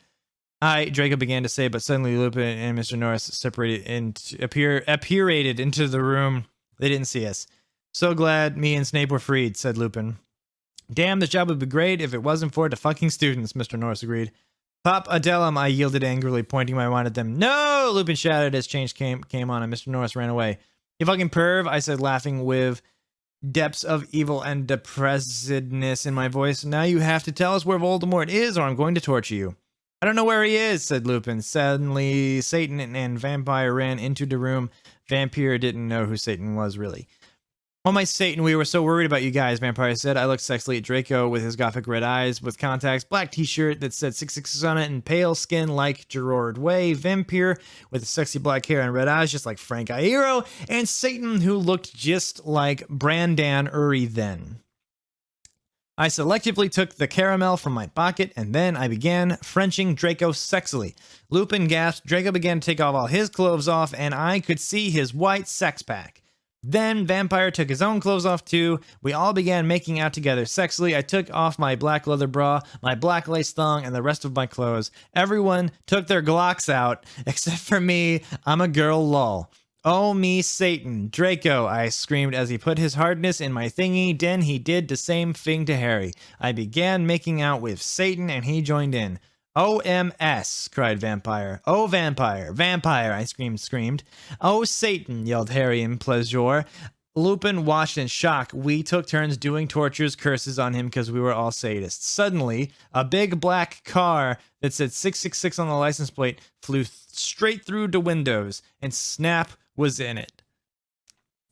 Speaker 3: Draco began to say, but suddenly Lupin and Mr. Norris separated and appurated into the room. They didn't see us. So glad me and Snape were freed, said Lupin. Damn, this job would be great if it wasn't for the fucking students, Mr. Norris agreed. Pop Adelum, I yielded angrily, pointing my wand at them. No, Lupin shouted as change came on, and Mr. Norris ran away. You fucking perv, I said, laughing with depths of evil and depressedness in my voice. Now you have to tell us where Voldemort is, or I'm going to torture you. I don't know where he is, said Lupin. Suddenly, Satan and Vampire ran into the room. Vampire didn't know who Satan was, really. Oh my Satan, we were so worried about you guys, Vampire said. I looked sexily at Draco with his gothic red eyes, with contacts, black t-shirt that said 666 on it, and pale skin like Gerard Way. Vampire with sexy black hair and red eyes, just like Frank Iero. And Satan, who looked just like Brandan Uri then. I selectively took the caramel from my pocket, and then I began Frenching Draco sexily. Lupin gasped. Draco began to take all his clothes off, and I could see his white sex pack. Then Vampire took his own clothes off too. We all began making out together sexily. I took off my black leather bra, my black lace thong, and the rest of my clothes. Everyone took their Glocks out, except for me. I'm a girl, lol. Oh me Satan, Draco, I screamed as he put his hardness in my thingy. Then he did the same thing to Harry. I began making out with Satan and he joined in. OMS, cried Vampire. Oh, Vampire, Vampire, I screamed. Oh, Satan, yelled Harry in pleasure. Lupin watched in shock. We took turns doing tortures, curses on him because we were all sadists. Suddenly, a big black car that said 666 on the license plate flew straight through the windows, and Snap was in it.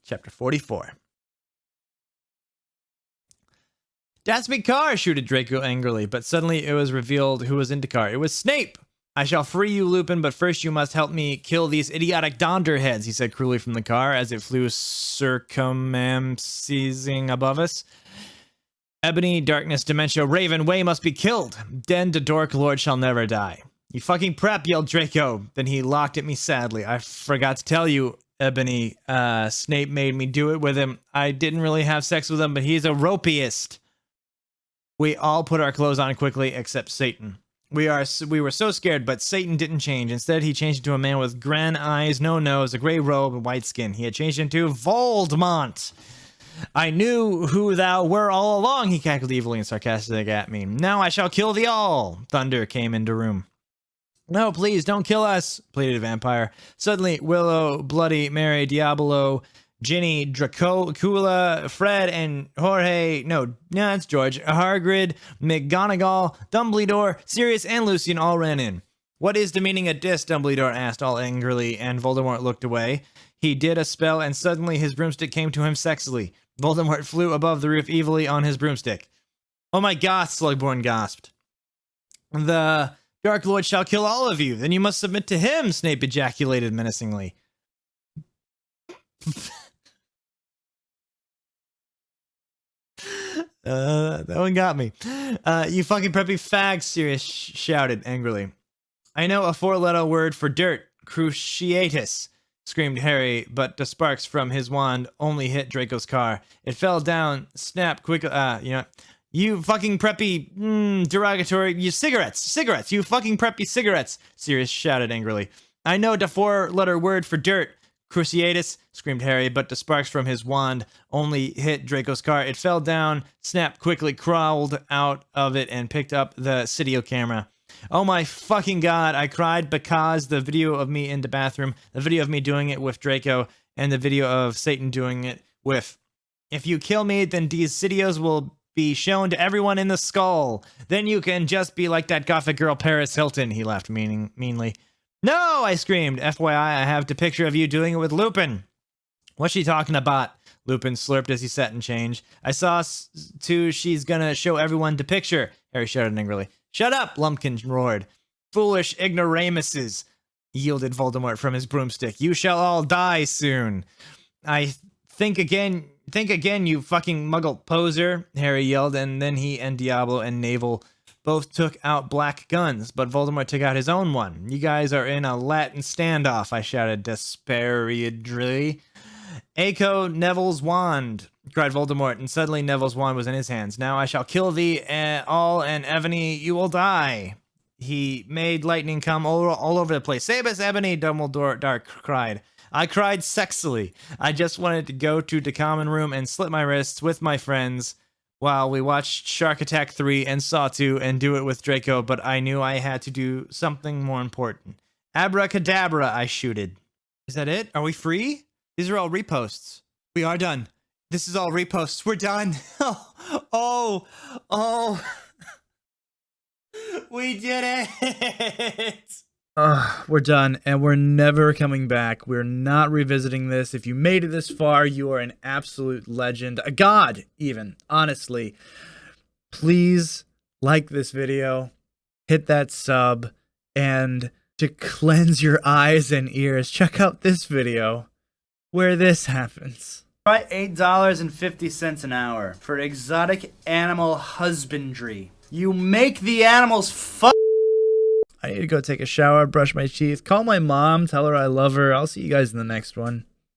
Speaker 3: Chapter 44. That's me car, shooted Draco angrily, but suddenly it was revealed who was in the car. It was Snape! I shall free you, Lupin, but first you must help me kill these idiotic Donderheads, he said cruelly from the car as it flew circumambulating above us. Ebony, darkness, dementia, Raven, Way must be killed. Then the Dork Lord shall never die. You fucking prep, yelled Draco. Then he looked at me sadly. I forgot to tell you, Ebony. Snape made me do it with him. I didn't really have sex with him, but he's a ropiest. We all put our clothes on quickly, except Satan. We were so scared, but Satan didn't change. Instead, he changed into a man with grand eyes, no nose, a gray robe, and white skin. He had changed into Voldemort. I knew who thou were all along, he cackled evilly and sarcastic at me. Now I shall kill thee all. Thunder came into room. No, please, don't kill us, pleaded a vampire. Suddenly, Willow, Bloody Mary, Diablo, Ginny, Draco, Kula, Fred, and Jorge, no, it's George, Hagrid, McGonagall, Dumbledore, Sirius, and Lucian all ran in. What is the meaning of this? Dumbledore asked all angrily, and Voldemort looked away. He did a spell, and suddenly his broomstick came to him sexily. Voldemort flew above the roof evilly on his broomstick. Oh my God, Slughorn gasped. The Dark Lord shall kill all of you. Then you must submit to him, Snape ejaculated menacingly. That one got me. You fucking preppy fag, Sirius shouted angrily. I know a 4-letter word for dirt. Cruciatus, screamed Harry, but the sparks from his wand only hit Draco's car. It fell down, snapped quickly. You fucking preppy, derogatory, you cigarettes, you fucking preppy cigarettes, Sirius shouted angrily. I know the 4-letter word for dirt. Cruciatus, screamed Harry, but the sparks from his wand only hit Draco's car. It fell down, snapped quickly, crawled out of it, and picked up the Cydio camera. Oh my fucking God, I cried because the video of me in the bathroom, the video of me doing it with Draco, and the video of Satan doing it with. If you kill me, then these Cydios will be shown to everyone in the skull. Then you can just be like that gothic girl Paris Hilton, he laughed meanly. No, I screamed. FYI, I have the picture of you doing it with Lupin. What's she talking about? Lupin slurped as he sat and changed. I saw too she's gonna show everyone the picture, Harry shouted angrily. Shut up, Lumpkin roared. Foolish ignoramuses, yielded Voldemort from his broomstick. You shall all die soon. I think again, you fucking muggle poser, Harry yelled, and then he and Diablo and Navel both took out black guns, but Voldemort took out his own one. You guys are in a Latin standoff, I shouted despairingly. Echo Neville's wand, cried Voldemort, and suddenly Neville's wand was in his hands. Now I shall kill thee all, and Ebony, you will die. He made lightning come all over the place. Save us, Ebony, Dumbledore cried. I cried sexily. I just wanted to go to the common room and slit my wrists with my friends while we watched Shark Attack 3 and Saw 2 and do it with Draco, but I knew I had to do something more important. Abracadabra, I shooted. Is that it? Are we free? These are all reposts. We are done. This is all reposts. We're done. Oh. We did it.
Speaker 2: We're done, and we're never coming back. We're not revisiting this. If you made it this far, you are an absolute legend. A god, even, honestly. Please like this video, hit that sub, and to cleanse your eyes and ears, check out this video where this happens.
Speaker 1: Try $8.50 an hour for exotic animal husbandry. You make the animals
Speaker 2: I need to go take a shower, brush my teeth, call my mom, tell her I love her. I'll see you guys in the next one.